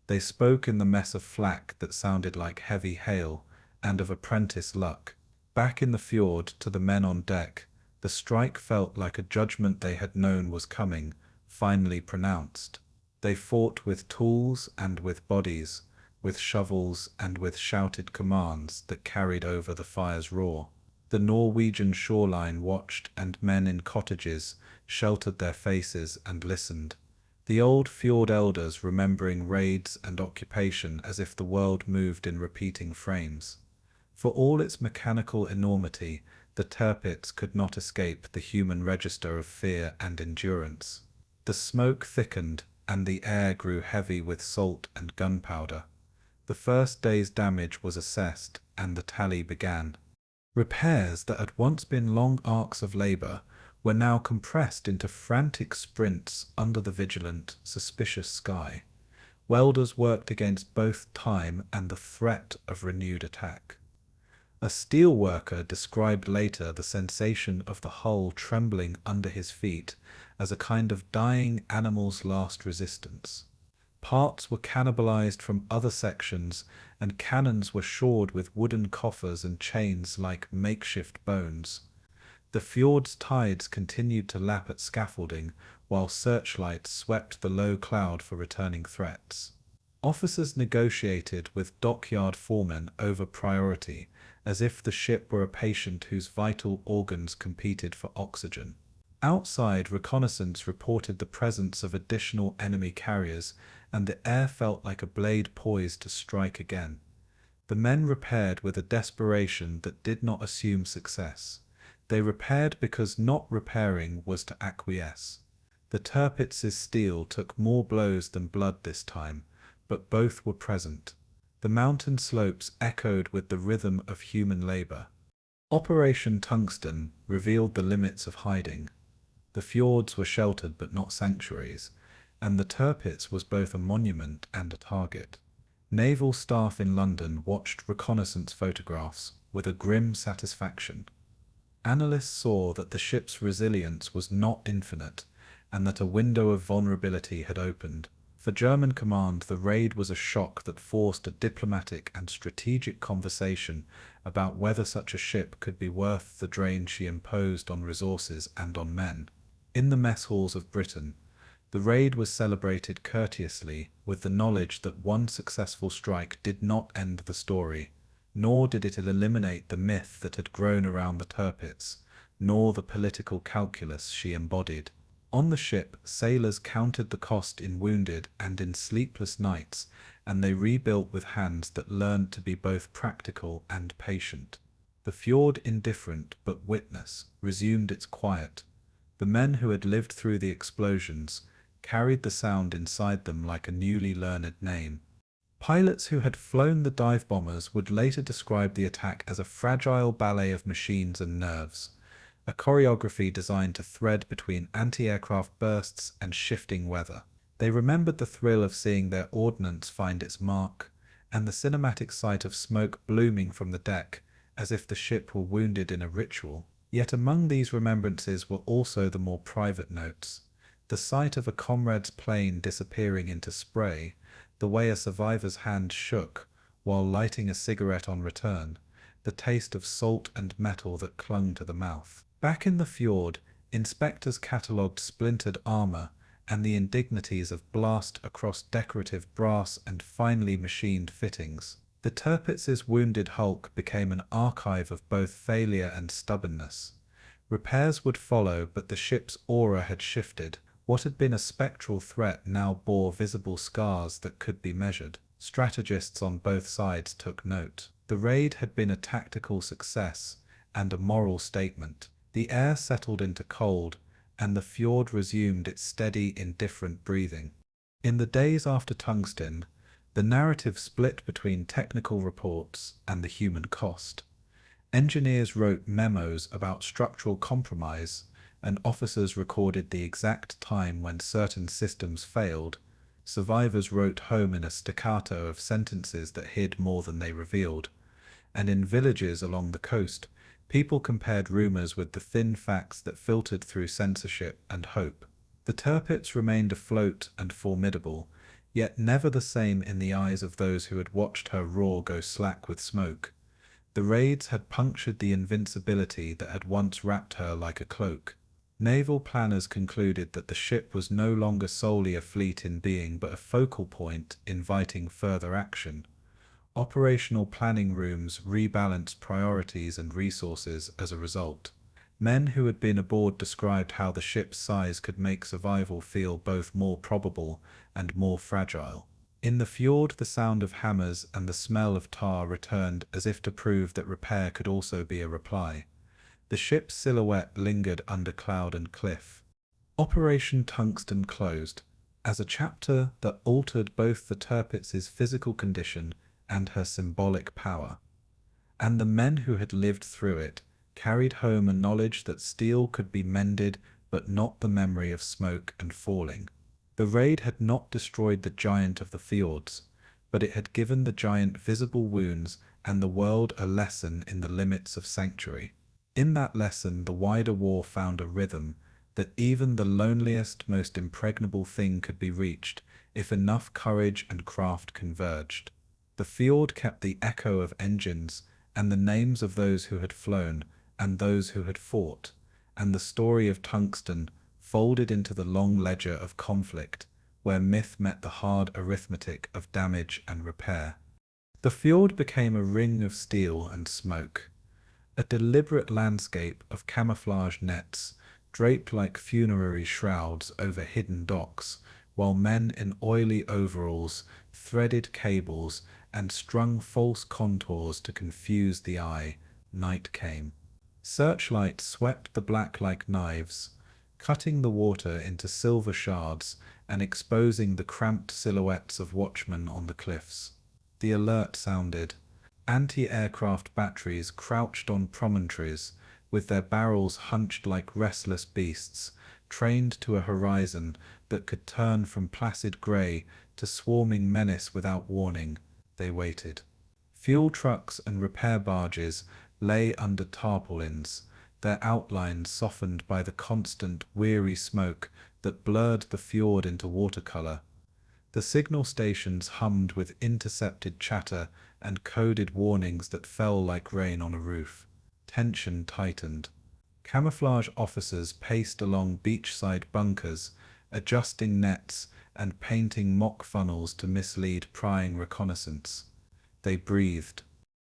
They spoke in the mess of flak that sounded like heavy hail, and of apprentice luck. Back in the fjord, to the men on deck, the strike felt like a judgment they had known was coming, finally pronounced. They fought with tools and with bodies, with shovels and with shouted commands that carried over the fire's roar. The Norwegian shoreline watched, and men in cottages sheltered their faces and listened. The old fjord elders remembering raids and occupation as if the world moved in repeating frames. For all its mechanical enormity, the Tirpitz could not escape the human register of fear and endurance. The smoke thickened, and the air grew heavy with salt and gunpowder. The first day's damage was assessed, and the tally began. Repairs that had once been long arcs of labor were now compressed into frantic sprints under the vigilant, suspicious sky. Welders worked against both time and the threat of renewed attack. A steel worker described later the sensation of the hull trembling under his feet as a kind of dying animal's last resistance. Parts were cannibalized from other sections, and cannons were shored with wooden coffers and chains like makeshift bones. The fjord's tides continued to lap at scaffolding, while searchlights swept the low cloud for returning threats. Officers negotiated with dockyard foremen over priority, as if the ship were a patient whose vital organs competed for oxygen. Outside, reconnaissance reported the presence of additional enemy carriers, and the air felt like a blade poised to strike again. The men repaired with a desperation that did not assume success. They repaired because not repairing was to acquiesce. The Tirpitz's steel took more blows than blood this time, but both were present. The mountain slopes echoed with the rhythm of human labor. Operation Tungsten revealed the limits of hiding. The fjords were sheltered but not sanctuaries, and the Tirpitz was both a monument and a target. Naval staff in London watched reconnaissance photographs with a grim satisfaction. Analysts saw that the ship's resilience was not infinite, and that a window of vulnerability had opened. For German command, the raid was a shock that forced a diplomatic and strategic conversation about whether such a ship could be worth the drain she imposed on resources and on men. In the mess halls of Britain, the raid was celebrated courteously with the knowledge that one successful strike did not end the story, nor did it eliminate the myth that had grown around the Tirpitz, nor the political calculus she embodied. On the ship, sailors counted the cost in wounded and in sleepless nights, and they rebuilt with hands that learned to be both practical and patient. The fjord, indifferent but witness, resumed its quiet. The men who had lived through the explosions carried the sound inside them like a newly learned name. Pilots who had flown the dive bombers would later describe the attack as a fragile ballet of machines and nerves, a choreography designed to thread between anti-aircraft bursts and shifting weather. They remembered the thrill of seeing their ordnance find its mark, and the cinematic sight of smoke blooming from the deck, as if the ship were wounded in a ritual. Yet among these remembrances were also the more private notes. The sight of a comrade's plane disappearing into spray, the way a survivor's hand shook while lighting a cigarette on return, the taste of salt and metal that clung to the mouth. Back in the fjord, inspectors catalogued splintered armor and the indignities of blast across decorative brass and finely machined fittings. The Tirpitz's wounded hulk became an archive of both failure and stubbornness. Repairs would follow, but the ship's aura had shifted. What had been a spectral threat now bore visible scars that could be measured. Strategists on both sides took note. The raid had been a tactical success and a moral statement. The air settled into cold, and the fjord resumed its steady, indifferent breathing. In the days after Tungsten, the narrative split between technical reports and the human cost. Engineers wrote memos about structural compromise, and officers recorded the exact time when certain systems failed. Survivors wrote home in a staccato of sentences that hid more than they revealed. And in villages along the coast, people compared rumors with the thin facts that filtered through censorship and hope. The Tirpitz remained afloat and formidable, yet never the same in the eyes of those who had watched her roar go slack with smoke. The raids had punctured the invincibility that had once wrapped her like a cloak. Naval planners concluded that the ship was no longer solely a fleet in being but a focal point inviting further action. Operational planning rooms rebalanced priorities and resources as a result. Men who had been aboard described how the ship's size could make survival feel both more probable and more fragile. In the fjord, the sound of hammers and the smell of tar returned as if to prove that repair could also be a reply. The ship's silhouette lingered under cloud and cliff. Operation Tungsten closed as a chapter that altered both the Tirpitz's physical condition and her symbolic power. And the men who had lived through it carried home a knowledge that steel could be mended, but not the memory of smoke and falling. The raid had not destroyed the giant of the fjords, but it had given the giant visible wounds and the world a lesson in the limits of sanctuary. In that lesson, the wider war found a rhythm, that even the loneliest, most impregnable thing could be reached if enough courage and craft converged. The fjord kept the echo of engines and the names of those who had flown and those who had fought, and the story of Tungsten folded into the long ledger of conflict, where myth met the hard arithmetic of damage and repair. The fjord became a ring of steel and smoke, a deliberate landscape of camouflage nets draped like funerary shrouds over hidden docks, while men in oily overalls threaded cables and strung false contours to confuse the eye. Night came. Searchlights swept the black like knives, cutting the water into silver shards and exposing the cramped silhouettes of watchmen on the cliffs. The alert sounded. Anti-aircraft batteries crouched on promontories, with their barrels hunched like restless beasts, trained to a horizon that could turn from placid grey to swarming menace without warning. They waited. Fuel trucks and repair barges lay under tarpaulins, their outlines softened by the constant, weary smoke that blurred the fjord into watercolour. The signal stations hummed with intercepted chatter and coded warnings that fell like rain on a roof. Tension tightened. Camouflage officers paced along beachside bunkers, adjusting nets and painting mock funnels to mislead prying reconnaissance. They breathed.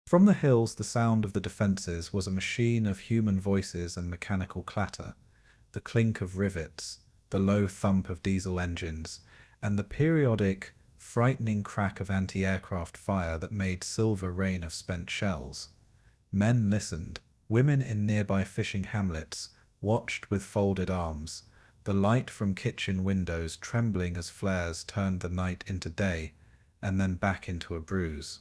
From the hills, the sound of the defences was a machine of human voices and mechanical clatter, the clink of rivets, the low thump of diesel engines, and the periodic, frightening crack of anti-aircraft fire that made silver rain of spent shells. Men listened. Women in nearby fishing hamlets watched with folded arms, the light from kitchen windows trembling as flares turned the night into day and then back into a bruise.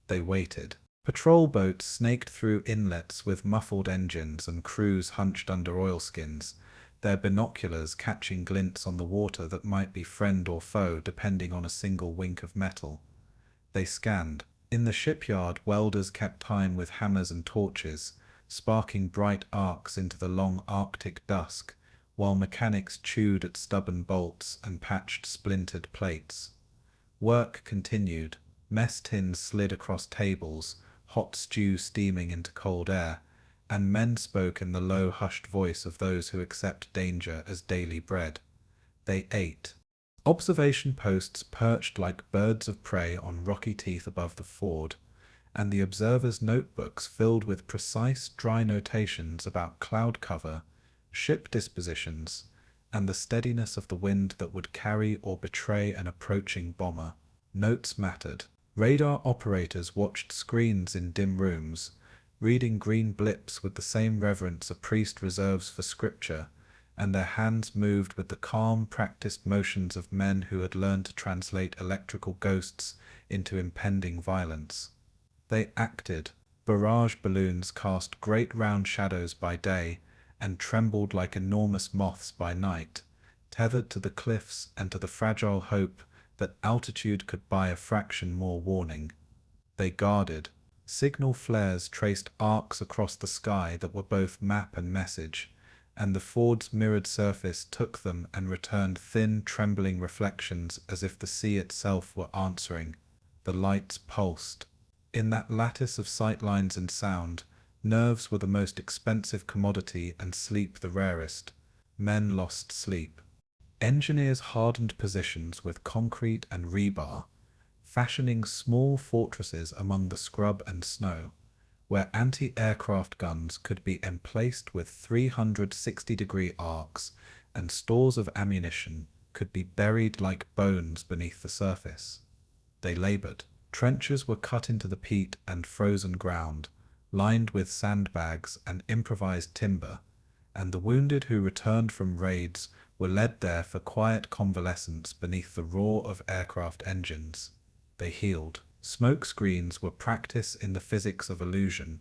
They waited. Patrol boats snaked through inlets with muffled engines and crews hunched under oilskins, their binoculars catching glints on the water that might be friend or foe depending on a single wink of metal. They scanned. In the shipyard, welders kept time with hammers and torches, sparking bright arcs into the long Arctic dusk, while mechanics chewed at stubborn bolts and patched splintered plates. Work continued. Mess tins slid across tables, hot stew steaming into cold air, and men spoke in the low, hushed voice of those who accept danger as daily bread. They ate. Observation posts perched like birds of prey on rocky teeth above the ford, and the observers' notebooks filled with precise, dry notations about cloud cover, ship dispositions, and the steadiness of the wind that would carry or betray an approaching bomber. Notes mattered. Radar operators watched screens in dim rooms, reading green blips with the same reverence a priest reserves for scripture, and their hands moved with the calm, practiced motions of men who had learned to translate electrical ghosts into impending violence. They acted. Barrage balloons cast great round shadows by day and trembled like enormous moths by night, tethered to the cliffs and to the fragile hope that altitude could buy a fraction more warning. They guarded. Signal flares traced arcs across the sky that were both map and message, and the ford's mirrored surface took them and returned thin, trembling reflections as if the sea itself were answering. The lights pulsed. In that lattice of sightlines and sound, nerves were the most expensive commodity and sleep the rarest. Men lost sleep. Engineers hardened positions with concrete and rebar, fashioning small fortresses among the scrub and snow, where anti-aircraft guns could be emplaced with 360-degree arcs, and stores of ammunition could be buried like bones beneath the surface. They labored. Trenches were cut into the peat and frozen ground, lined with sandbags and improvised timber, and the wounded who returned from raids were led there for quiet convalescence beneath the roar of aircraft engines. They healed. Smoke screens were practice in the physics of illusion.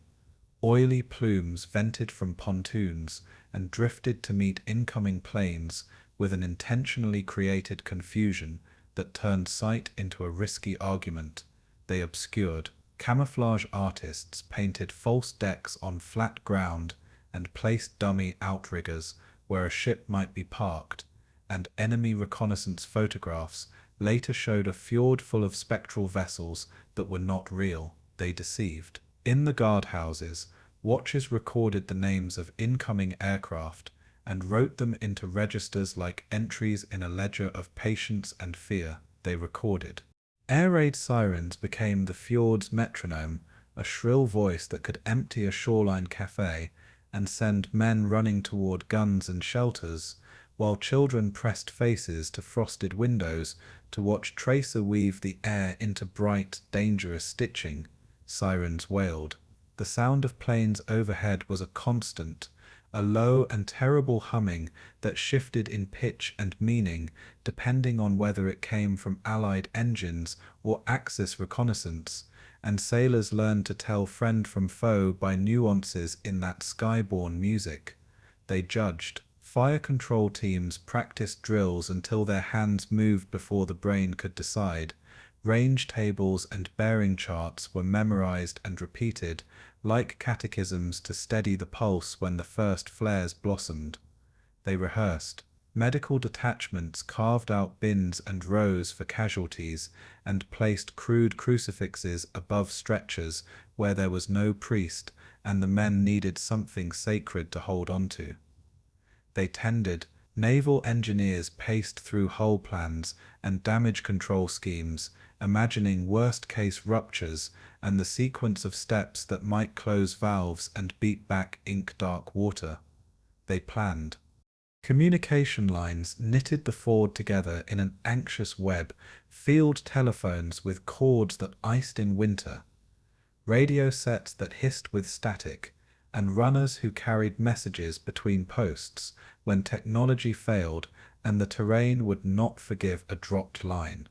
Oily plumes vented from pontoons and drifted to meet incoming planes with an intentionally created confusion that turned sight into a risky argument. They obscured. Camouflage artists painted false decks on flat ground and placed dummy outriggers where a ship might be parked, and enemy reconnaissance photographs later showed a fjord full of spectral vessels that were not real. They deceived. In the guardhouses, watchers recorded the names of incoming aircraft and wrote them into registers like entries in a ledger of patience and fear. They recorded. Air raid sirens became the fjord's metronome, a shrill voice that could empty a shoreline cafe and send men running toward guns and shelters, while children pressed faces to frosted windows to watch tracer weave the air into bright, dangerous stitching. Sirens wailed. The sound of planes overhead was a constant, a low and terrible humming that shifted in pitch and meaning depending on whether it came from Allied engines or Axis reconnaissance, and sailors learned to tell friend from foe by nuances in that skyborne music. They judged. Fire control teams practiced drills until their hands moved before the brain could decide. Range tables and bearing charts were memorized and repeated, like catechisms to steady the pulse when the first flares blossomed. They rehearsed. Medical detachments carved out bins and rows for casualties and placed crude crucifixes above stretchers where there was no priest and the men needed something sacred to hold onto. They tended. Naval engineers paced through hull plans and damage control schemes, imagining worst-case ruptures and the sequence of steps that might close valves and beat back ink-dark water. They planned. Communication lines knitted the ford together in an anxious web, field telephones with cords that iced in winter, radio sets that hissed with static, and runners who carried messages between posts when technology failed and the terrain would not forgive a dropped line.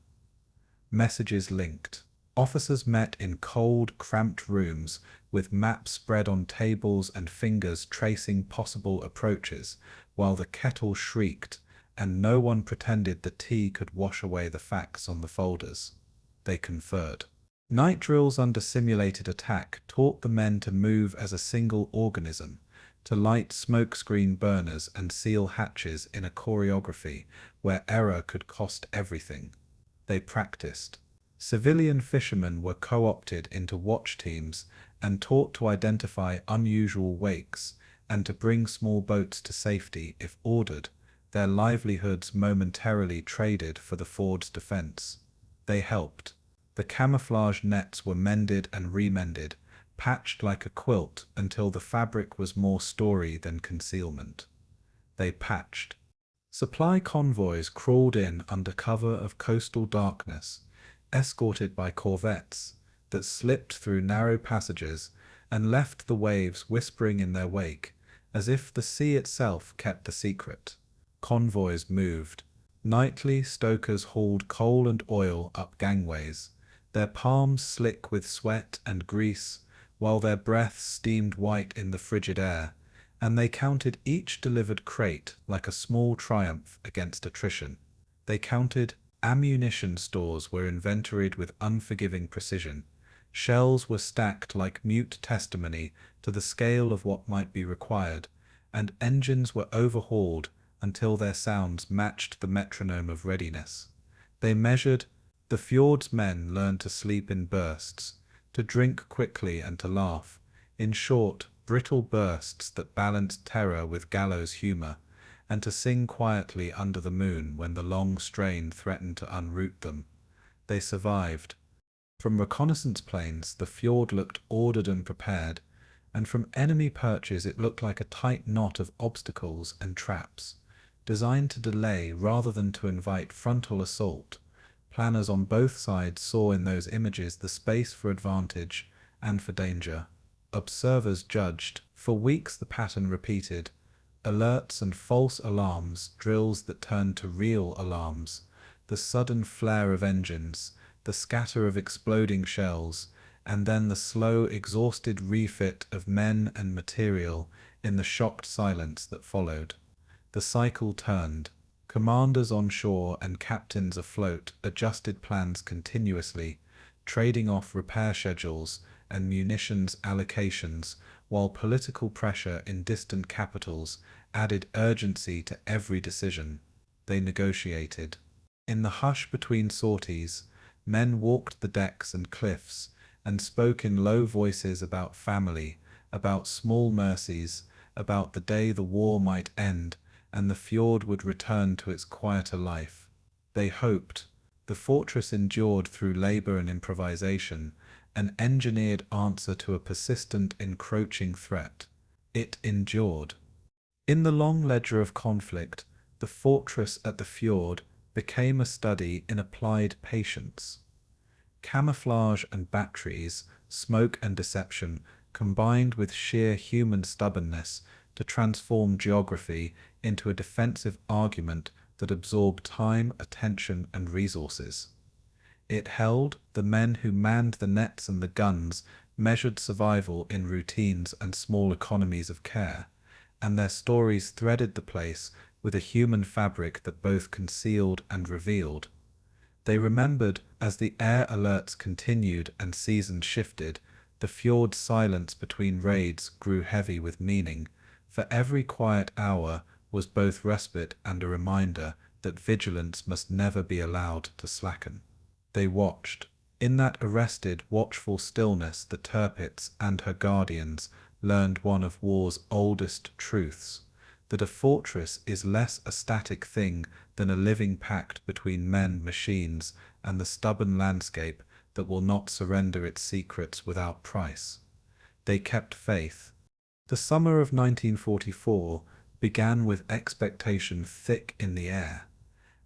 Messages linked. Officers met in cold, cramped rooms with maps spread on tables and fingers tracing possible approaches, while the kettle shrieked, and no one pretended the tea could wash away the facts on the folders. They conferred. Night drills under simulated attack taught the men to move as a single organism, to light smokescreen burners and seal hatches in a choreography where error could cost everything. They practiced. Civilian fishermen were co-opted into watch teams and taught to identify unusual wakes and to bring small boats to safety if ordered, their livelihoods momentarily traded for the ford's defense. They helped. The camouflage nets were mended and remended, patched like a quilt until the fabric was more story than concealment. They patched. Supply convoys crawled in under cover of coastal darkness, escorted by corvettes that slipped through narrow passages and left the waves whispering in their wake, as if the sea itself kept the secret. Convoys moved. Nightly stokers hauled coal and oil up gangways, their palms slick with sweat and grease, while their breath steamed white in the frigid air, and they counted each delivered crate like a small triumph against attrition. They counted. Ammunition stores were inventoried with unforgiving precision. Shells were stacked like mute testimony to the scale of what might be required, and engines were overhauled until their sounds matched the metronome of readiness. They measured. The Fjords men learned to sleep in bursts, to drink quickly and to laugh, in short, brittle bursts that balanced terror with gallows humor, and to sing quietly under the moon when the long strain threatened to unroot them. They survived. From reconnaissance planes the fjord looked ordered and prepared, and from enemy perches it looked like a tight knot of obstacles and traps, designed to delay rather than to invite frontal assault. Planners on both sides saw in those images the space for advantage and for danger. Observers judged. For weeks the pattern repeated. Alerts and false alarms, drills that turned to real alarms, the sudden flare of engines, the scatter of exploding shells, and then the slow, exhausted refit of men and material in the shocked silence that followed. The cycle turned. Commanders on shore and captains afloat adjusted plans continuously, trading off repair schedules and munitions allocations, while political pressure in distant capitals added urgency to every decision. They negotiated. In the hush between sorties, men walked the decks and cliffs and spoke in low voices about family, about small mercies, about the day the war might end and the fjord would return to its quieter life. They hoped. The fortress endured through labor and improvisation, an engineered answer to a persistent, encroaching threat. It endured. In the long ledger of conflict, the fortress at the fjord became a study in applied patience. Camouflage and batteries, smoke and deception, combined with sheer human stubbornness to transform geography into a defensive argument that absorbed time, attention, and resources. It held. The men who manned the nets and the guns measured survival in routines and small economies of care, and their stories threaded the place with a human fabric that both concealed and revealed. They remembered, as the air alerts continued and seasons shifted, the fjord's silence between raids grew heavy with meaning, for every quiet hour was both respite and a reminder that vigilance must never be allowed to slacken. They watched. In that arrested, watchful stillness the Tirpitz and her guardians learned one of war's oldest truths, that a fortress is less a static thing than a living pact between men, machines, and the stubborn landscape that will not surrender its secrets without price. They kept faith. The summer of 1944 began with expectation thick in the air,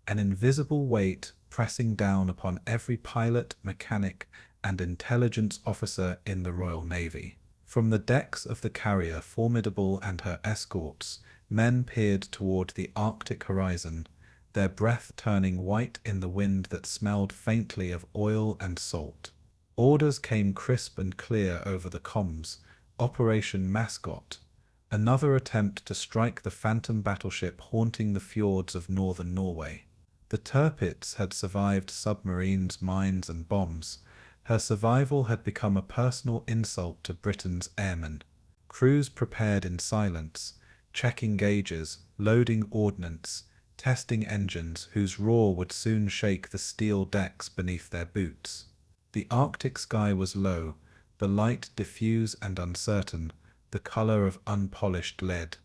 an invisible weight pressing down upon every pilot, mechanic, and intelligence officer in the Royal Navy. From the decks of the carrier Formidable and her escorts, men peered toward the Arctic horizon, their breath turning white in the wind that smelled faintly of oil and salt. Orders came crisp and clear over the comms. Operation Mascot, another attempt to strike the phantom battleship haunting the fjords of northern Norway. The Tirpitz had survived submarines, mines, and bombs, Her survival had become a personal insult to Britain's airmen. Crews prepared in silence, checking gauges, loading ordnance, testing engines whose roar would soon shake the steel decks beneath their boots. The Arctic sky was low, the light diffuse and uncertain, the color of unpolished lead.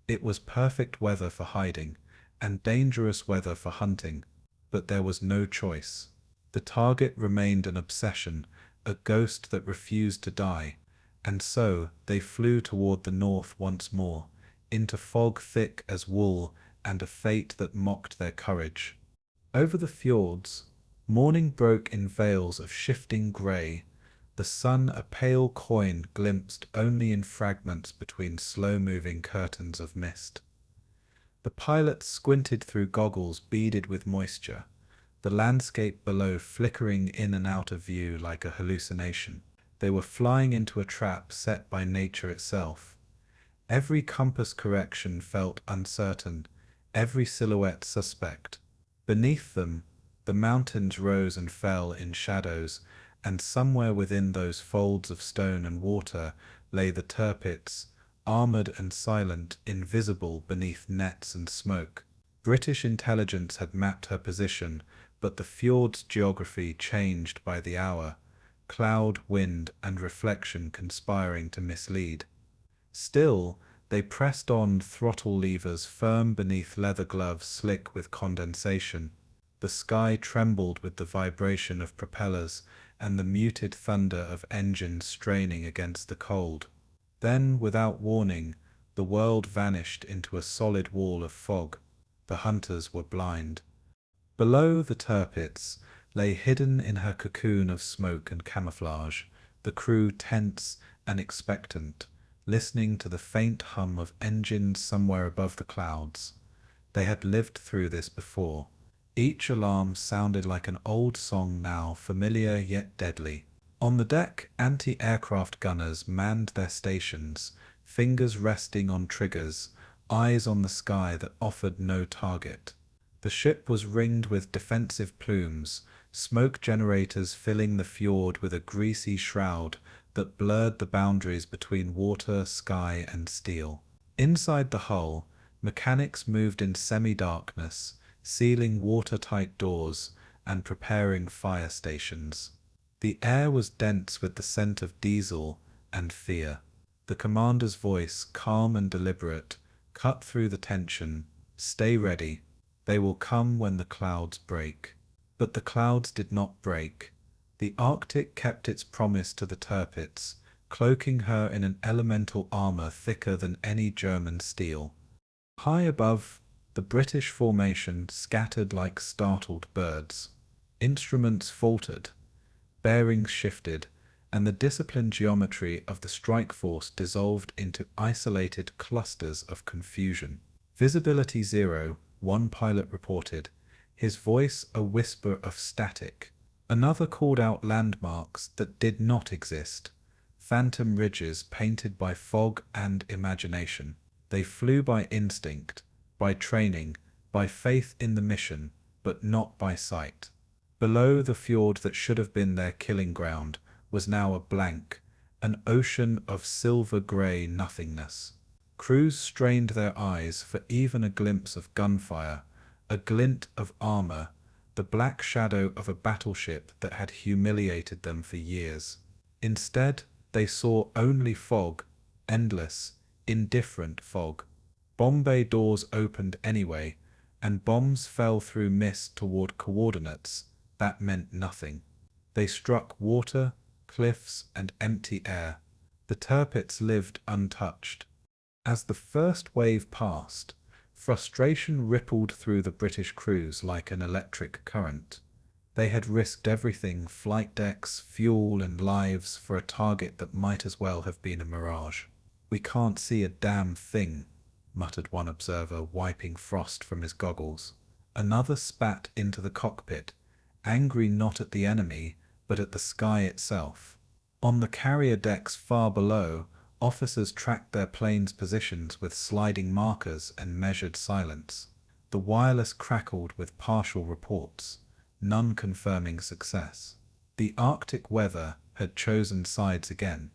It was perfect weather for hiding, and dangerous weather for hunting, but there was no choice. The target remained an obsession, a ghost that refused to die, and so they flew toward the north once more, into fog thick as wool and a fate that mocked their courage. Over the fjords, morning broke in veils of shifting grey, the sun a pale coin glimpsed only in fragments between slow-moving curtains of mist. The pilots squinted through goggles beaded with moisture, the landscape below flickering in and out of view like a hallucination. They were flying into a trap set by nature itself. Every compass correction felt uncertain, every silhouette suspect. Beneath them, the mountains rose and fell in shadows, and somewhere within those folds of stone and water lay the Tirpitz, armored and silent, invisible beneath nets and smoke. British intelligence had mapped her position, but the fjord's geography changed by the hour, cloud, wind, and reflection conspiring to mislead. Still, they pressed on, throttle levers firm beneath leather gloves slick with condensation. The sky trembled with the vibration of propellers and the muted thunder of engines straining against the cold. Then, without warning, the world vanished into a solid wall of fog. The hunters were blind. Below the Tirpitz lay hidden in her cocoon of smoke and camouflage, the crew tense and expectant, listening to the faint hum of engines somewhere above the clouds. They had lived through this before. Each alarm sounded like an old song now, familiar yet deadly. On the deck, anti-aircraft gunners manned their stations, fingers resting on triggers, eyes on the sky that offered no target. The ship was ringed with defensive plumes, smoke generators filling the fjord with a greasy shroud that blurred the boundaries between water, sky, and steel. Inside the hull, mechanics moved in semi-darkness, sealing watertight doors and preparing fire stations. The air was dense with the scent of diesel and fear. The commander's voice, calm and deliberate, cut through the tension. "Stay ready. They will come when the clouds break." But the clouds did not break. The Arctic kept its promise to the Tirpitz, cloaking her in an elemental armor thicker than any German steel. High above, the British formation scattered like startled birds. Instruments faltered, bearings shifted, and the disciplined geometry of the strike force dissolved into isolated clusters of confusion. "Visibility 0, one pilot reported, his voice a whisper of static. Another called out landmarks that did not exist, phantom ridges painted by fog and imagination. They flew by instinct, by training, by faith in the mission, but not by sight. Below, the fjord that should have been their killing ground was now a blank, an ocean of silver-grey nothingness. Crews strained their eyes for even a glimpse of gunfire, a glint of armor, the black shadow of a battleship that had humiliated them for years. Instead, they saw only fog, endless, indifferent fog. Bomb bay doors opened anyway, and bombs fell through mist toward coordinates that meant nothing. They struck water, cliffs, and empty air. The Tirpitz lived untouched. As the first wave passed, frustration rippled through the British crews like an electric current. They had risked everything, flight decks, fuel, and lives, for a target that might as well have been a mirage. "We can't see a damn thing," muttered one observer, wiping frost from his goggles. Another spat into the cockpit, angry not at the enemy, but at the sky itself. On the carrier decks far below, officers tracked their planes' positions with sliding markers and measured silence. The wireless crackled with partial reports, none confirming success. The Arctic weather had chosen sides again.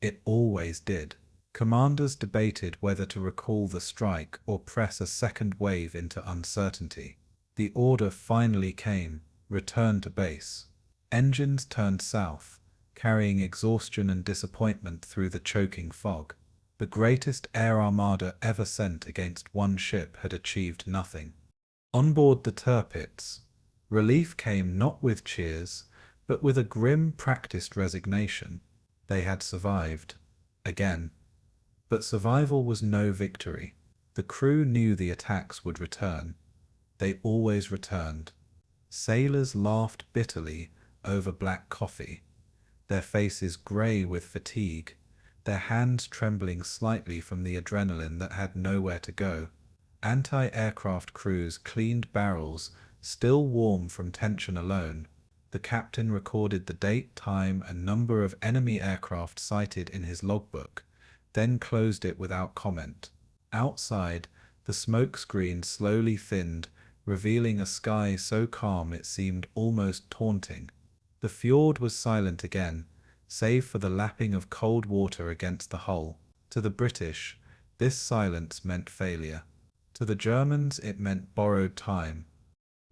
It always did. Commanders debated whether to recall the strike or press a second wave into uncertainty. The order finally came: return to base. Engines turned south, carrying exhaustion and disappointment through the choking fog. The greatest air armada ever sent against one ship had achieved nothing. On board the Tirpitz, relief came not with cheers, but with a grim, practiced resignation. They had survived. Again. But survival was no victory. The crew knew the attacks would return. They always returned. Sailors laughed bitterly over black coffee, their faces grey with fatigue, their hands trembling slightly from the adrenaline that had nowhere to go. Anti-aircraft crews cleaned barrels, still warm from tension alone. The captain recorded the date, time, and number of enemy aircraft sighted in his logbook, then closed it without comment. Outside, the smoke screen slowly thinned, revealing a sky so calm it seemed almost taunting. The fjord was silent again, save for the lapping of cold water against the hull. To the British, this silence meant failure. To the Germans, it meant borrowed time.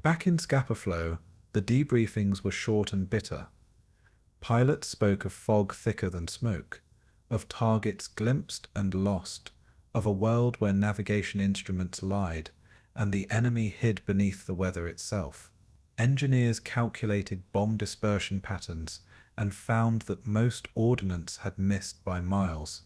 Back in Scapaflow, the debriefings were short and bitter. Pilots spoke of fog thicker than smoke, of targets glimpsed and lost, of a world where navigation instruments lied, and the enemy hid beneath the weather itself. Engineers calculated bomb dispersion patterns and found that most ordnance had missed by miles.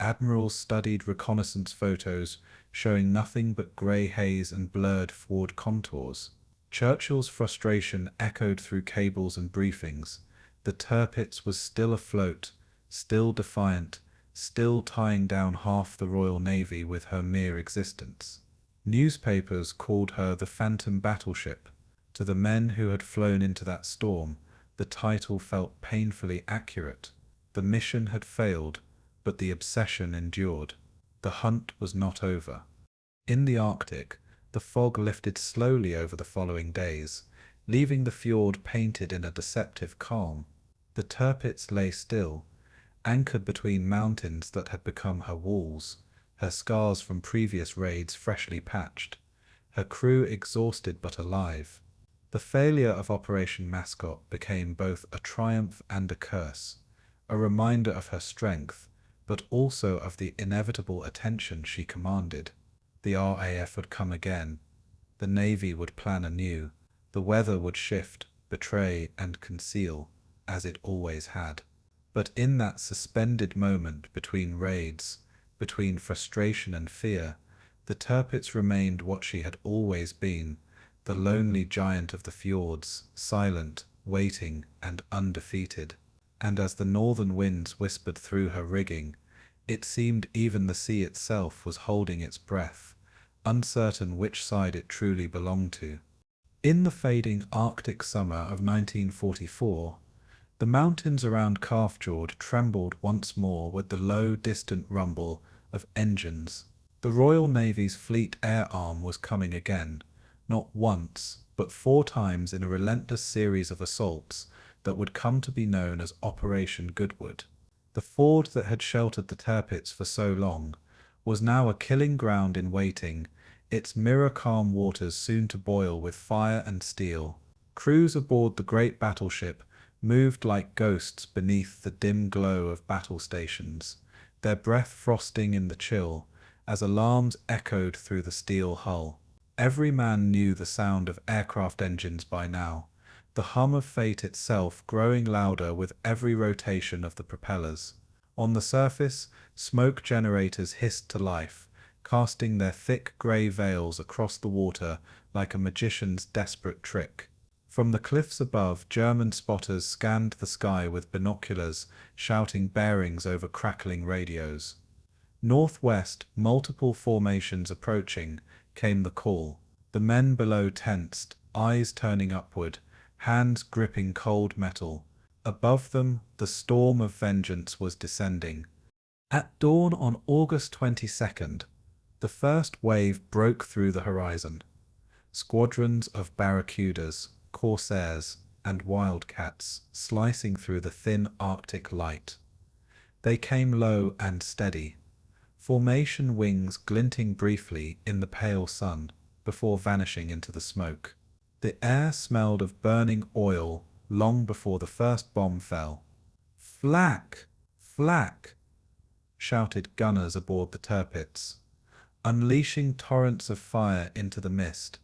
Admirals studied reconnaissance photos showing nothing but grey haze and blurred forward contours. Churchill's frustration echoed through cables and briefings. The Tirpitz was still afloat, still defiant, still tying down half the Royal Navy with her mere existence. Newspapers called her the Phantom Battleship. To the men who had flown into that storm, the title felt painfully accurate. The mission had failed, but the obsession endured. The hunt was not over. In the Arctic, the fog lifted slowly over the following days, leaving the fjord painted in a deceptive calm. The Tirpitz lay still, anchored between mountains that had become her walls, her scars from previous raids freshly patched, her crew exhausted but alive. The failure of Operation Mascot became both a triumph and a curse, a reminder of her strength, but also of the inevitable attention she commanded. The RAF would come again. The Navy would plan anew. The weather would shift, betray, and conceal, as it always had. But in that suspended moment between raids, between frustration and fear, the Tirpitz remained what she had always been, the lonely giant of the fjords, silent, waiting, and undefeated. And as the northern winds whispered through her rigging, it seemed even the sea itself was holding its breath, uncertain which side it truly belonged to. In the fading Arctic summer of 1944, the mountains around Fjord trembled once more with the low, distant rumble of engines. The Royal Navy's Fleet Air Arm was coming again, not once, but 4 times in a relentless series of assaults that would come to be known as Operation Goodwood. The ford that had sheltered the Tirpitz for so long was now a killing ground in waiting, its mirror-calm waters soon to boil with fire and steel. Crews aboard the great battleship moved like ghosts beneath the dim glow of battle stations, their breath frosting in the chill as alarms echoed through the steel hull. Every man knew the sound of aircraft engines by now, the hum of fate itself growing louder with every rotation of the propellers. On the surface, smoke generators hissed to life, casting their thick grey veils across the water like a magician's desperate trick. From the cliffs above, German spotters scanned the sky with binoculars, shouting bearings over crackling radios. Northwest, multiple formations approaching, came the call. The men below tensed, eyes turning upward, hands gripping cold metal. Above them, the storm of vengeance was descending. At dawn on August 22nd, the first wave broke through the horizon. Squadrons of barracudas, corsairs, and wildcats slicing through the thin Arctic light. They came low and steady, formation wings glinting briefly in the pale sun before vanishing into the smoke. The air smelled of burning oil long before the first bomb fell. "Flak! Flak!" shouted gunners aboard the Tirpitz, unleashing torrents of fire into the mist.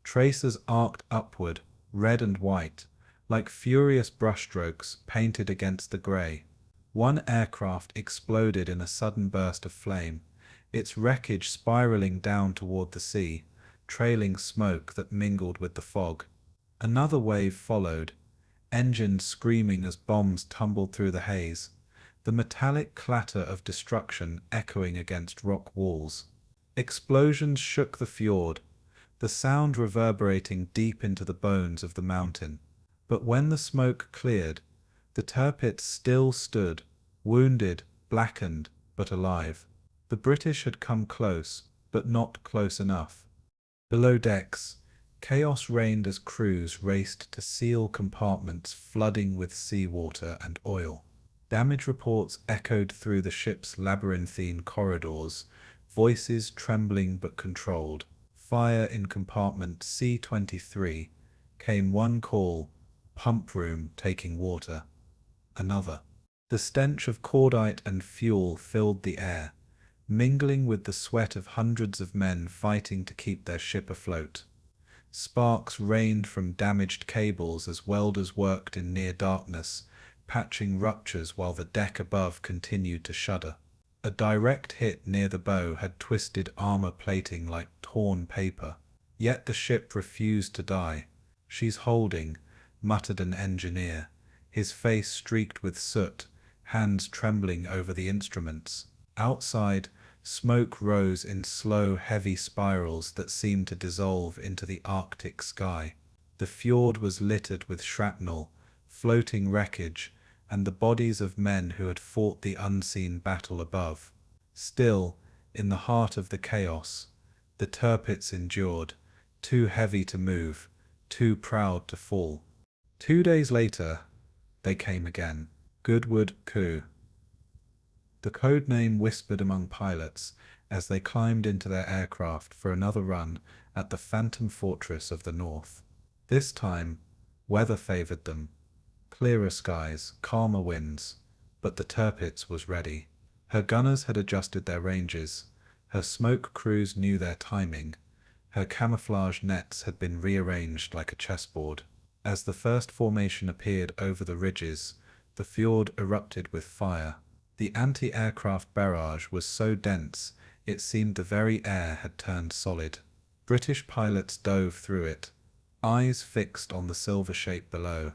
Tracers arced upward, red and white, like furious brushstrokes painted against the grey. One aircraft exploded in a sudden burst of flame, its wreckage spiraling down toward the sea, trailing smoke that mingled with the fog. Another wave followed, engines screaming as bombs tumbled through the haze, the metallic clatter of destruction echoing against rock walls. Explosions shook the fjord, the sound reverberating deep into the bones of the mountain. But when the smoke cleared, the Tirpitz still stood, wounded, blackened, but alive. The British had come close, but not close enough. Below decks, chaos reigned as crews raced to seal compartments flooding with seawater and oil. Damage reports echoed through the ship's labyrinthine corridors, voices trembling but controlled. "Fire in compartment C-23, came one call, pump room taking water." Another. The stench of cordite and fuel filled the air, mingling with the sweat of hundreds of men fighting to keep their ship afloat. Sparks rained from damaged cables as welders worked in near darkness, patching ruptures while the deck above continued to shudder. A direct hit near the bow had twisted armor plating like torn paper. Yet the ship refused to die. "She's holding," muttered an engineer, his face streaked with soot, hands trembling over the instruments. Outside, smoke rose in slow, heavy spirals that seemed to dissolve into the Arctic sky. The fjord was littered with shrapnel, floating wreckage, and the bodies of men who had fought the unseen battle above. Still, in the heart of the chaos, the Tirpitz endured, too heavy to move, too proud to fall. 2 days later, they came again. Goodwood coup. The code name whispered among pilots as they climbed into their aircraft for another run at the phantom fortress of the north. This time, weather favored them. Clearer skies, calmer winds, but the Tirpitz was ready. Her gunners had adjusted their ranges, her smoke crews knew their timing, her camouflage nets had been rearranged like a chessboard. As the first formation appeared over the ridges, the fjord erupted with fire. The anti-aircraft barrage was so dense it seemed the very air had turned solid. British pilots dove through it, eyes fixed on the silver shape below,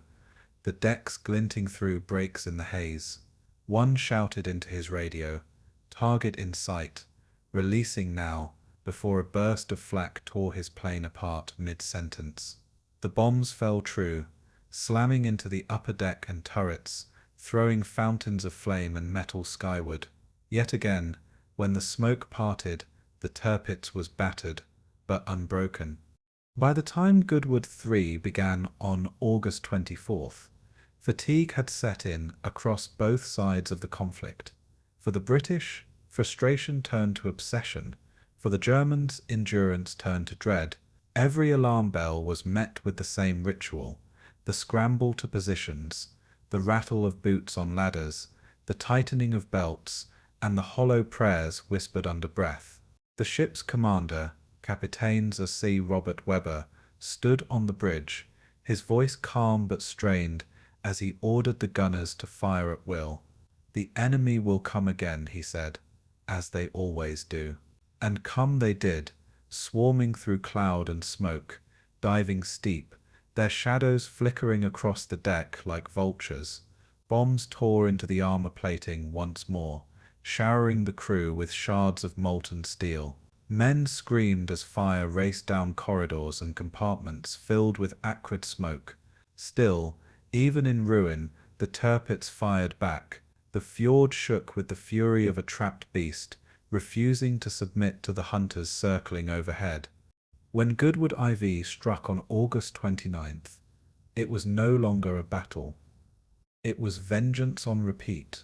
the decks glinting through breaks in the haze. One shouted into his radio, "Target in sight," releasing now, before a burst of flak tore his plane apart mid-sentence. The bombs fell true, slamming into the upper deck and turrets, throwing fountains of flame and metal skyward. Yet again, when the smoke parted, the Tirpitz was battered, but unbroken. By the time Goodwood 3 began on August 24th, fatigue had set in across both sides of the conflict. For the British, frustration turned to obsession. For the Germans, endurance turned to dread. Every alarm bell was met with the same ritual: the scramble to positions, the rattle of boots on ladders, the tightening of belts, and the hollow prayers whispered under breath. The ship's commander, Captain Sir Robert Webber, stood on the bridge, his voice calm but strained, as he ordered the gunners to fire at will. "The enemy will come again," he said, "as they always do." And come they did, swarming through cloud and smoke, diving steep, their shadows flickering across the deck like vultures. Bombs tore into the armor plating once more, showering the crew with shards of molten steel. Men screamed as fire raced down corridors and compartments filled with acrid smoke. Still, even in ruin, the Tirpitz fired back. The fjord shook with the fury of a trapped beast, refusing to submit to the hunters circling overhead. When Goodwood IV struck on August 29th, It was no longer a battle. It was vengeance on repeat,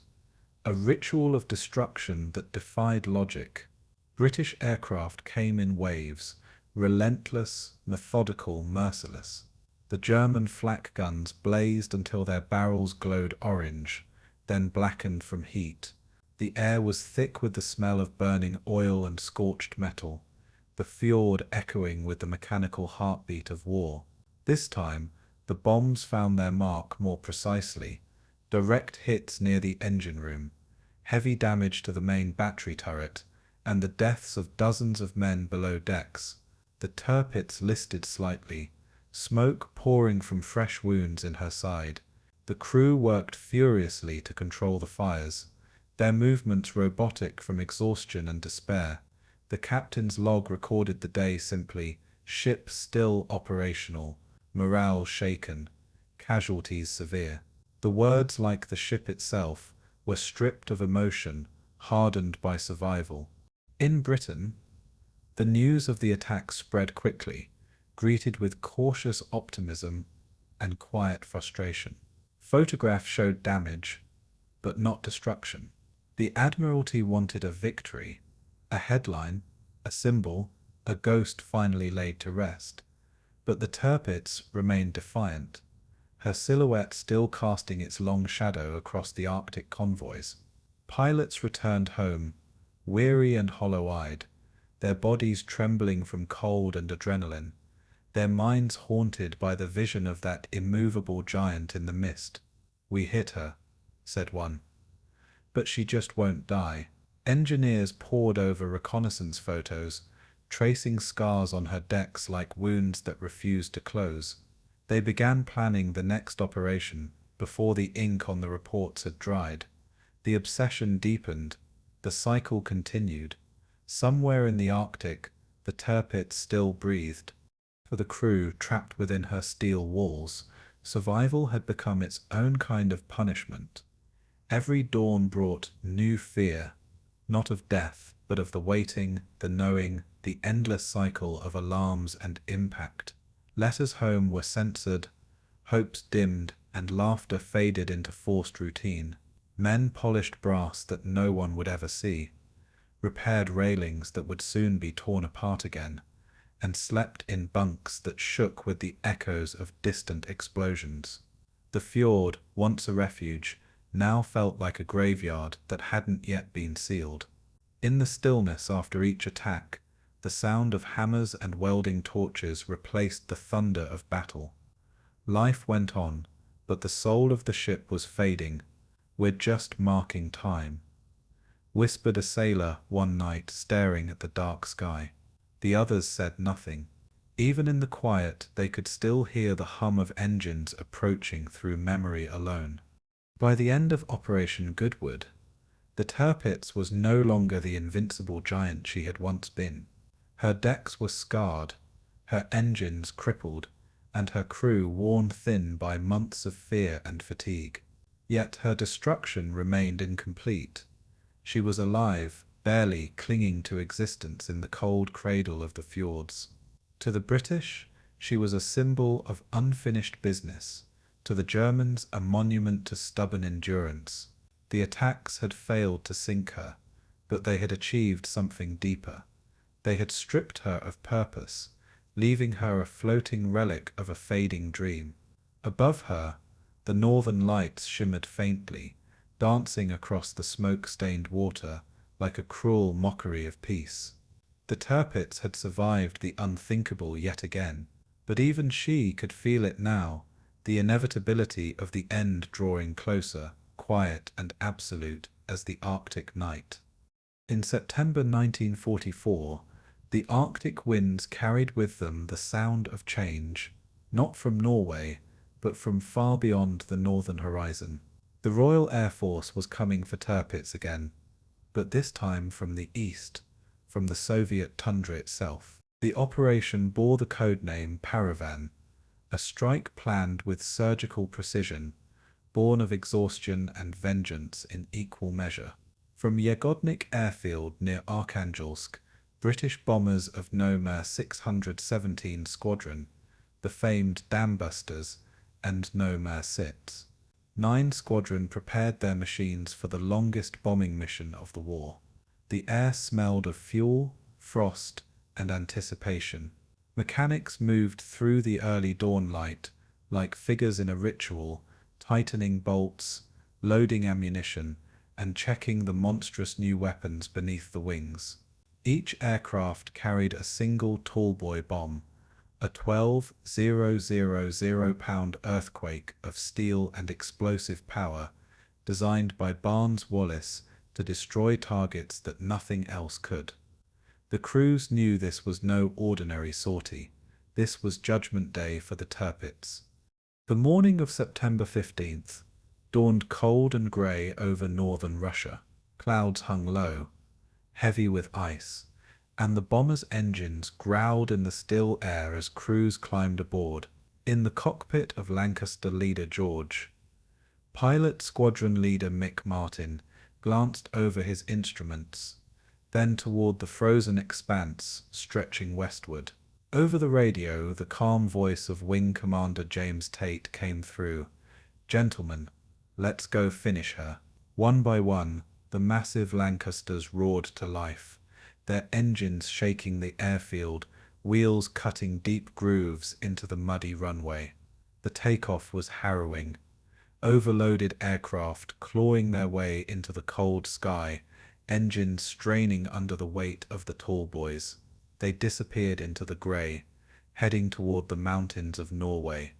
a ritual of destruction that defied logic. British aircraft came in waves, relentless, methodical, merciless. The German flak guns blazed until their barrels glowed orange, then blackened from heat. The air was thick with the smell of burning oil and scorched metal, the fjord echoing with the mechanical heartbeat of war. This time, the bombs found their mark more precisely. Direct hits near the engine room, heavy damage to the main battery turret, and the deaths of dozens of men below decks. The Tirpitz listed slightly, smoke pouring from fresh wounds in her side. The crew worked furiously to control the fires, their movements robotic from exhaustion and despair. The captain's log recorded the day simply: ship still operational, morale shaken, casualties severe. The words, like the ship itself, were stripped of emotion, hardened by survival. In Britain, the news of the attack spread quickly, greeted with cautious optimism and quiet frustration. Photographs showed damage, but not destruction. The Admiralty wanted a victory, a headline, a symbol, a ghost finally laid to rest. But the Tirpitz remained defiant, her silhouette still casting its long shadow across the Arctic convoys. Pilots returned home, weary and hollow-eyed, their bodies trembling from cold and adrenaline, their minds haunted by the vision of that immovable giant in the mist. "We hit her," said one. "But she just won't die." Engineers pored over reconnaissance photos, tracing scars on her decks like wounds that refused to close. They began planning the next operation before the ink on the reports had dried. The obsession deepened, the cycle continued. Somewhere in the Arctic, the Tirpitz still breathed. For the crew trapped within her steel walls, survival had become its own kind of punishment. Every dawn brought new fear, not of death, but of the waiting, the knowing, the endless cycle of alarms and impact. Letters home were censored, hopes dimmed, and laughter faded into forced routine. Men polished brass that no one would ever see, repaired railings that would soon be torn apart again, and slept in bunks that shook with the echoes of distant explosions. The fjord, once a refuge, now felt like a graveyard that hadn't yet been sealed. In the stillness after each attack, the sound of hammers and welding torches replaced the thunder of battle. Life went on, but the soul of the ship was fading. "We're just marking time," whispered a sailor one night, staring at the dark sky. The others said nothing. Even in the quiet, they could still hear the hum of engines approaching through memory alone. By the end of Operation Goodwood, the Tirpitz was no longer the invincible giant she had once been. Her decks were scarred, her engines crippled, and her crew worn thin by months of fear and fatigue. Yet her destruction remained incomplete. She was alive, barely clinging to existence in the cold cradle of the fjords. To the British, she was a symbol of unfinished business. To the Germans, a monument to stubborn endurance. The attacks had failed to sink her, but they had achieved something deeper. They had stripped her of purpose, leaving her a floating relic of a fading dream. Above her, the northern lights shimmered faintly, dancing across the smoke-stained water like a cruel mockery of peace. The Tirpitz had survived the unthinkable yet again, but even she could feel it now, the inevitability of the end drawing closer, quiet and absolute as the Arctic night. In September 1944, the Arctic winds carried with them the sound of change, not from Norway, but from far beyond the northern horizon. The Royal Air Force was coming for Tirpitz again, but this time from the east, from the Soviet tundra itself. The operation bore the codename Paravane, a strike planned with surgical precision, born of exhaustion and vengeance in equal measure. From Yagodnik airfield near Arkhangelsk, British bombers of Noma 617 Squadron, the famed dambusters, and no mere sits. 9 Squadron prepared their machines for the longest bombing mission of the war. The air smelled of fuel, frost, and anticipation. Mechanics moved through the early dawn light, like figures in a ritual, tightening bolts, loading ammunition, and checking the monstrous new weapons beneath the wings. Each aircraft carried a single tallboy bomb, a 12,000-pound earthquake of steel and explosive power, designed by Barnes-Wallis to destroy targets that nothing else could. The crews knew this was no ordinary sortie. This was Judgment Day for the Tirpitz. The morning of September 15th dawned cold and grey over northern Russia. Clouds hung low, heavy with ice, and the bombers' engines growled in the still air as crews climbed aboard. In the cockpit of Lancaster leader George, pilot squadron leader Mick Martin glanced over his instruments, then toward the frozen expanse stretching westward. Over the radio, the calm voice of Wing Commander James Tate came through. "Gentlemen, let's go finish her." One by one, the massive Lancasters roared to life, their engines shaking the airfield, wheels cutting deep grooves into the muddy runway. The takeoff was harrowing. Overloaded aircraft clawing their way into the cold sky, engines straining under the weight of the tallboys. They disappeared into the grey, heading toward the mountains of Norway,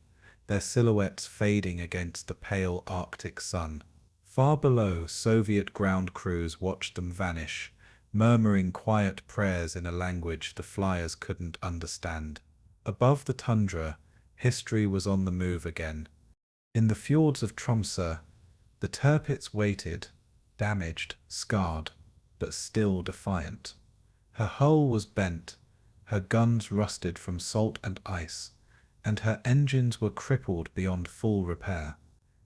their silhouettes fading against the pale Arctic sun. Far below, Soviet ground crews watched them vanish, murmuring quiet prayers in a language the flyers couldn't understand. Above the tundra, history was on the move again. In the fjords of Tromsø, the Tirpitz waited, damaged, scarred, but still defiant. Her hull was bent, her guns rusted from salt and ice, and her engines were crippled beyond full repair.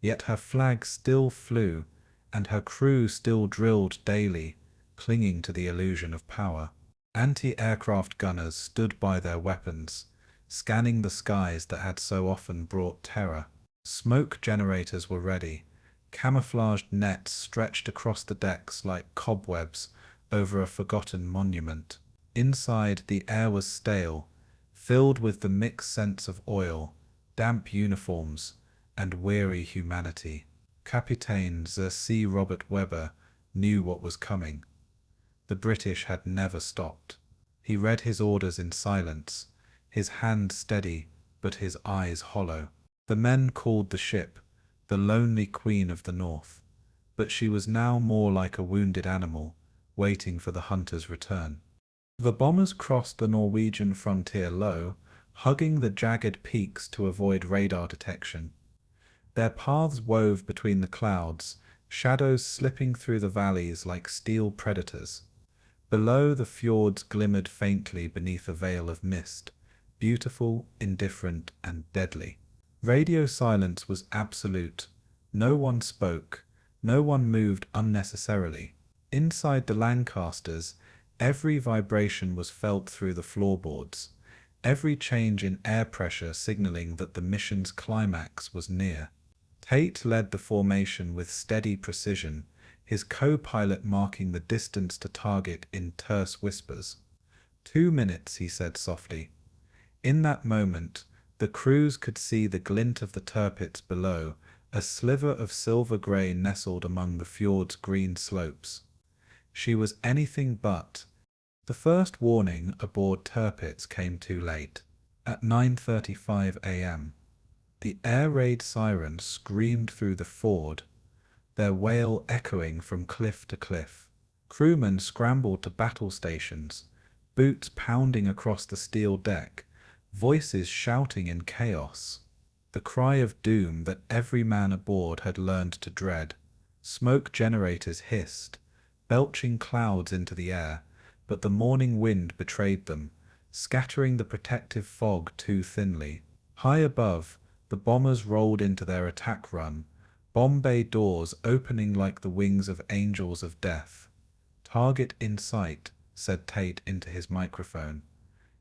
Yet her flag still flew, and her crew still drilled daily, clinging to the illusion of power. Anti-aircraft gunners stood by their weapons, scanning the skies that had so often brought terror. Smoke generators were ready. Camouflaged nets stretched across the decks like cobwebs over a forgotten monument. Inside, the air was stale, filled with the mixed scents of oil, damp uniforms, and weary humanity. Captain Sir C. Robert Webber knew what was coming. The British had never stopped. He read his orders in silence, his hand steady, but his eyes hollow. The men called the ship the Lonely Queen of the North, but she was now more like a wounded animal, waiting for the hunter's return. The bombers crossed the Norwegian frontier low, hugging the jagged peaks to avoid radar detection. Their paths wove between the clouds, shadows slipping through the valleys like steel predators. Below, the fjords glimmered faintly beneath a veil of mist, beautiful, indifferent, and deadly. Radio silence was absolute. No one spoke, no one moved unnecessarily. Inside the Lancasters, every vibration was felt through the floorboards, every change in air pressure signaling that the mission's climax was near. Tate led the formation with steady precision, his co-pilot marking the distance to target in terse whispers. 2 minutes, he said softly. In that moment, the crews could see the glint of the Tirpitz below, a sliver of silver grey nestled among the fjord's green slopes. She was anything but. The first warning aboard Tirpitz came too late. At 9:35 a.m., the air raid sirens screamed through the ford, their wail echoing from cliff to cliff. Crewmen scrambled to battle stations, boots pounding across the steel deck, voices shouting in chaos. The cry of doom that every man aboard had learned to dread. Smoke generators hissed, belching clouds into the air, but the morning wind betrayed them, scattering the protective fog too thinly. High above, the bombers rolled into their attack run, bomb bay doors opening like the wings of angels of death. "Target in sight," said Tate into his microphone,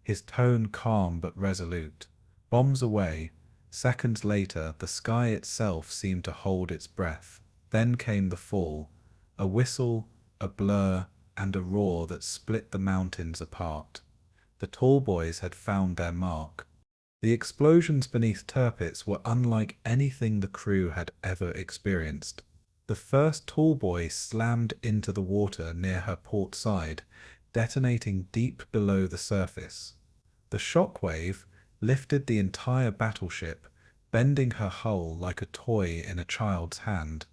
his tone calm but resolute. "Bombs away. Seconds later, the sky itself seemed to hold its breath. Then came the fall, a whistle, a blur, and a roar that split the mountains apart. The tall boys had found their mark. The explosions beneath Tirpitz were unlike anything the crew had ever experienced. The first tall boy slammed into the water near her port side, detonating deep below the surface. The shockwave lifted the entire battleship, bending her hull like a toy in a child's hand.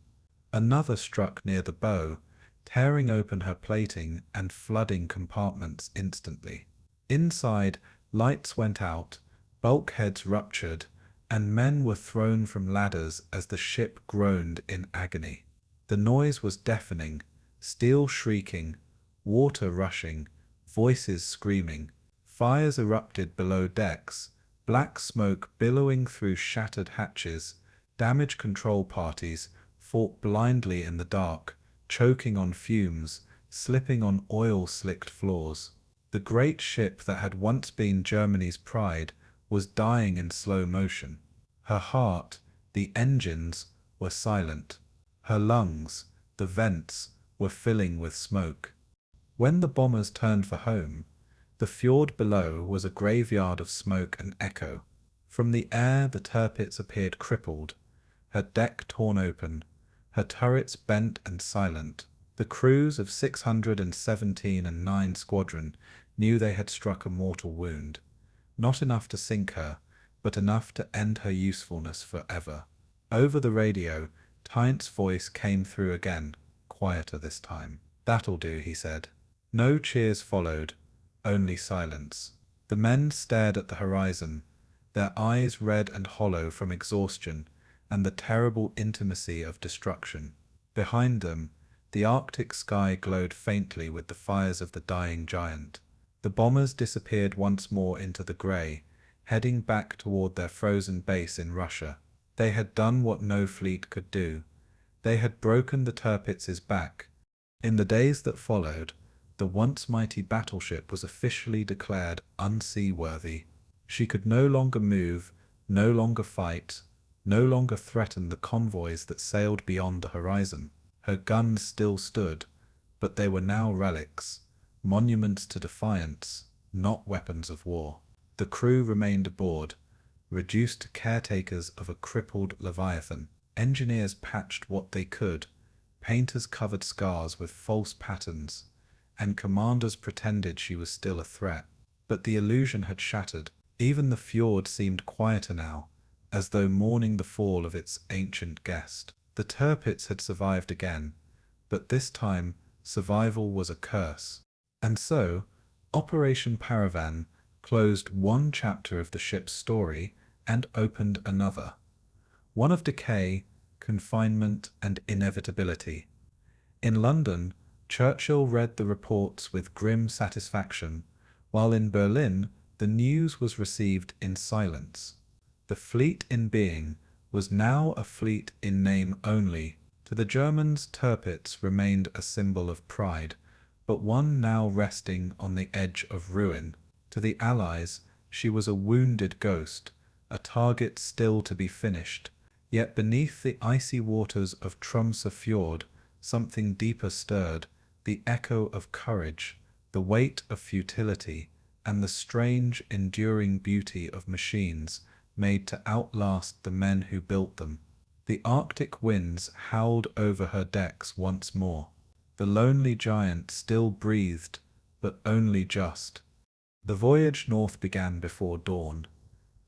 Another struck near the bow, tearing open her plating and flooding compartments instantly. Inside, lights went out, bulkheads ruptured, and men were thrown from ladders as the ship groaned in agony. The noise was deafening, steel shrieking, water rushing, voices screaming. Fires erupted below decks, black smoke billowing through shattered hatches. Damage control parties fought blindly in the dark, choking on fumes, slipping on oil-slicked floors. The great ship that had once been Germany's pride was dying in slow motion. Her heart, the engines, were silent. Her lungs, the vents, were filling with smoke. When the bombers turned for home, the fjord below was a graveyard of smoke and echo. From the air the Tirpitz appeared crippled, her deck torn open, her turrets bent and silent. The crews of 617 and 9 Squadron knew they had struck a mortal wound. Not enough to sink her, but enough to end her usefulness forever. Over the radio, Tynte's voice came through again, quieter this time. "That'll do," he said. No cheers followed, only silence. The men stared at the horizon, their eyes red and hollow from exhaustion and the terrible intimacy of destruction. Behind them, the Arctic sky glowed faintly with the fires of the dying giant. The bombers disappeared once more into the grey, heading back toward their frozen base in Russia. They had done what no fleet could do. They had broken the Tirpitz's back. In the days that followed, the once mighty battleship was officially declared unseaworthy. She could no longer move, no longer fight, no longer threaten the convoys that sailed beyond the horizon. Her guns still stood, but they were now relics, monuments to defiance, not weapons of war. The crew remained aboard, reduced to caretakers of a crippled Leviathan. Engineers patched what they could, painters covered scars with false patterns, and commanders pretended she was still a threat. But the illusion had shattered. Even the fjord seemed quieter now, as though mourning the fall of its ancient guest. The Tirpitz had survived again, but this time survival was a curse. And so, Operation Paravane closed one chapter of the ship's story and opened another. One of decay, confinement, and inevitability. In London, Churchill read the reports with grim satisfaction, while in Berlin the news was received in silence. The fleet in being was now a fleet in name only. To the Germans, Tirpitz remained a symbol of pride, but one now resting on the edge of ruin. To the Allies, she was a wounded ghost, a target still to be finished. Yet beneath the icy waters of Tromsø Fjord, something deeper stirred, the echo of courage, the weight of futility, and the strange, enduring beauty of machines made to outlast the men who built them. The Arctic winds howled over her decks once more. The lonely giant still breathed, but only just. The voyage north began before dawn,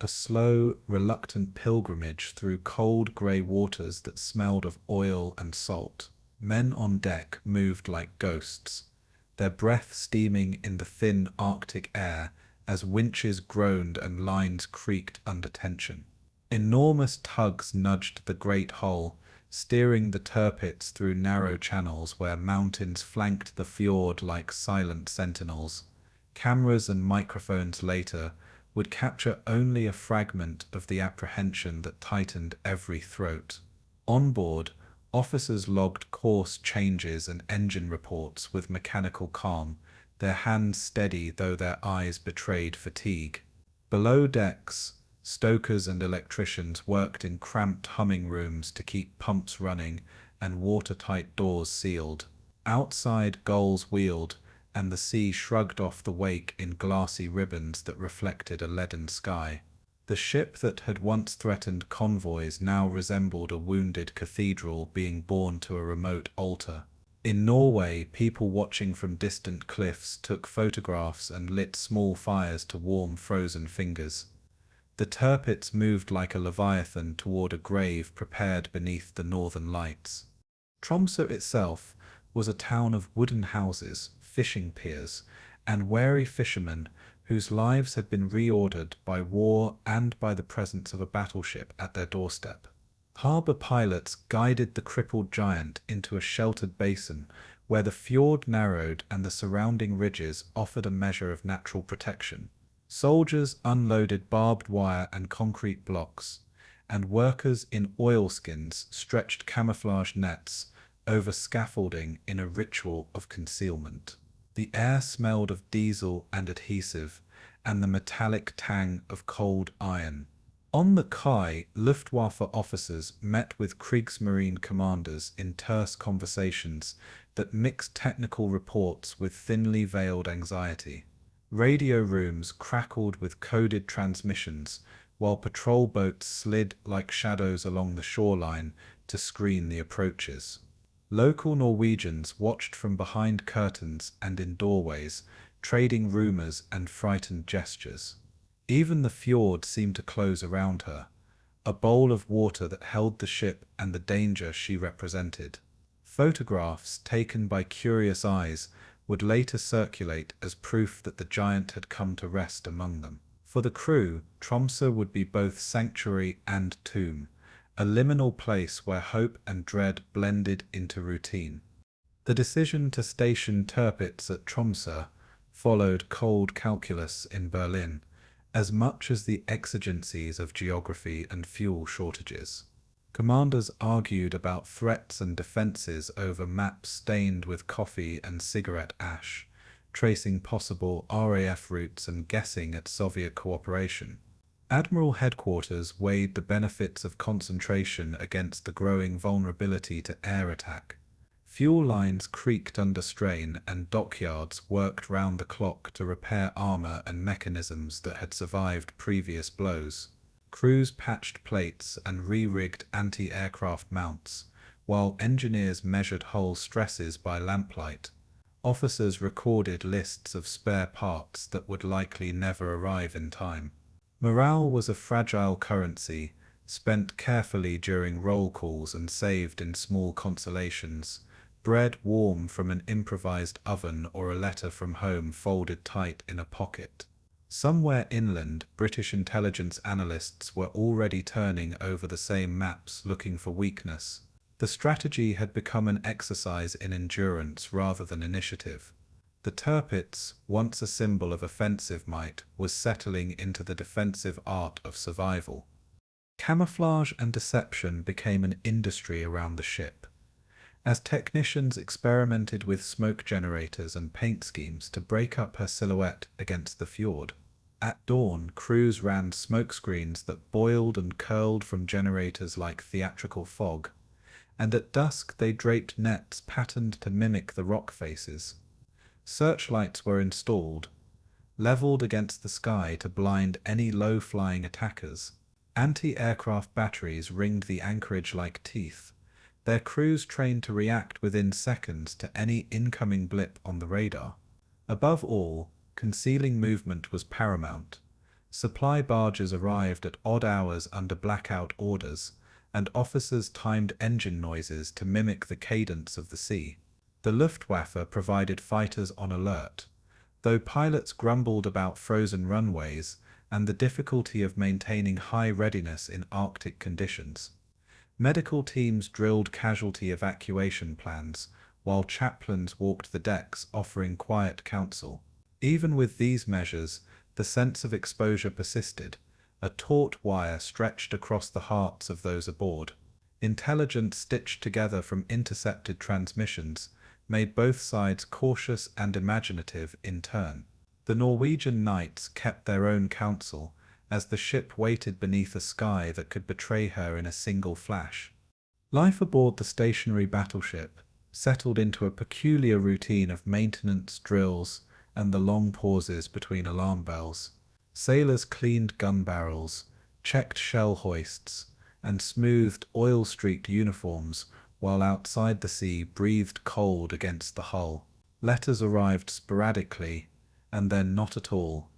a slow, reluctant pilgrimage through cold grey waters that smelled of oil and salt. Men on deck moved like ghosts, their breath steaming in the thin Arctic air as winches groaned and lines creaked under tension. Enormous tugs nudged the great hull, steering the Tirpitz through narrow channels where mountains flanked the fjord like silent sentinels. Cameras and microphones later would capture only a fragment of the apprehension that tightened every throat. On board, officers logged course changes and engine reports with mechanical calm, their hands steady though their eyes betrayed fatigue. Below decks, Stokers and electricians worked in cramped humming rooms to keep pumps running and watertight doors sealed. Outside, gulls wheeled, and the sea shrugged off the wake in glassy ribbons that reflected a leaden sky. The ship that had once threatened convoys now resembled a wounded cathedral being borne to a remote altar. In Norway, people watching from distant cliffs took photographs and lit small fires to warm frozen fingers. The Tirpitz moved like a leviathan toward a grave prepared beneath the northern lights. Tromsø itself was a town of wooden houses, fishing piers, and wary fishermen whose lives had been reordered by war and by the presence of a battleship at their doorstep. Harbour pilots guided the crippled giant into a sheltered basin where the fjord narrowed and the surrounding ridges offered a measure of natural protection. Soldiers unloaded barbed wire and concrete blocks, and workers in oilskins stretched camouflage nets over scaffolding in a ritual of concealment. The air smelled of diesel and adhesive, and the metallic tang of cold iron. On the quay, Luftwaffe officers met with Kriegsmarine commanders in terse conversations that mixed technical reports with thinly veiled anxiety. Radio rooms crackled with coded transmissions, while patrol boats slid like shadows along the shoreline to screen the approaches. Local Norwegians watched from behind curtains and in doorways, trading rumors and frightened gestures. Even the fjord seemed to close around her, a bowl of water that held the ship and the danger she represented. Photographs taken by curious eyes would later circulate as proof that the giant had come to rest among them. For the crew, Tromsø would be both sanctuary and tomb, a liminal place where hope and dread blended into routine. The decision to station Tirpitz at Tromsø followed cold calculus in Berlin, as much as the exigencies of geography and fuel shortages. Commanders argued about threats and defenses over maps stained with coffee and cigarette ash, tracing possible RAF routes and guessing at Soviet cooperation. Admiral headquarters weighed the benefits of concentration against the growing vulnerability to air attack. Fuel lines creaked under strain and dockyards worked round the clock to repair armor and mechanisms that had survived previous blows. Crews patched plates and re-rigged anti-aircraft mounts, while engineers measured hull stresses by lamplight. Officers recorded lists of spare parts that would likely never arrive in time. Morale was a fragile currency, spent carefully during roll calls and saved in small consolations. Bread warm from an improvised oven or a letter from home folded tight in a pocket. Somewhere inland, British intelligence analysts were already turning over the same maps looking for weakness. The strategy had become an exercise in endurance rather than initiative. The Tirpitz, once a symbol of offensive might, was settling into the defensive art of survival. Camouflage and deception became an industry around the ship, as technicians experimented with smoke generators and paint schemes to break up her silhouette against the fjord. At dawn, crews ran smokescreens that boiled and curled from generators like theatrical fog, and at dusk they draped nets patterned to mimic the rock faces. Searchlights were installed, leveled against the sky to blind any low-flying attackers. Anti-aircraft batteries ringed the anchorage like teeth, their crews trained to react within seconds to any incoming blip on the radar. Above all, concealing movement was paramount. Supply barges arrived at odd hours under blackout orders, and officers timed engine noises to mimic the cadence of the sea. The Luftwaffe provided fighters on alert, though pilots grumbled about frozen runways and the difficulty of maintaining high readiness in Arctic conditions. Medical teams drilled casualty evacuation plans, while chaplains walked the decks offering quiet counsel. Even with these measures, the sense of exposure persisted, a taut wire stretched across the hearts of those aboard. Intelligence stitched together from intercepted transmissions made both sides cautious and imaginative in turn. The Norwegian knights kept their own counsel, as the ship waited beneath a sky that could betray her in a single flash. Life aboard the stationary battleship settled into a peculiar routine of maintenance, drills, and the long pauses between alarm bells. Sailors cleaned gun barrels, checked shell hoists, and smoothed oil-streaked uniforms, while outside the sea breathed cold against the hull. Letters arrived sporadically, and then not at all,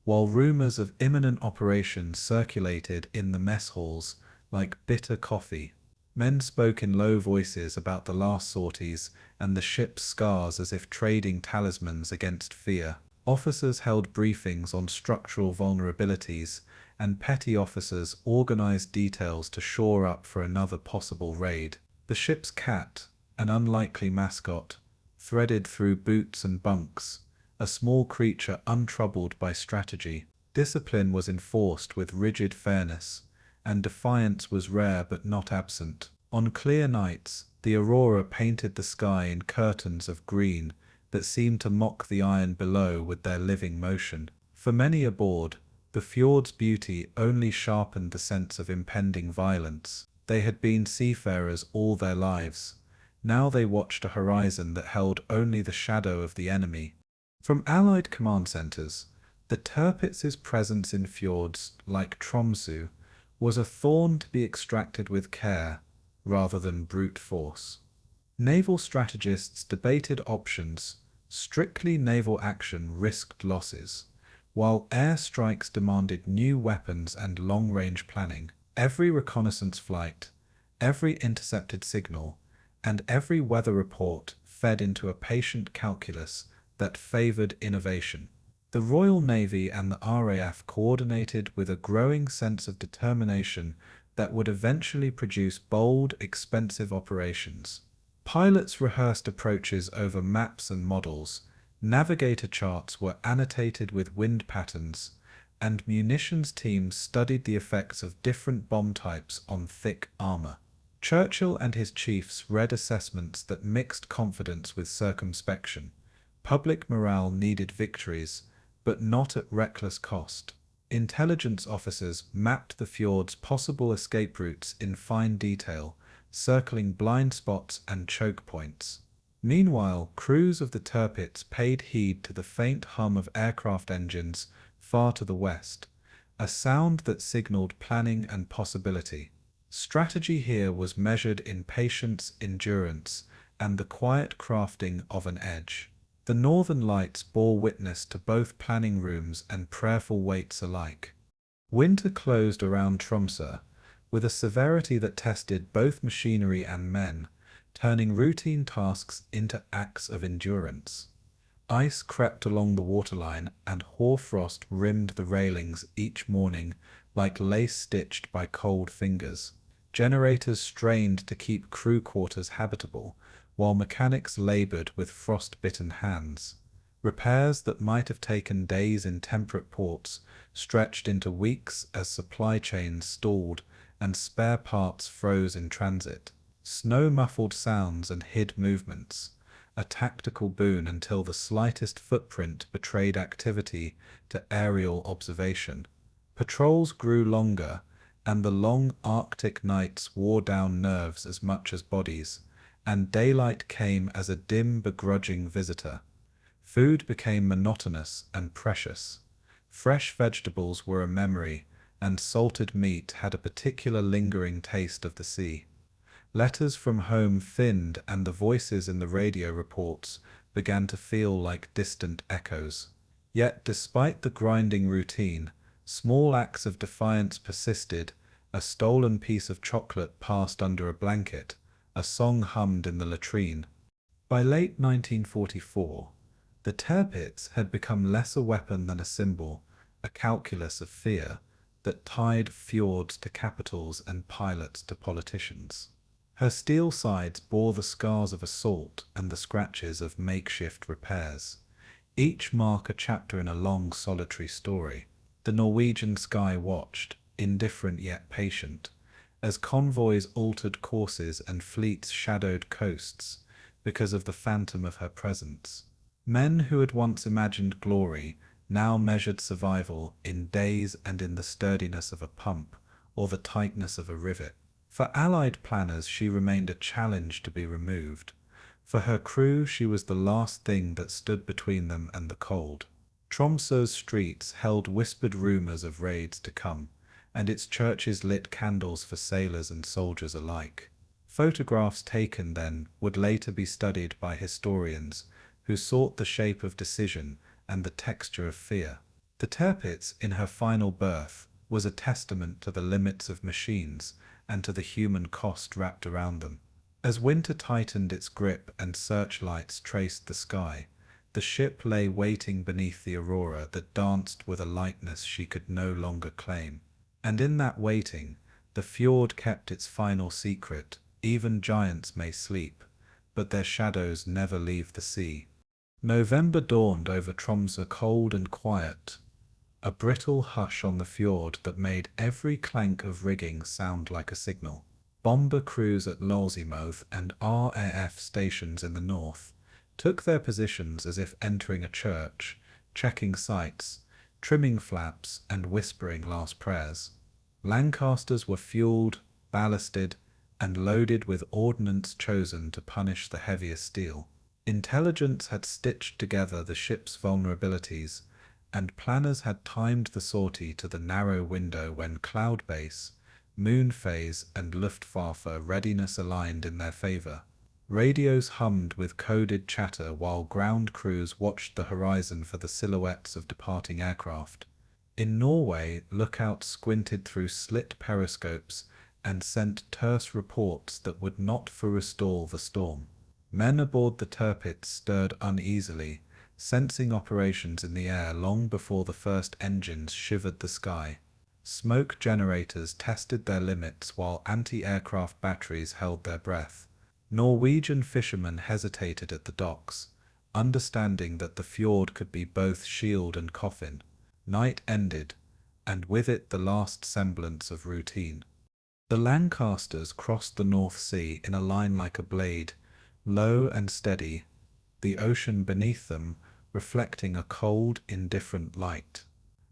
while rumors of imminent operations circulated in the mess halls like bitter coffee. Men spoke in low voices about the last sorties and the ship's scars as if trading talismans against fear. Officers held briefings on structural vulnerabilities, and petty officers organized details to shore up for another possible raid. The ship's cat, an unlikely mascot, threaded through boots and bunks, a small creature untroubled by strategy. Discipline was enforced with rigid fairness, and defiance was rare but not absent. On clear nights, the aurora painted the sky in curtains of green that seemed to mock the iron below with their living motion. For many aboard, the fjord's beauty only sharpened the sense of impending violence. They had been seafarers all their lives. Now they watched a horizon that held only the shadow of the enemy. From Allied command centers, the Tirpitz's presence in fjords like Tromsø was a thorn to be extracted with care rather than brute force. Naval strategists debated options. Strictly naval action risked losses, while air strikes demanded new weapons and long-range planning. Every reconnaissance flight, every intercepted signal, and every weather report fed into a patient calculus that favored innovation. The Royal Navy and the RAF coordinated with a growing sense of determination that would eventually produce bold, expensive operations. Pilots rehearsed approaches over maps and models, navigator charts were annotated with wind patterns, and munitions teams studied the effects of different bomb types on thick armor. Churchill and his chiefs read assessments that mixed confidence with circumspection. Public morale needed victories, but not at reckless cost. Intelligence officers mapped the fjord's possible escape routes in fine detail, circling blind spots and choke points. Meanwhile, crews of the Tirpitz paid heed to the faint hum of aircraft engines far to the west, a sound that signaled planning and possibility. Strategy here was measured in patience, endurance, and the quiet crafting of an edge. The Northern Lights bore witness to both planning rooms and prayerful waits alike. Winter closed around Tromsø, with a severity that tested both machinery and men, turning routine tasks into acts of endurance. Ice crept along the waterline, and hoarfrost rimmed the railings each morning like lace stitched by cold fingers. Generators strained to keep crew quarters habitable, while mechanics labored with frost-bitten hands. Repairs that might have taken days in temperate ports stretched into weeks as supply chains stalled and spare parts froze in transit. Snow muffled sounds and hid movements, a tactical boon until the slightest footprint betrayed activity to aerial observation. Patrols grew longer, and the long Arctic nights wore down nerves as much as bodies, and daylight came as a dim, begrudging visitor. Food became monotonous and precious. Fresh vegetables were a memory, and salted meat had a particular lingering taste of the sea. Letters from home thinned, and the voices in the radio reports began to feel like distant echoes. Yet, despite the grinding routine, small acts of defiance persisted. A stolen piece of chocolate passed under a blanket, a song hummed in the latrine. By late 1944, the Tirpitz had become less a weapon than a symbol, a calculus of fear that tied fjords to capitals and pilots to politicians. Her steel sides bore the scars of assault and the scratches of makeshift repairs, each mark a chapter in a long solitary story. The Norwegian sky watched, indifferent yet patient, as convoys altered courses and fleets shadowed coasts because of the phantom of her presence. Men who had once imagined glory now measured survival in days and in the sturdiness of a pump or the tightness of a rivet. For Allied planners she remained a challenge to be removed. For her crew she was the last thing that stood between them and the cold. Tromsø's streets held whispered rumours of raids to come, and its churches lit candles for sailors and soldiers alike. Photographs taken then would later be studied by historians who sought the shape of decision and the texture of fear. The Tirpitz, in her final berth, was a testament to the limits of machines and to the human cost wrapped around them. As winter tightened its grip and searchlights traced the sky, the ship lay waiting beneath the aurora that danced with a lightness she could no longer claim. And in that waiting, the fjord kept its final secret. Even giants may sleep, but their shadows never leave the sea. November dawned over Tromsø cold and quiet, a brittle hush on the fjord that made every clank of rigging sound like a signal. Bomber crews at Lossiemouth and RAF stations in the north took their positions as if entering a church, checking sights, trimming flaps, and whispering last prayers. Lancasters were fueled, ballasted, and loaded with ordnance chosen to punish the heaviest steel. Intelligence had stitched together the ship's vulnerabilities, and planners had timed the sortie to the narrow window when Cloud Base, Moon Phase, and Luftwaffe readiness aligned in their favor. Radios hummed with coded chatter while ground crews watched the horizon for the silhouettes of departing aircraft. In Norway, lookouts squinted through slit periscopes and sent terse reports that would not forestall the storm. Men aboard the Tirpitz stirred uneasily, sensing operations in the air long before the first engines shivered the sky. Smoke generators tested their limits while anti-aircraft batteries held their breath. Norwegian fishermen hesitated at the docks, understanding that the fjord could be both shield and coffin. Night ended, and with it the last semblance of routine. The Lancasters crossed the North Sea in a line like a blade, low and steady, the ocean beneath them reflecting a cold, indifferent light.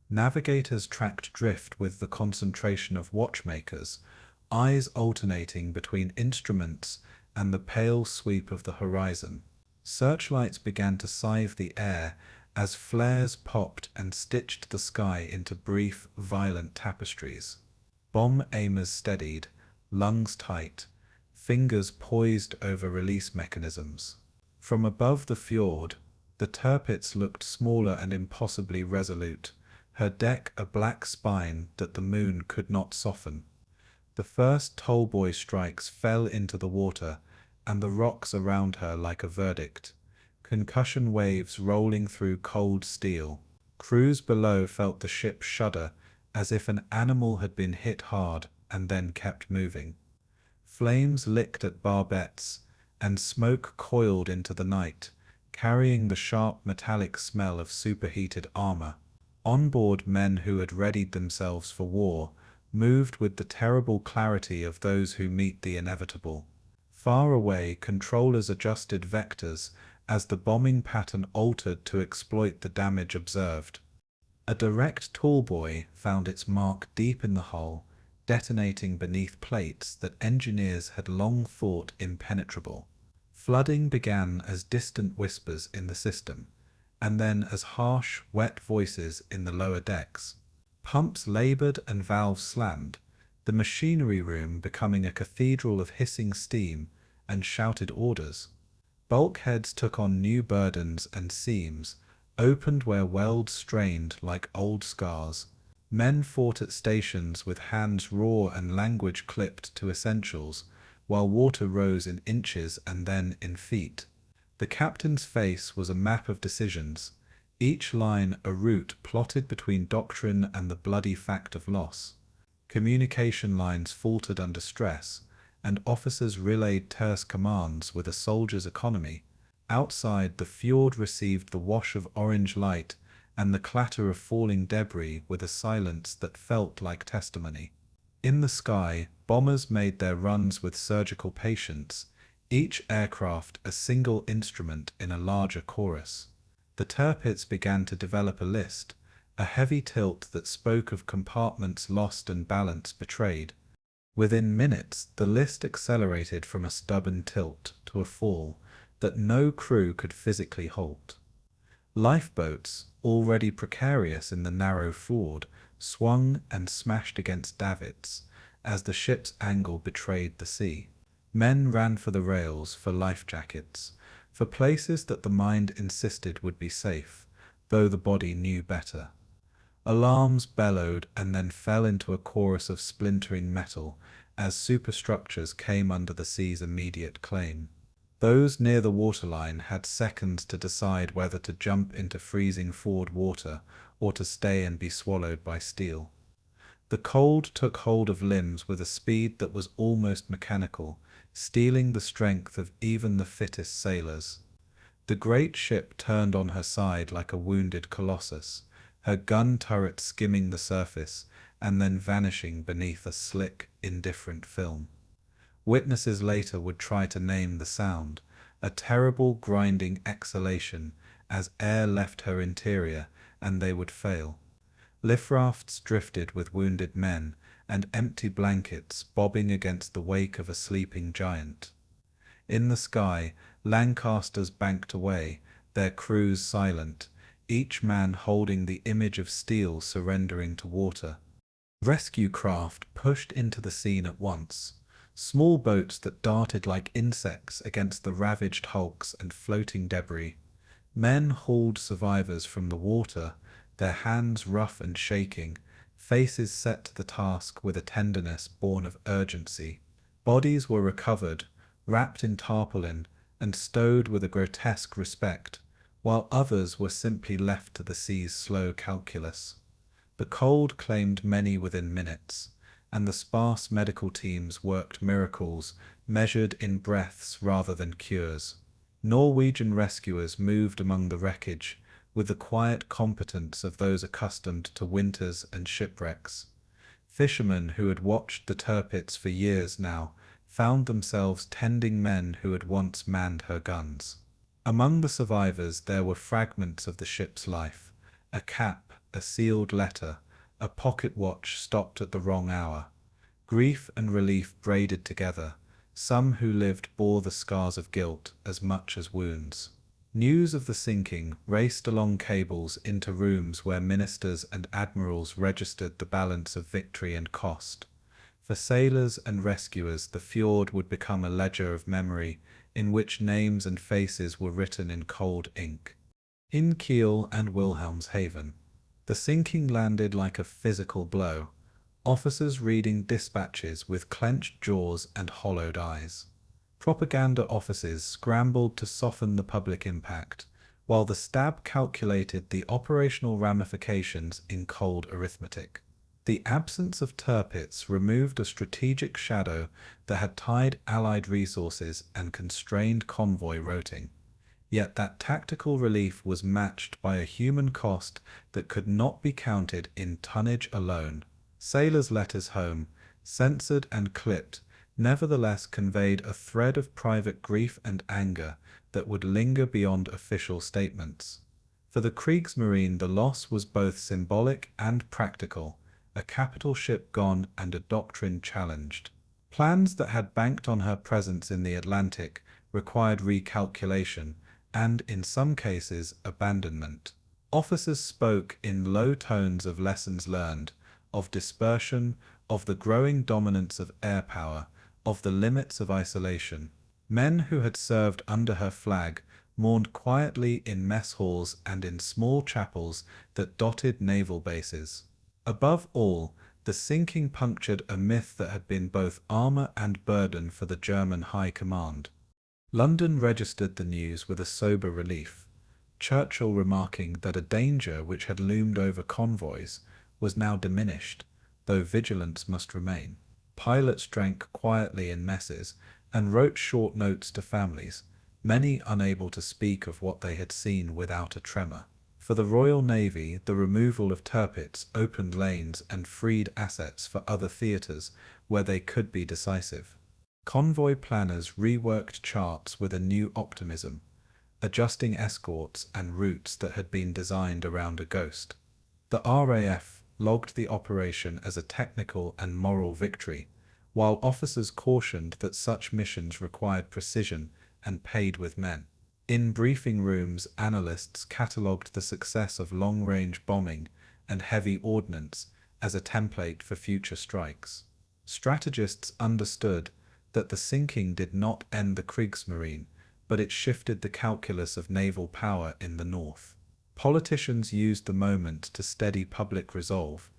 Navigators tracked drift with the concentration of watchmakers, eyes alternating between instruments and the pale sweep of the horizon. Searchlights began to scythe the air as flares popped and stitched the sky into brief, violent tapestries. Bomb aimers steadied, lungs tight, fingers poised over release mechanisms. From above the fjord, the Tirpitz looked smaller and impossibly resolute, her deck a black spine that the moon could not soften. The first tollboy strikes fell into the water, and the rocks around her like a verdict. Concussion waves rolling through cold steel. Crews below felt the ship shudder, as if an animal had been hit hard and then kept moving. Flames licked at barbettes, and smoke coiled into the night, carrying the sharp metallic smell of superheated armor. On board, men who had readied themselves for war moved with the terrible clarity of those who meet the inevitable. Far away, controllers adjusted vectors as the bombing pattern altered to exploit the damage observed. A direct tallboy found its mark deep in the hull, detonating beneath plates that engineers had long thought impenetrable. Flooding began as distant whispers in the system, and then as harsh, wet voices in the lower decks. Pumps labored and valves slammed, the machinery room becoming a cathedral of hissing steam and shouted orders. Bulkheads took on new burdens, and seams opened where welds strained like old scars. Men fought at stations with hands raw and language clipped to essentials, while water rose in inches and then in feet. The captain's face was a map of decisions, each line a route plotted between doctrine and the bloody fact of loss. Communication lines faltered under stress, and officers relayed terse commands with a soldier's economy. Outside, the fjord received the wash of orange light and the clatter of falling debris with a silence that felt like testimony. In the sky, bombers made their runs with surgical patience, each aircraft a single instrument in a larger chorus. The Tirpitz began to develop a list, a heavy tilt that spoke of compartments lost and balance betrayed. Within minutes, the list accelerated from a stubborn tilt to a fall that no crew could physically halt. Lifeboats, already precarious in the narrow fjord, swung and smashed against davits as the ship's angle betrayed the sea. Men ran for the rails, for life jackets, for places that the mind insisted would be safe, though the body knew better. Alarms bellowed and then fell into a chorus of splintering metal as superstructures came under the sea's immediate claim. Those near the waterline had seconds to decide whether to jump into freezing fjord water or to stay and be swallowed by steel. The cold took hold of limbs with a speed that was almost mechanical, stealing the strength of even the fittest sailors. The great ship turned on her side like a wounded colossus, her gun turret skimming the surface and then vanishing beneath a slick, indifferent film. Witnesses later would try to name the sound, a terrible grinding exhalation as air left her interior, and they would fail. Lift rafts drifted with wounded men and empty blankets bobbing against the wake of a sleeping giant. In the sky, Lancasters banked away, their crews silent, each man holding the image of steel surrendering to water. Rescue craft pushed into the scene at once, small boats that darted like insects against the ravaged hulks and floating debris. Men hauled survivors from the water, their hands rough and shaking, faces set to the task with a tenderness born of urgency. Bodies were recovered, wrapped in tarpaulin, and stowed with a grotesque respect, while others were simply left to the sea's slow calculus. The cold claimed many within minutes, and the sparse medical teams worked miracles measured in breaths rather than cures. Norwegian rescuers moved among the wreckage with the quiet competence of those accustomed to winters and shipwrecks. Fishermen who had watched the Tirpitz for years now found themselves tending men who had once manned her guns. Among the survivors there were fragments of the ship's life, a cap, a sealed letter, a pocket watch stopped at the wrong hour. Grief and relief braided together. Some who lived bore the scars of guilt as much as wounds. News of the sinking raced along cables into rooms where ministers and admirals registered the balance of victory and cost. For sailors and rescuers, the fjord would become a ledger of memory in which names and faces were written in cold ink. In Kiel and Wilhelmshaven, the sinking landed like a physical blow, officers reading dispatches with clenched jaws and hollowed eyes. Propaganda offices scrambled to soften the public impact, while the stab calculated the operational ramifications in cold arithmetic. The absence of Tirpitz removed a strategic shadow that had tied Allied resources and constrained convoy routing. Yet that tactical relief was matched by a human cost that could not be counted in tonnage alone. Sailors' letters home, censored and clipped, nevertheless conveyed a thread of private grief and anger that would linger beyond official statements. For the Kriegsmarine, the loss was both symbolic and practical, a capital ship gone and a doctrine challenged. Plans that had banked on her presence in the Atlantic required recalculation and, in some cases, abandonment. Officers spoke in low tones of lessons learned, of dispersion, of the growing dominance of air power, of the limits of isolation. Men who had served under her flag mourned quietly in mess halls and in small chapels that dotted naval bases. Above all, the sinking punctured a myth that had been both armor and burden for the German High Command. London registered the news with a sober relief, Churchill remarking that a danger which had loomed over convoys was now diminished, though vigilance must remain. Pilots drank quietly in messes and wrote short notes to families, many unable to speak of what they had seen without a tremor. For the Royal Navy, the removal of Tirpitz opened lanes and freed assets for other theatres where they could be decisive. Convoy planners reworked charts with a new optimism. adjusting escorts and routes that had been designed around a ghost. The RAF logged the operation as a technical and moral victory, while officers cautioned that such missions required precision and paid with men. In briefing rooms, analysts catalogued the success of long-range bombing and heavy ordnance as a template for future strikes. Strategists understood that the sinking did not end the Kriegsmarine, but it shifted the calculus of naval power in the north. Politicians used the moment to steady public resolve,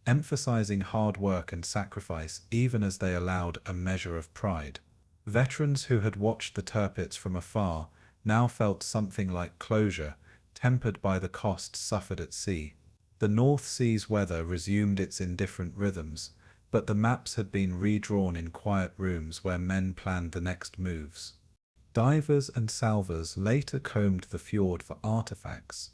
emphasizing hard work and sacrifice even as they allowed a measure of pride. Veterans who had watched the Tirpitz from afar now felt something like closure, tempered by the costs suffered at sea. The North Sea's weather resumed its indifferent rhythms, but the maps had been redrawn in quiet rooms where men planned the next moves. Divers and salvors later combed the fjord for artifacts,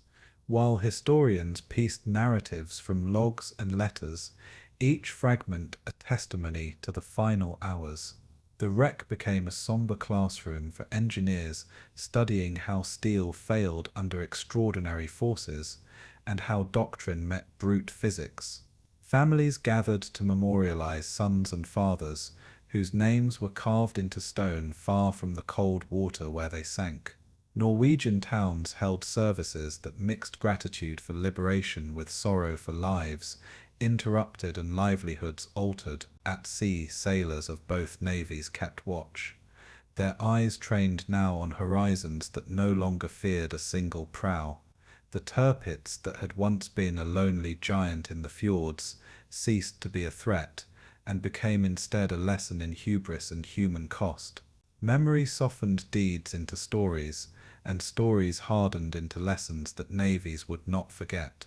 while historians pieced narratives from logs and letters, each fragment a testimony to the final hours. The wreck became a somber classroom for engineers studying how steel failed under extraordinary forces and how doctrine met brute physics. Families gathered to memorialize sons and fathers whose names were carved into stone far from the cold water where they sank. Norwegian towns held services that mixed gratitude for liberation with sorrow for lives interrupted and livelihoods altered. At sea, sailors of both navies kept watch, their eyes trained now on horizons that no longer feared a single prow. The Tirpitz that had once been a lonely giant in the fjords ceased to be a threat, and became instead a lesson in hubris and human cost. Memory softened deeds into stories, and stories hardened into lessons that navies would not forget.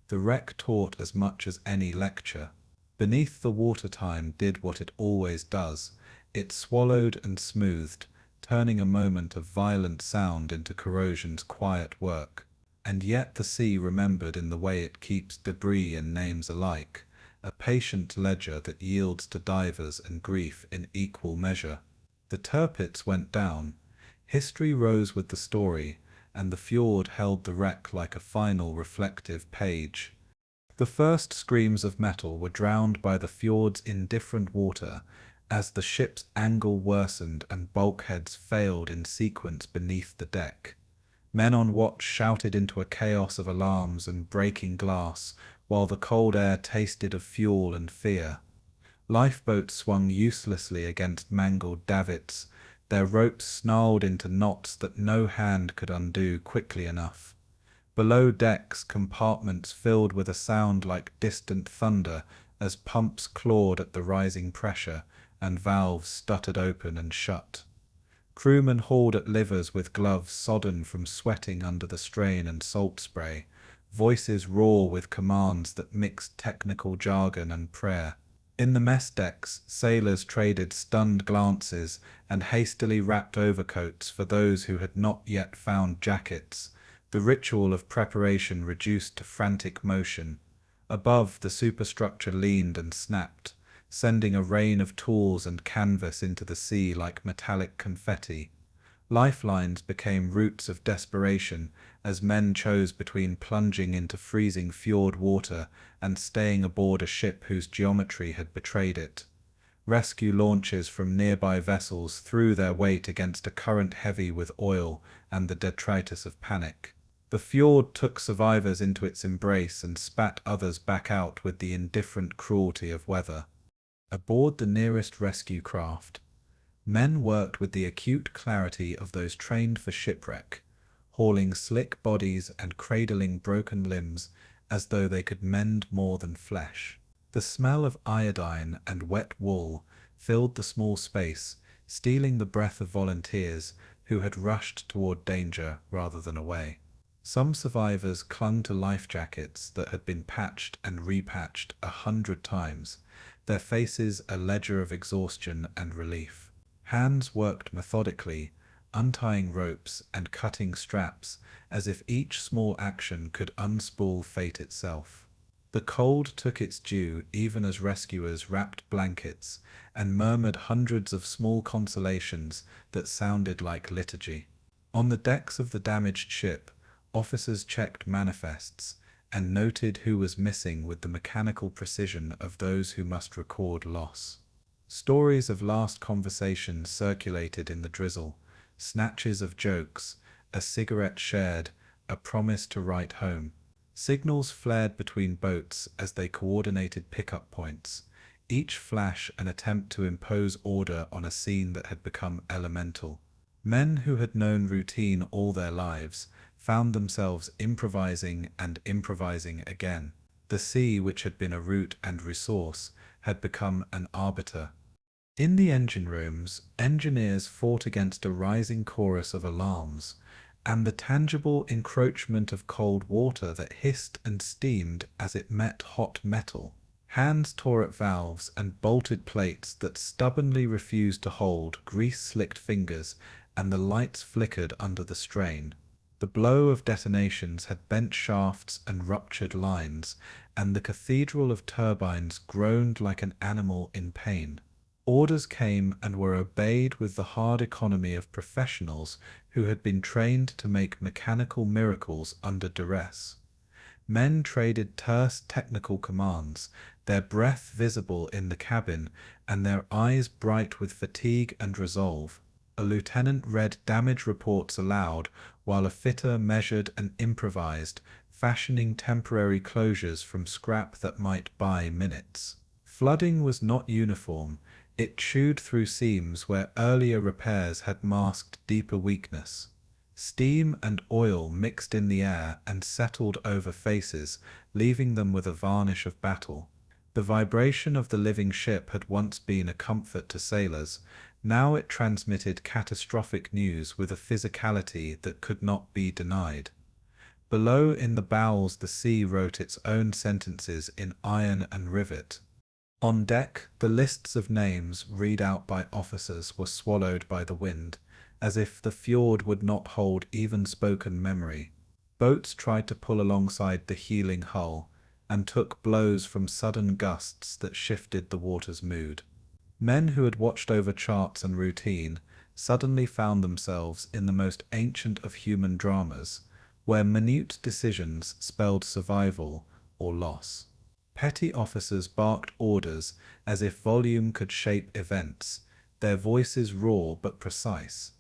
The wreck taught as much as any lecture. Beneath the water time did what it always does. It swallowed and smoothed, turning a moment of violent sound into corrosion's quiet work. And yet the sea remembered in the way it keeps debris and names alike, a patient ledger that yields to divers and grief in equal measure. The Tirpitz went down, history rose with the story, and the fjord held the wreck like a final reflective page. The first screams of metal were drowned by the fjord's indifferent water as the ship's angle worsened and bulkheads failed in sequence beneath the deck. Men on watch shouted into a chaos of alarms and breaking glass, while the cold air tasted of fuel and fear. Lifeboats swung uselessly against mangled davits, their ropes snarled into knots that no hand could undo quickly enough. Below decks, compartments filled with a sound like distant thunder as pumps clawed at the rising pressure and valves stuttered open and shut. Crewmen hauled at livers with gloves sodden from sweating under the strain and salt spray, voices raw with commands that mixed technical jargon and prayer. In the mess decks, sailors traded stunned glances and hastily wrapped overcoats for those who had not yet found jackets, the ritual of preparation reduced to frantic motion. Above, the superstructure leaned and snapped, sending a rain of tools and canvas into the sea like metallic confetti. Lifelines became routes of desperation as men chose between plunging into freezing fjord water and staying aboard a ship whose geometry had betrayed it. Rescue launches from nearby vessels threw their weight against a current heavy with oil and the detritus of panic. The fjord took survivors into its embrace and spat others back out with the indifferent cruelty of weather. Aboard the nearest rescue craft, men worked with the acute clarity of those trained for shipwreck, hauling slick bodies and cradling broken limbs as though they could mend more than flesh. The smell of iodine and wet wool filled the small space, stealing the breath of volunteers who had rushed toward danger rather than away. Some survivors clung to life jackets that had been patched and repatched 100 times, their faces a ledger of exhaustion and relief. Hands worked methodically, untying ropes and cutting straps as if each small action could unspool fate itself. The cold took its due even as rescuers wrapped blankets and murmured hundreds of small consolations that sounded like liturgy. On the decks of the damaged ship, officers checked manifests and noted who was missing with the mechanical precision of those who must record loss. Stories of last conversations circulated in the drizzle, snatches of jokes, a cigarette shared, a promise to write home. Signals flared between boats as they coordinated pickup points, each flash an attempt to impose order on a scene that had become elemental. Men who had known routine all their lives found themselves improvising and improvising again. The sea, which had been a route and resource, had become an arbiter. In the engine rooms, engineers fought against a rising chorus of alarms, and the tangible encroachment of cold water that hissed and steamed as it met hot metal. Hands tore at valves and bolted plates that stubbornly refused to hold grease-slicked fingers, and the lights flickered under the strain. The blow of detonations had bent shafts and ruptured lines, and the cathedral of turbines groaned like an animal in pain. Orders came and were obeyed with the hard economy of professionals who had been trained to make mechanical miracles under duress. Men traded terse technical commands, their breath visible in the cabin and their eyes bright with fatigue and resolve. A lieutenant read damage reports aloud, while a fitter measured and improvised, fashioning temporary closures from scrap that might buy minutes. Flooding was not uniform. It chewed through seams where earlier repairs had masked deeper weakness. Steam and oil mixed in the air and settled over faces, leaving them with a varnish of battle. The vibration of the living ship had once been a comfort to sailors. Now it transmitted catastrophic news with a physicality that could not be denied. Below in the bowels the sea wrote its own sentences in iron and rivet. On deck, the lists of names read out by officers were swallowed by the wind, as if the fjord would not hold even spoken memory. Boats tried to pull alongside the heeling hull, and took blows from sudden gusts that shifted the water's mood. Men who had watched over charts and routine suddenly found themselves in the most ancient of human dramas, where minute decisions spelled survival or loss. Petty officers barked orders as if volume could shape events, their voices raw but precise.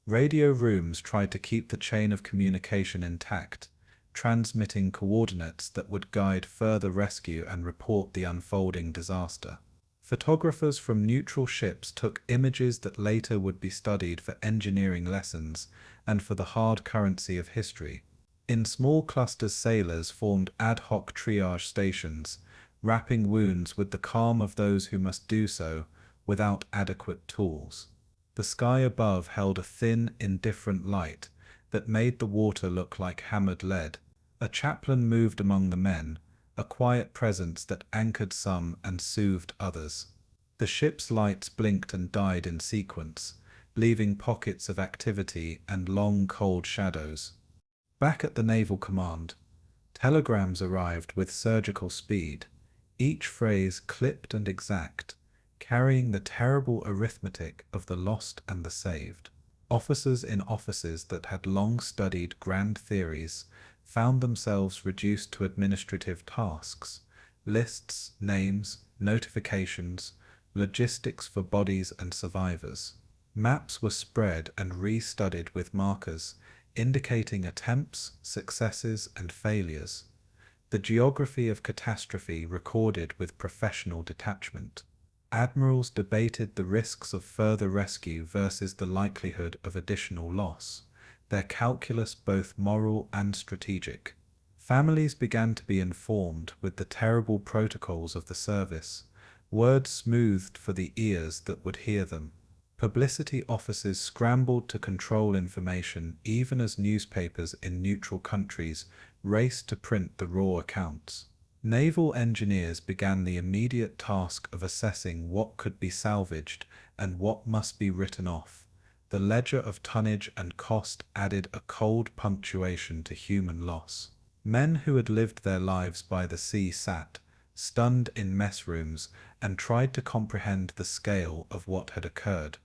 Radio rooms tried to keep the chain of communication intact, transmitting coordinates that would guide further rescue and report the unfolding disaster. Photographers from neutral ships took images that later would be studied for engineering lessons and for the hard currency of history. In small clusters, sailors formed ad hoc triage stations, wrapping wounds with the calm of those who must do so without adequate tools. The sky above held a thin, indifferent light that made the water look like hammered lead. A chaplain moved among the men, a quiet presence that anchored some and soothed others. The ship's lights blinked and died in sequence, leaving pockets of activity and long, cold shadows. Back at the Naval Command, telegrams arrived with surgical speed, each phrase clipped and exact, carrying the terrible arithmetic of the lost and the saved. Officers in offices that had long studied grand theories found themselves reduced to administrative tasks, lists, names, notifications, logistics for bodies and survivors. Maps were spread and re-studied with markers, indicating attempts, successes, and failures. The geography of catastrophe recorded with professional detachment. Admirals debated the risks of further rescue versus the likelihood of additional loss, their calculus both moral and strategic. Families began to be informed with the terrible protocols of the service, words smoothed for the ears that would hear them. Publicity offices scrambled to control information even as newspapers in neutral countries raced to print the raw accounts. Naval engineers began the immediate task of assessing what could be salvaged and what must be written off. The ledger of tonnage and cost added a cold punctuation to human loss. Men who had lived their lives by the sea sat, stunned in mess rooms, and tried to comprehend the scale of what had occurred.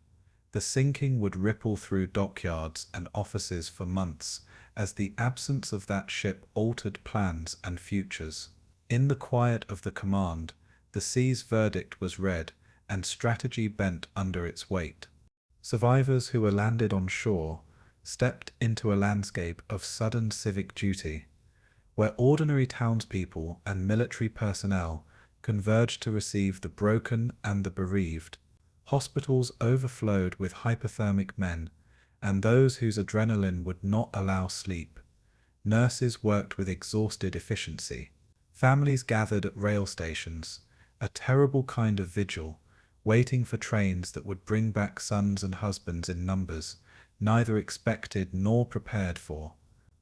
The sinking would ripple through dockyards and offices for months, as the absence of that ship altered plans and futures. In the quiet of the command, the sea's verdict was read, and strategy bent under its weight. Survivors who were landed on shore stepped into a landscape of sudden civic duty, where ordinary townspeople and military personnel converged to receive the broken and the bereaved. Hospitals overflowed with hypothermic men and those whose adrenaline would not allow sleep. Nurses worked with exhausted efficiency. Families gathered at rail stations, a terrible kind of vigil, waiting for trains that would bring back sons and husbands in numbers, neither expected nor prepared for.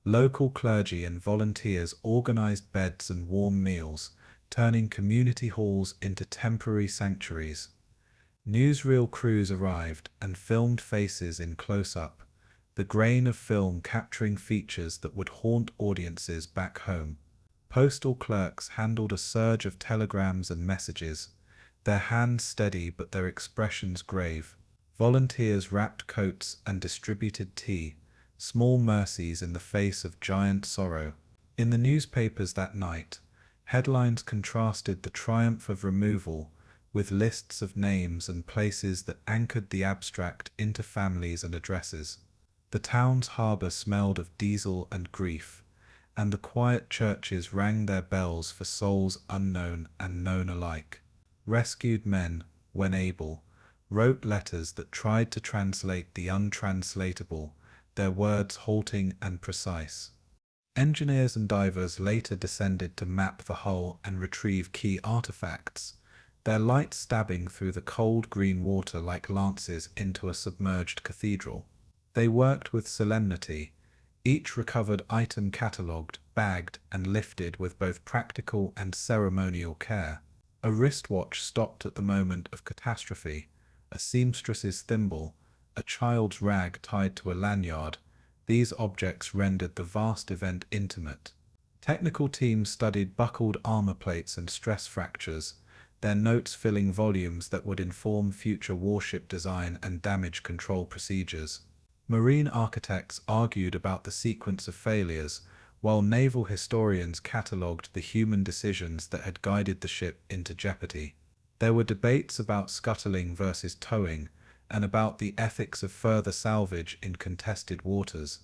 Local clergy and volunteers organized beds and warm meals, turning community halls into temporary sanctuaries. Newsreel crews arrived and filmed faces in close-up, the grain of film capturing features that would haunt audiences back home. Postal clerks handled a surge of telegrams and messages, their hands steady but their expressions grave. Volunteers wrapped coats and distributed tea, small mercies in the face of giant sorrow. In the newspapers that night, headlines contrasted the triumph of removal with lists of names and places that anchored the abstract into families and addresses. The town's harbour smelled of diesel and grief, and the quiet churches rang their bells for souls unknown and known alike. Rescued men, when able, wrote letters that tried to translate the untranslatable, their words halting and precise. Engineers and divers later descended to map the hull and retrieve key artifacts, their lights stabbing through the cold green water like lances into a submerged cathedral. They worked with solemnity, each recovered item catalogued, bagged, and lifted with both practical and ceremonial care. A wristwatch stopped at the moment of catastrophe, a seamstress's thimble, a child's rag tied to a lanyard. These objects rendered the vast event intimate. Technical teams studied buckled armor plates and stress fractures, their notes filling volumes that would inform future warship design and damage control procedures. Marine architects argued about the sequence of failures, while naval historians catalogued the human decisions that had guided the ship into jeopardy. There were debates about scuttling versus towing, and about the ethics of further salvage in contested waters.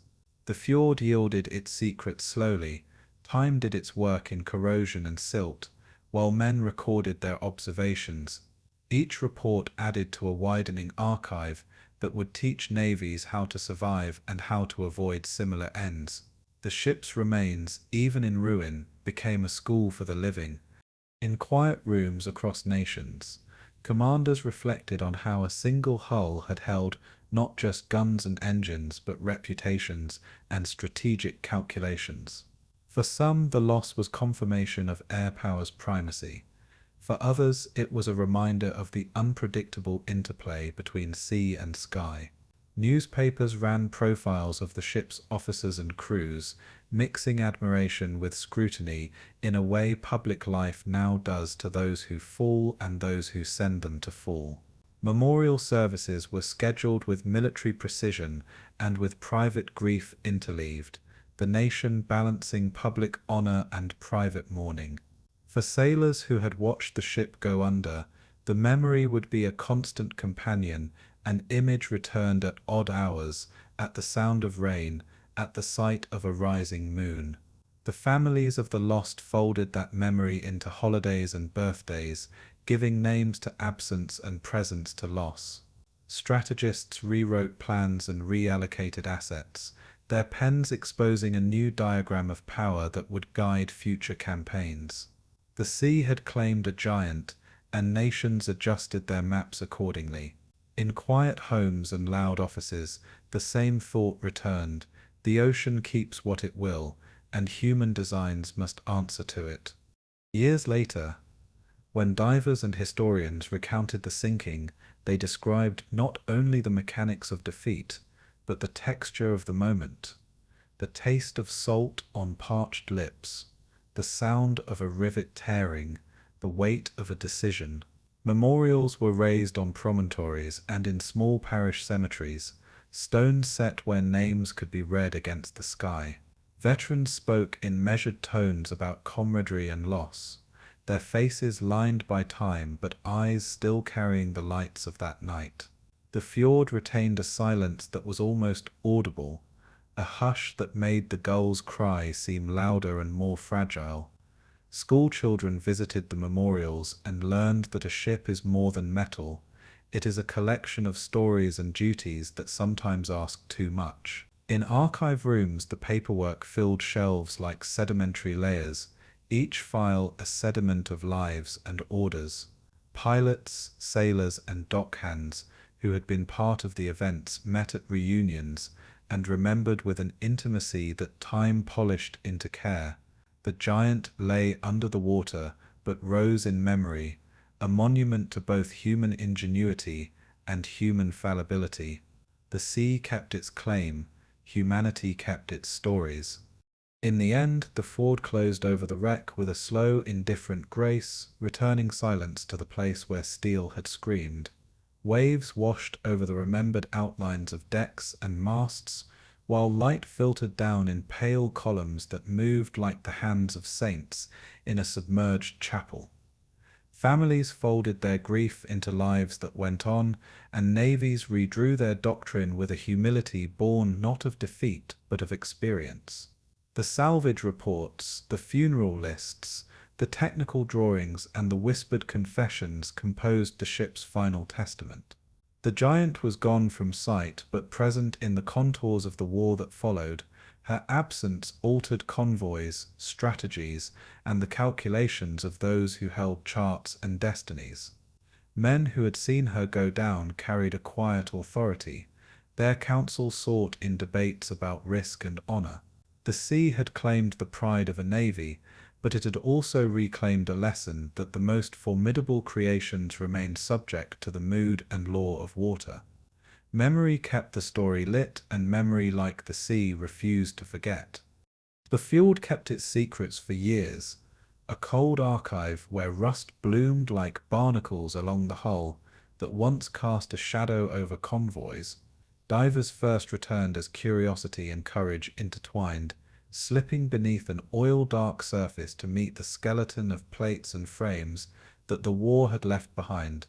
The fjord yielded its secrets slowly, time did its work in corrosion and silt, while men recorded their observations. Each report added to a widening archive that would teach navies how to survive and how to avoid similar ends. The ship's remains, even in ruin, became a school for the living. In quiet rooms across nations, commanders reflected on how a single hull had held not just guns and engines but reputations and strategic calculations. For some, the loss was confirmation of air power's primacy. For others, it was a reminder of the unpredictable interplay between sea and sky. Newspapers ran profiles of the ship's officers and crews, mixing admiration with scrutiny in a way public life now does to those who fall and those who send them to fall. Memorial services were scheduled with military precision and with private grief interleaved, the nation balancing public honor and private mourning. For sailors who had watched the ship go under, the memory would be a constant companion, an image returned at odd hours, at the sound of rain, at the sight of a rising moon. The families of the lost folded that memory into holidays and birthdays, giving names to absence and presence to loss. Strategists rewrote plans and reallocated assets, their pens exposing a new diagram of power that would guide future campaigns. The sea had claimed a giant, and nations adjusted their maps accordingly. In quiet homes and loud offices, the same thought returned: the ocean keeps what it will, and human designs must answer to it. Years later, when divers and historians recounted the sinking, they described not only the mechanics of defeat, but the texture of the moment, the taste of salt on parched lips, the sound of a rivet tearing, the weight of a decision. Memorials were raised on promontories and in small parish cemeteries, stones set where names could be read against the sky. Veterans spoke in measured tones about camaraderie and loss, their faces lined by time but eyes still carrying the lights of that night. The fjord retained a silence that was almost audible, a hush that made the gulls' cry seem louder and more fragile. Schoolchildren visited the memorials and learned that a ship is more than metal. It is a collection of stories and duties that sometimes ask too much. In archive rooms, the paperwork filled shelves like sedimentary layers, each file a sediment of lives and orders. Pilots, sailors, and dockhands who had been part of the events met at reunions and remembered with an intimacy that time polished into care. The giant lay under the water, but rose in memory, a monument to both human ingenuity and human fallibility. The sea kept its claim, humanity kept its stories. In the end, the Fjord closed over the wreck with a slow, indifferent grace, returning silence to the place where steel had screamed. Waves washed over the remembered outlines of decks and masts, while light filtered down in pale columns that moved like the hands of saints in a submerged chapel. Families folded their grief into lives that went on, and navies redrew their doctrine with a humility born not of defeat but of experience. The salvage reports, the funeral lists, the technical drawings, and the whispered confessions composed the ship's final testament. The giant was gone from sight, but present in the contours of the war that followed. Her absence altered convoys, strategies, and the calculations of those who held charts and destinies. Men who had seen her go down carried a quiet authority, their counsel sought in debates about risk and honor. The sea had claimed the pride of a navy, but it had also reclaimed a lesson that the most formidable creations remain subject to the mood and law of water. Memory kept the story lit, and memory, like the sea, refused to forget. The fjord kept its secrets for years, a cold archive where rust bloomed like barnacles along the hull that once cast a shadow over convoys. Divers first returned as curiosity and courage intertwined, slipping beneath an oil-dark surface to meet the skeleton of plates and frames that the war had left behind.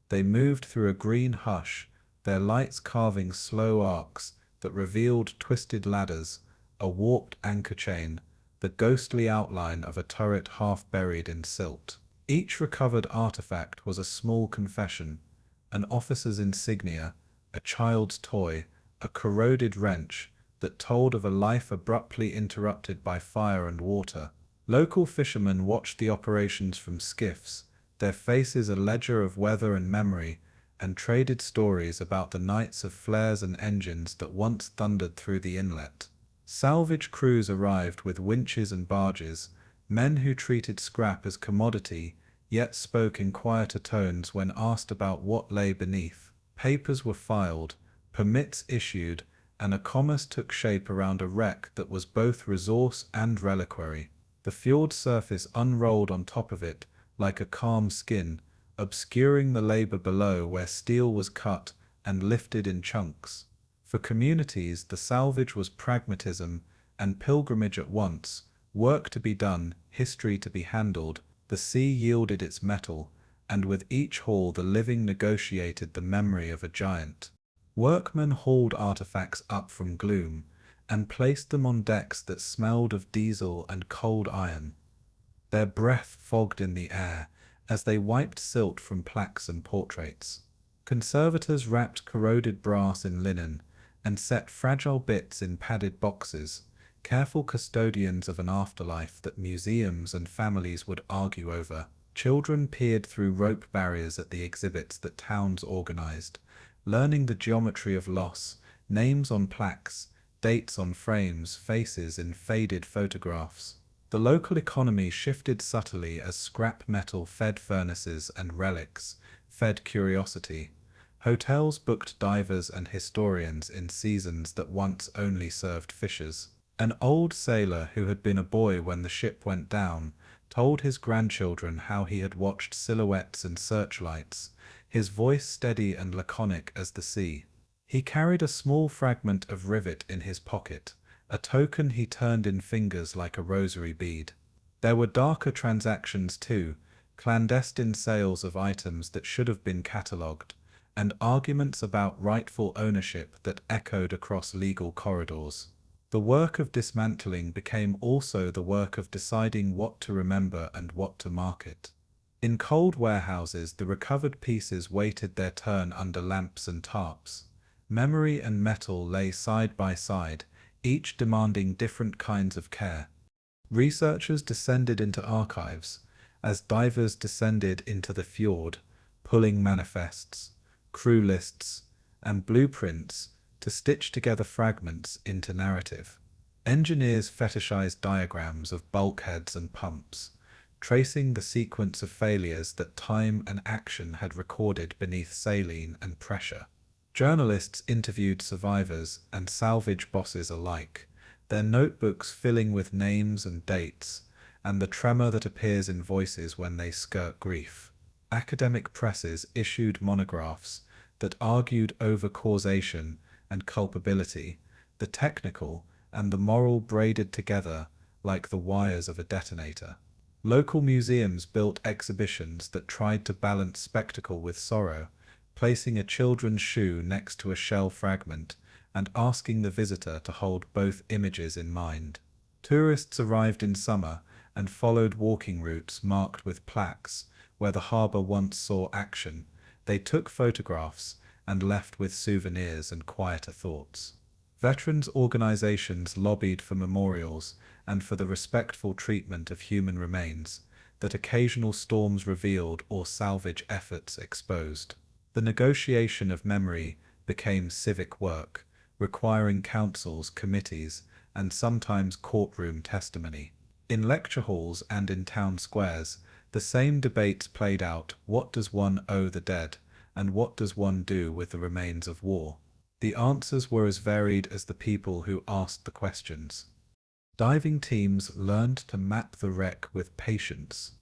They moved through a green hush, their lights carving slow arcs that revealed twisted ladders, a warped anchor chain, the ghostly outline of a turret half buried in silt. Each recovered artifact was a small confession, an officer's insignia, a child's toy, a corroded wrench that told of a life abruptly interrupted by fire and water. Local fishermen watched the operations from skiffs, their faces a ledger of weather and memory, and traded stories about the nights of flares and engines that once thundered through the inlet. Salvage crews arrived with winches and barges, men who treated scrap as commodity, yet spoke in quieter tones when asked about what lay beneath. Papers were filed, permits issued, and a commerce took shape around a wreck that was both resource and reliquary. The fjord surface unrolled on top of it, like a calm skin, obscuring the labor below where steel was cut and lifted in chunks. For communities, the salvage was pragmatism and pilgrimage at once, work to be done, history to be handled. The sea yielded its metal, and with each haul the living negotiated the memory of a giant. Workmen hauled artifacts up from gloom, and placed them on decks that smelled of diesel and cold iron. Their breath fogged in the air as they wiped silt from plaques and portraits. Conservators wrapped corroded brass in linen, and set fragile bits in padded boxes, careful custodians of an afterlife that museums and families would argue over. Children peered through rope barriers at the exhibits that towns organized, learning the geometry of loss, names on plaques, dates on frames, faces in faded photographs. The local economy shifted subtly as scrap metal fed furnaces and relics, fed curiosity. Hotels booked divers and historians in seasons that once only served fishers. An old sailor who had been a boy when the ship went down told his grandchildren how he had watched silhouettes and searchlights, his voice steady and laconic as the sea. He carried a small fragment of rivet in his pocket, a token he turned in fingers like a rosary bead. There were darker transactions too, clandestine sales of items that should have been catalogued, and arguments about rightful ownership that echoed across legal corridors. The work of dismantling became also the work of deciding what to remember and what to market. In cold warehouses, the recovered pieces waited their turn under lamps and tarps. Memory and metal lay side by side, each demanding different kinds of care. Researchers descended into archives, as divers descended into the fjord, pulling manifests, crew lists, and blueprints to stitch together fragments into narrative. Engineers fetishized diagrams of bulkheads and pumps, tracing the sequence of failures that time and action had recorded beneath saline and pressure. Journalists interviewed survivors and salvage bosses alike, their notebooks filling with names and dates, and the tremor that appears in voices when they skirt grief. Academic presses issued monographs that argued over causation and culpability, the technical and the moral braided together like the wires of a detonator. Local museums built exhibitions that tried to balance spectacle with sorrow, placing a children's shoe next to a shell fragment and asking the visitor to hold both images in mind. Tourists arrived in summer and followed walking routes marked with plaques where the harbour once saw action. They took photographs and left with souvenirs and quieter thoughts. Veterans organizations lobbied for memorials and for the respectful treatment of human remains that occasional storms revealed or salvage efforts exposed. The negotiation of memory became civic work, requiring councils, committees, and sometimes courtroom testimony. In lecture halls and in town squares, the same debates played out: what does one owe the dead, and what does one do with the remains of war? The answers were as varied as the people who asked the questions. Diving teams learned to map the wreck with patience,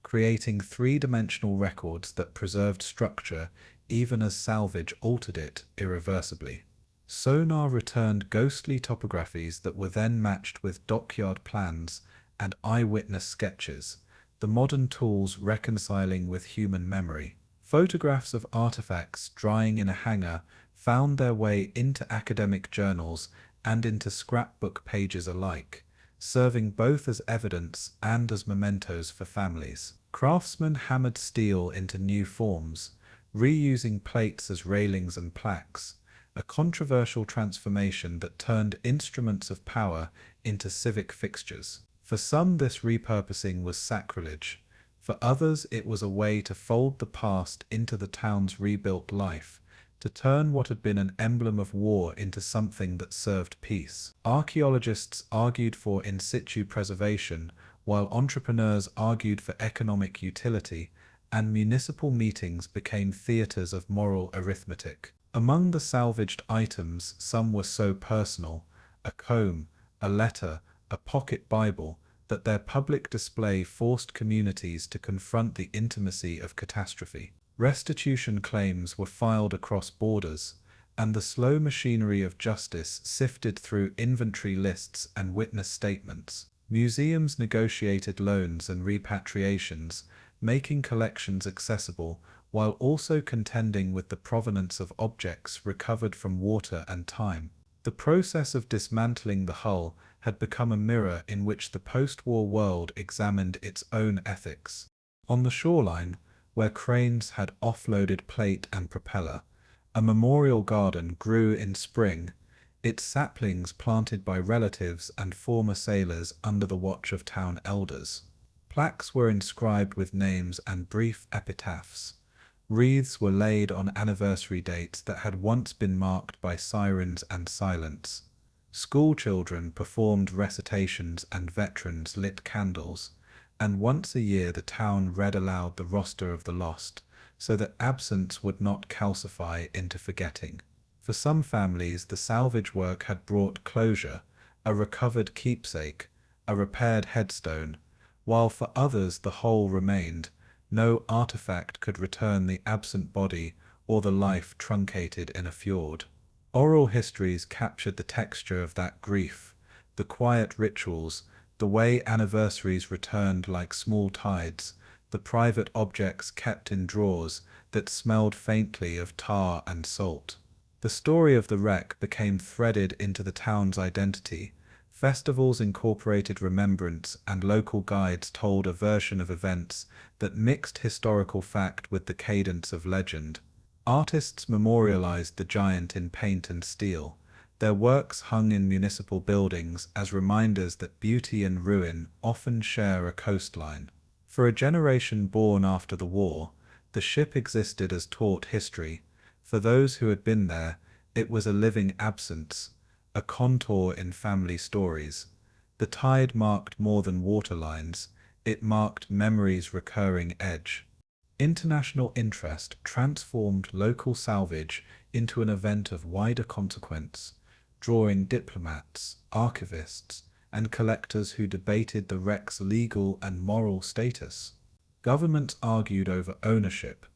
creating three-dimensional records that preserved structure even as salvage altered it irreversibly. Sonar returned ghostly topographies that were then matched with dockyard plans and eyewitness sketches, the modern tools reconciling with human memory. Photographs of artifacts drying in a hangar found their way into academic journals and into scrapbook pages alike, serving both as evidence and as mementos for families. Craftsmen hammered steel into new forms, reusing plates as railings and plaques, a controversial transformation that turned instruments of power into civic fixtures. For some, this repurposing was sacrilege. For others, it was a way to fold the past into the town's rebuilt life, to turn what had been an emblem of war into something that served peace. Archaeologists argued for in situ preservation, while entrepreneurs argued for economic utility, and municipal meetings became theatres of moral arithmetic. Among the salvaged items, some were so personal, a comb, a letter, a pocket Bible, that their public display forced communities to confront the intimacy of catastrophe. Restitution claims were filed across borders, and the slow machinery of justice sifted through inventory lists and witness statements. Museums negotiated loans and repatriations, making collections accessible, while also contending with the provenance of objects recovered from water and time. The process of dismantling the hull had become a mirror in which the post-war world examined its own ethics. On the shoreline, where cranes had offloaded plate and propeller, a memorial garden grew in spring, its saplings planted by relatives and former sailors under the watch of town elders. Plaques were inscribed with names and brief epitaphs. Wreaths were laid on anniversary dates that had once been marked by sirens and silence. School children performed recitations and veterans lit candles, and once a year the town read aloud the roster of the lost, so that absence would not calcify into forgetting. For some families, the salvage work had brought closure, a recovered keepsake, a repaired headstone, while for others the whole remained. No artifact could return the absent body or the life truncated in a fjord. Oral histories captured the texture of that grief, the quiet rituals, the way anniversaries returned like small tides, the private objects kept in drawers that smelled faintly of tar and salt. The story of the wreck became threaded into the town's identity. Festivals incorporated remembrance, and local guides told a version of events that mixed historical fact with the cadence of legend. Artists memorialized the giant in paint and steel. Their works hung in municipal buildings as reminders that beauty and ruin often share a coastline. For a generation born after the war, the ship existed as taught history. For those who had been there, it was a living absence, a contour in family stories. The tide marked more than waterlines, it marked memory's recurring edge. International interest transformed local salvage into an event of wider consequence, drawing diplomats, archivists, and collectors who debated the wreck's legal and moral status. Governments argued over ownership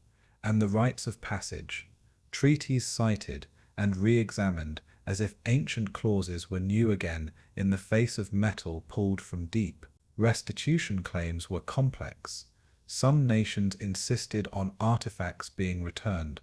and the rites of passage, treaties cited and re-examined as if ancient clauses were new again in the face of metal pulled from deep. Restitution claims were complex. Some nations insisted on artifacts being returned.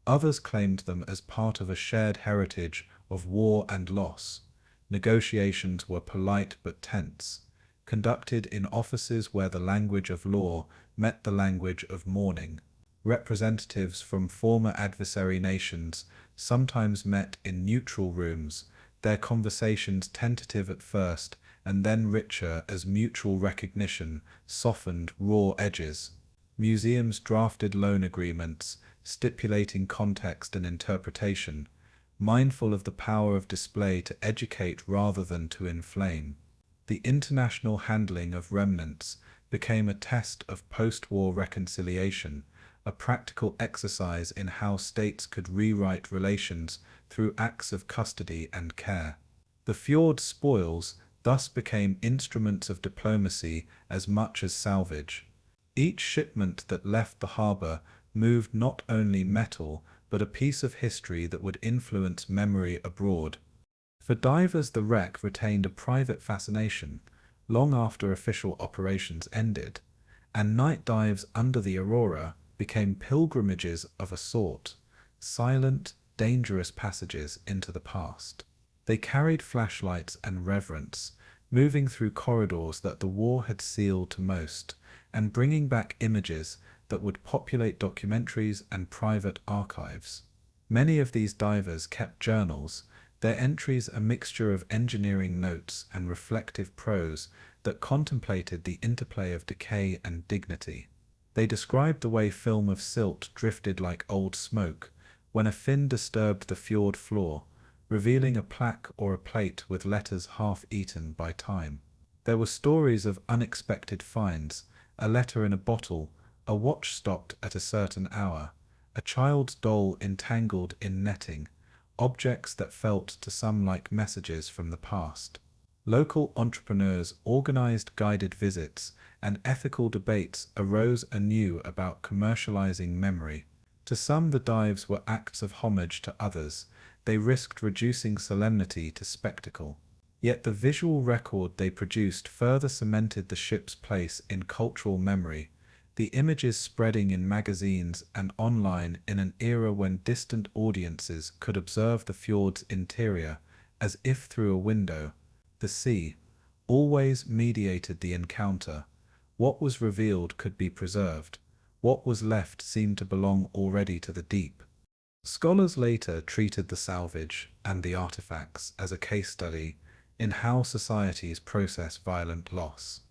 Others claimed them as part of a shared heritage of war and loss. Negotiations were polite but tense, conducted in offices where the language of law met the language of mourning. Representatives from former adversary nations sometimes met in neutral rooms, their conversations tentative at first and then richer as mutual recognition softened raw edges. Museums drafted loan agreements, stipulating context and interpretation, mindful of the power of display to educate rather than to inflame. The international handling of remnants became a test of post-war reconciliation, a practical exercise in how states could rewrite relations through acts of custody and care. The Fjords spoils thus became instruments of diplomacy as much as salvage. Each shipment that left the harbour moved not only metal, but a piece of history that would influence memory abroad. For divers, the wreck retained a private fascination long after official operations ended, and night dives under the aurora became pilgrimages of a sort, silent, dangerous passages into the past. They carried flashlights and reverence, moving through corridors that the war had sealed to most, and bringing back images that would populate documentaries and private archives. Many of these divers kept journals, their entries a mixture of engineering notes and reflective prose that contemplated the interplay of decay and dignity. They described the way film of silt drifted like old smoke when a fin disturbed the fjord floor, revealing a plaque or a plate with letters half-eaten by time. There were stories of unexpected finds, a letter in a bottle, a watch stopped at a certain hour, a child's doll entangled in netting, objects that felt to some like messages from the past. Local entrepreneurs organized guided visits, and ethical debates arose anew about commercializing memory. To some, the dives were acts of homage, to others they risked reducing solemnity to spectacle. Yet the visual record they produced further cemented the ship's place in cultural memory, the images spreading in magazines and online in an era when distant audiences could observe the fjord's interior as if through a window. The sea always mediated the encounter. What was revealed could be preserved. What was left seemed to belong already to the deep. Scholars later treated the salvage and the artifacts as a case study in how societies process violent loss,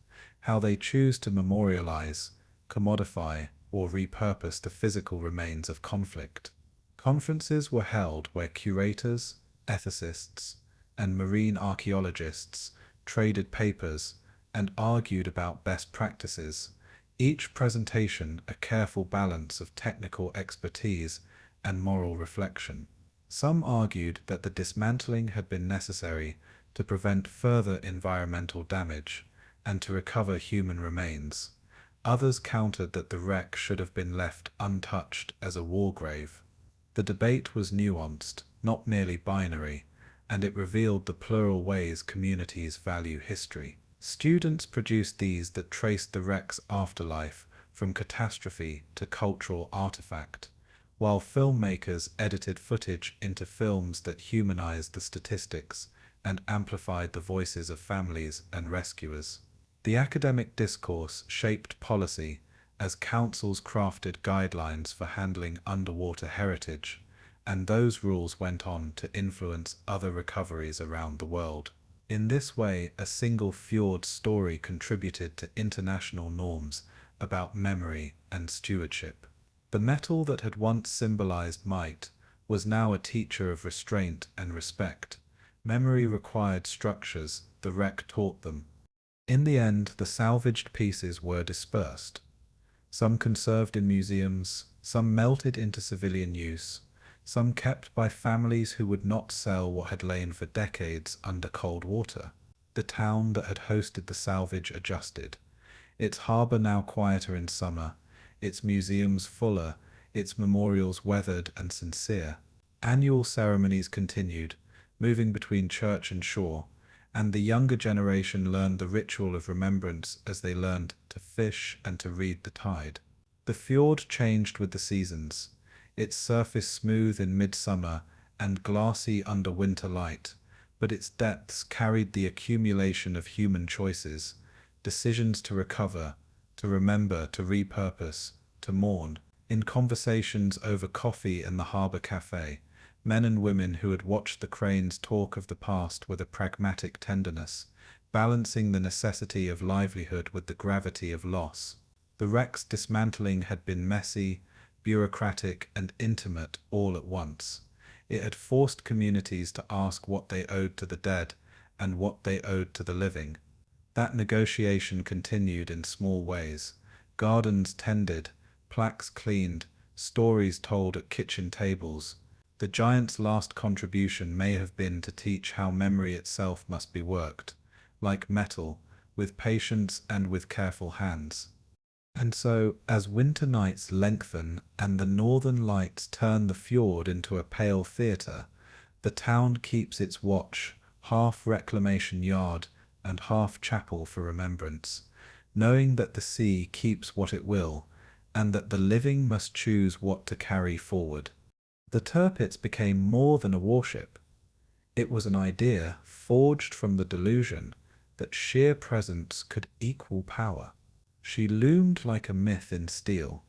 how they choose to memorialize, commodify, or repurpose the physical remains of conflict. Conferences were held where curators, ethicists, and marine archaeologists traded papers and argued about best practices, each presentation a careful balance of technical expertise and moral reflection. Some argued that the dismantling had been necessary to prevent further environmental damage, and to recover human remains. Others countered that the wreck should have been left untouched as a war grave. The debate was nuanced, not merely binary, and it revealed the plural ways communities value history. Students produced these that traced the wreck's afterlife from catastrophe to cultural artifact, while filmmakers edited footage into films that humanized the statistics and amplified the voices of families and rescuers. The academic discourse shaped policy as councils crafted guidelines for handling underwater heritage, and those rules went on to influence other recoveries around the world. In this way, a single fjord story contributed to international norms about memory and stewardship. The metal that had once symbolized might was now a teacher of restraint and respect. Memory required structures, the wreck taught them. In the end, the salvaged pieces were dispersed. Some conserved in museums, some melted into civilian use, some kept by families who would not sell what had lain for decades under cold water. The town that had hosted the salvage adjusted, its harbour now quieter in summer, its museums fuller, its memorials weathered and sincere. Annual ceremonies continued, moving between church and shore, and the younger generation learned the ritual of remembrance as they learned to fish and to read the tide. The fjord changed with the seasons, its surface smooth in midsummer and glassy under winter light, but its depths carried the accumulation of human choices, decisions to recover, to remember, to repurpose, to mourn. In conversations over coffee in the harbour cafe, men and women who had watched the cranes talk of the past with a pragmatic tenderness, balancing the necessity of livelihood with the gravity of loss. The wreck's dismantling had been messy, bureaucratic, and intimate all at once. It had forced communities to ask what they owed to the dead and what they owed to the living. That negotiation continued in small ways. Gardens tended, plaques cleaned, stories told at kitchen tables. The giant's last contribution may have been to teach how memory itself must be worked, like metal, with patience and with careful hands. And so, as winter nights lengthen and the northern lights turn the fjord into a pale theatre, the town keeps its watch, half reclamation yard and half chapel for remembrance, knowing that the sea keeps what it will, and that the living must choose what to carry forward. The Tirpitz became more than a warship. It was an idea forged from the delusion that sheer presence could equal power. She loomed like a myth in steel,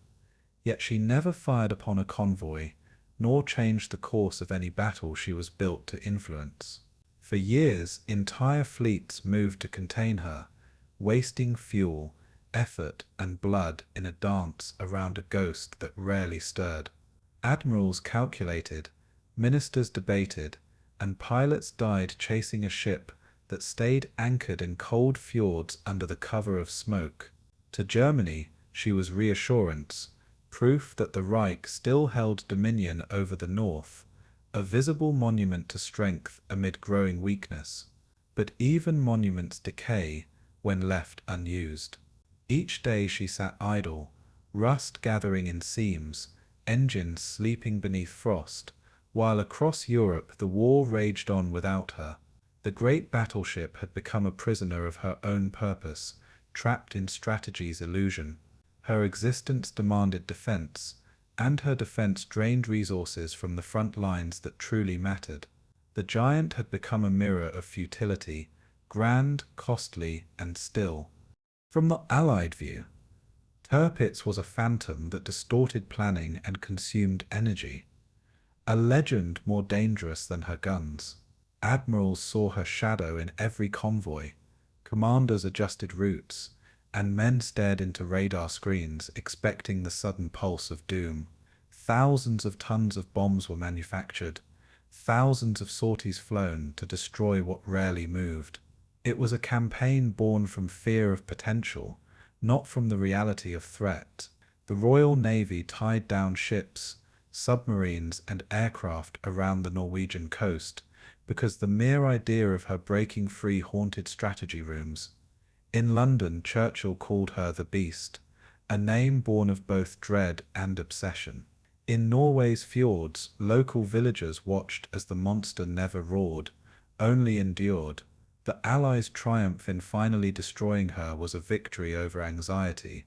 yet she never fired upon a convoy, nor changed the course of any battle she was built to influence. For years, entire fleets moved to contain her, wasting fuel, effort, and blood in a dance around a ghost that rarely stirred. Admirals calculated, ministers debated, and pilots died chasing a ship that stayed anchored in cold fjords under the cover of smoke. To Germany, she was reassurance, proof that the Reich still held dominion over the north, a visible monument to strength amid growing weakness. But even monuments decay when left unused. Each day she sat idle, rust gathering in seams, engines sleeping beneath frost, while across Europe the war raged on without her. The great battleship had become a prisoner of her own purpose, trapped in strategy's illusion. Her existence demanded defense, and her defense drained resources from the front lines that truly mattered. The giant had become a mirror of futility, grand, costly, and still. From the Allied view, Tirpitz was a phantom that distorted planning and consumed energy, a legend more dangerous than her guns. Admirals saw her shadow in every convoy, commanders adjusted routes, and men stared into radar screens expecting the sudden pulse of doom. Thousands of tons of bombs were manufactured, thousands of sorties flown to destroy what rarely moved. It was a campaign born from fear of potential, not from the reality of threat. The Royal Navy tied down ships, submarines, and aircraft around the Norwegian coast because the mere idea of her breaking free haunted strategy rooms. In London, Churchill called her the Beast, a name born of both dread and obsession. In Norway's fjords, local villagers watched as the monster never roared, only endured. The Allies' triumph in finally destroying her was a victory over anxiety,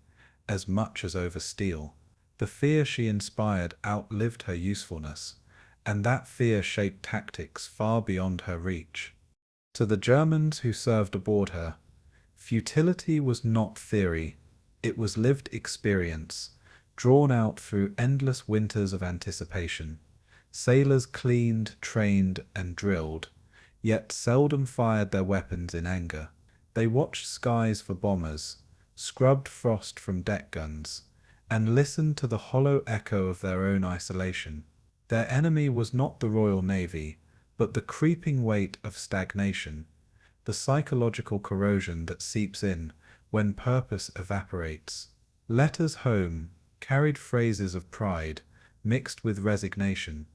as much as over steel. The fear she inspired outlived her usefulness, and that fear shaped tactics far beyond her reach. To the Germans who served aboard her, futility was not theory, it was lived experience, drawn out through endless winters of anticipation. Sailors cleaned, trained, and drilled, yet seldom fired their weapons in anger. They watched skies for bombers, scrubbed frost from deck guns, and listened to the hollow echo of their own isolation. Their enemy was not the Royal Navy, but the creeping weight of stagnation, the psychological corrosion that seeps in when purpose evaporates. Letters home carried phrases of pride, mixed with resignation.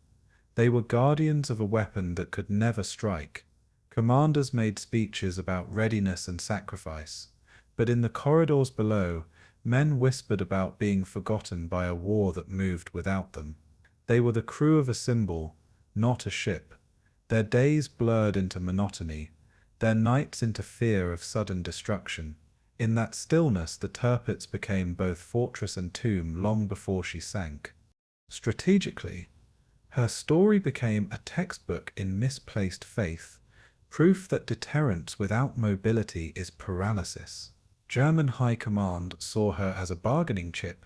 They were guardians of a weapon that could never strike. Commanders made speeches about readiness and sacrifice, but in the corridors below, men whispered about being forgotten by a war that moved without them. They were the crew of a symbol, not a ship. Their days blurred into monotony, their nights into fear of sudden destruction. In that stillness, the Tirpitz became both fortress and tomb long before she sank. Strategically, her story became a textbook in misplaced faith, proof that deterrence without mobility is paralysis. German high command saw her as a bargaining chip,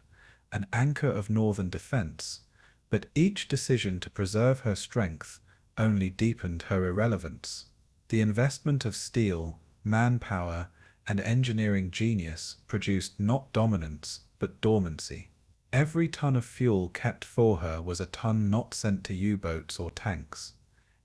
an anchor of northern defense, but each decision to preserve her strength only deepened her irrelevance. The investment of steel, manpower, and engineering genius produced not dominance, but dormancy. Every ton of fuel kept for her was a ton not sent to U-boats or tanks.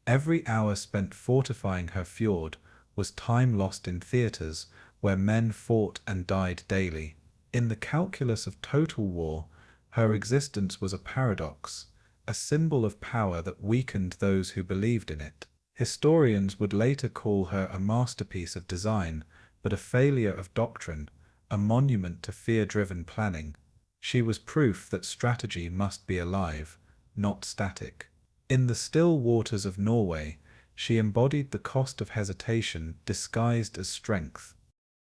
Every hour spent fortifying her fjord was time lost in theaters where men fought and died daily. In the calculus of total war, her existence was a paradox, a symbol of power that weakened those who believed in it. Historians would later call her a masterpiece of design, but a failure of doctrine, a monument to fear-driven planning. She was proof that strategy must be alive, not static. In the still waters of Norway, she embodied the cost of hesitation disguised as strength.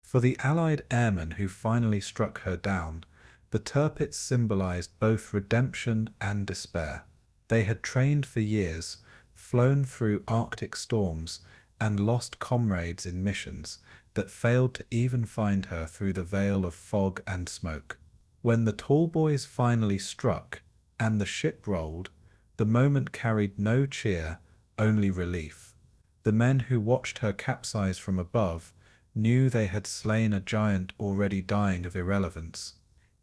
For the Allied airmen who finally struck her down, the Tirpitz symbolized both redemption and despair. They had trained for years, flown through Arctic storms, and lost comrades in missions that failed to even find her through the veil of fog and smoke. When the tall boys finally struck, and the ship rolled, the moment carried no cheer, only relief. The men who watched her capsize from above knew they had slain a giant already dying of irrelevance.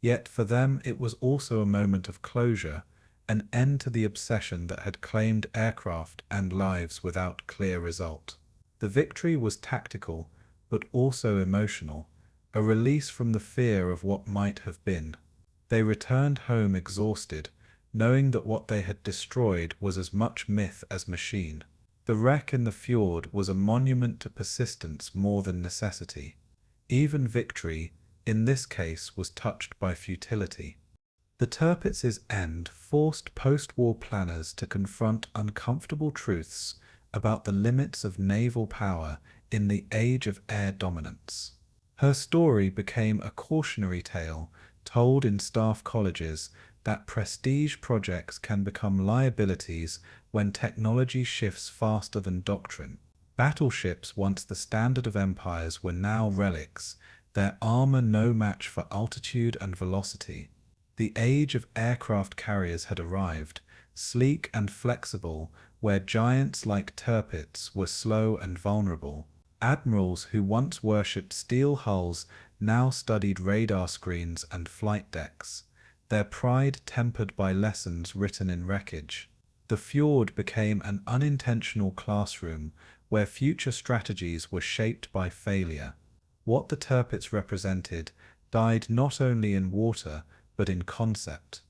Yet for them it was also a moment of closure, an end to the obsession that had claimed aircraft and lives without clear result. The victory was tactical, but also emotional, a release from the fear of what might have been. They returned home exhausted, knowing that what they had destroyed was as much myth as machine. The wreck in the fjord was a monument to persistence more than necessity. Even victory, in this case, was touched by futility. The Tirpitz's end forced post-war planners to confront uncomfortable truths about the limits of naval power in the age of air dominance. Her story became a cautionary tale told in staff colleges that prestige projects can become liabilities when technology shifts faster than doctrine. Battleships, once the standard of empires, were now relics, their armor no match for altitude and velocity. The age of aircraft carriers had arrived, sleek and flexible, where giants like Tirpitz were slow and vulnerable. Admirals who once worshipped steel hulls now studied radar screens and flight decks, their pride tempered by lessons written in wreckage. The fjord became an unintentional classroom where future strategies were shaped by failure. What the Tirpitz represented died not only in water, but in concept.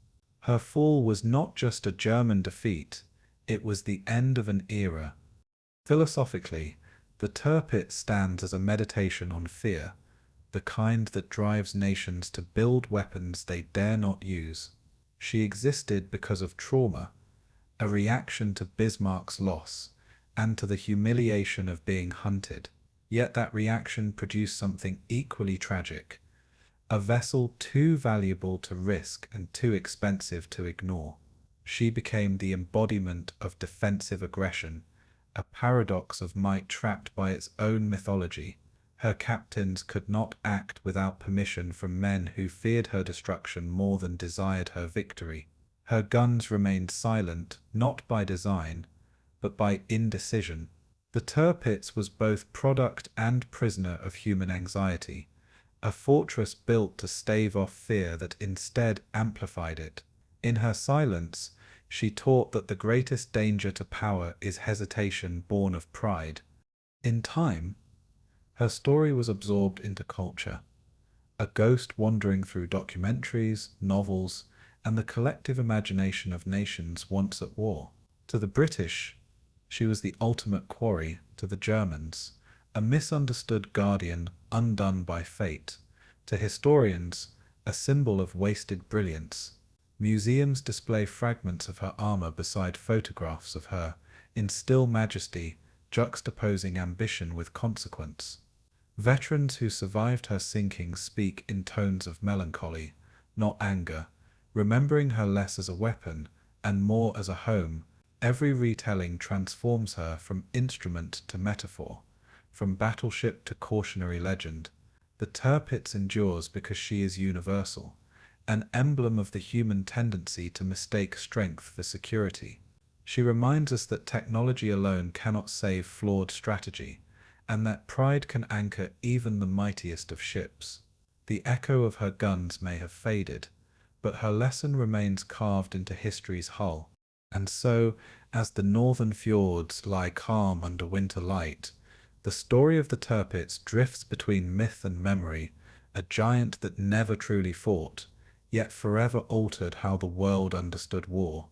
Her fall was not just a German defeat, it was the end of an era. Philosophically, the Tirpitz stands as a meditation on fear, the kind that drives nations to build weapons they dare not use. She existed because of trauma, a reaction to Bismarck's loss, and to the humiliation of being hunted. Yet that reaction produced something equally tragic, a vessel too valuable to risk and too expensive to ignore. She became the embodiment of defensive aggression, a paradox of might trapped by its own mythology. Her captains could not act without permission from men who feared her destruction more than desired her victory. Her guns remained silent, not by design, but by indecision. The Tirpitz was both product and prisoner of human anxiety, a fortress built to stave off fear that instead amplified it. In her silence, she taught that the greatest danger to power is hesitation born of pride. In time, her story was absorbed into culture, a ghost wandering through documentaries, novels, and the collective imagination of nations once at war. To the British, she was the ultimate quarry. To the Germans, a misunderstood guardian undone by fate. To historians, a symbol of wasted brilliance. Museums display fragments of her armor beside photographs of her, in still majesty, juxtaposing ambition with consequence. Veterans who survived her sinking speak in tones of melancholy, not anger, remembering her less as a weapon and more as a home. Every retelling transforms her from instrument to metaphor, from battleship to cautionary legend. The Tirpitz endures because she is universal, an emblem of the human tendency to mistake strength for security. She reminds us that technology alone cannot save flawed strategy, and that pride can anchor even the mightiest of ships. The echo of her guns may have faded, but her lesson remains carved into history's hull. And so, as the northern fjords lie calm under winter light, the story of the Tirpitz drifts between myth and memory, a giant that never truly fought, yet forever altered how the world understood war.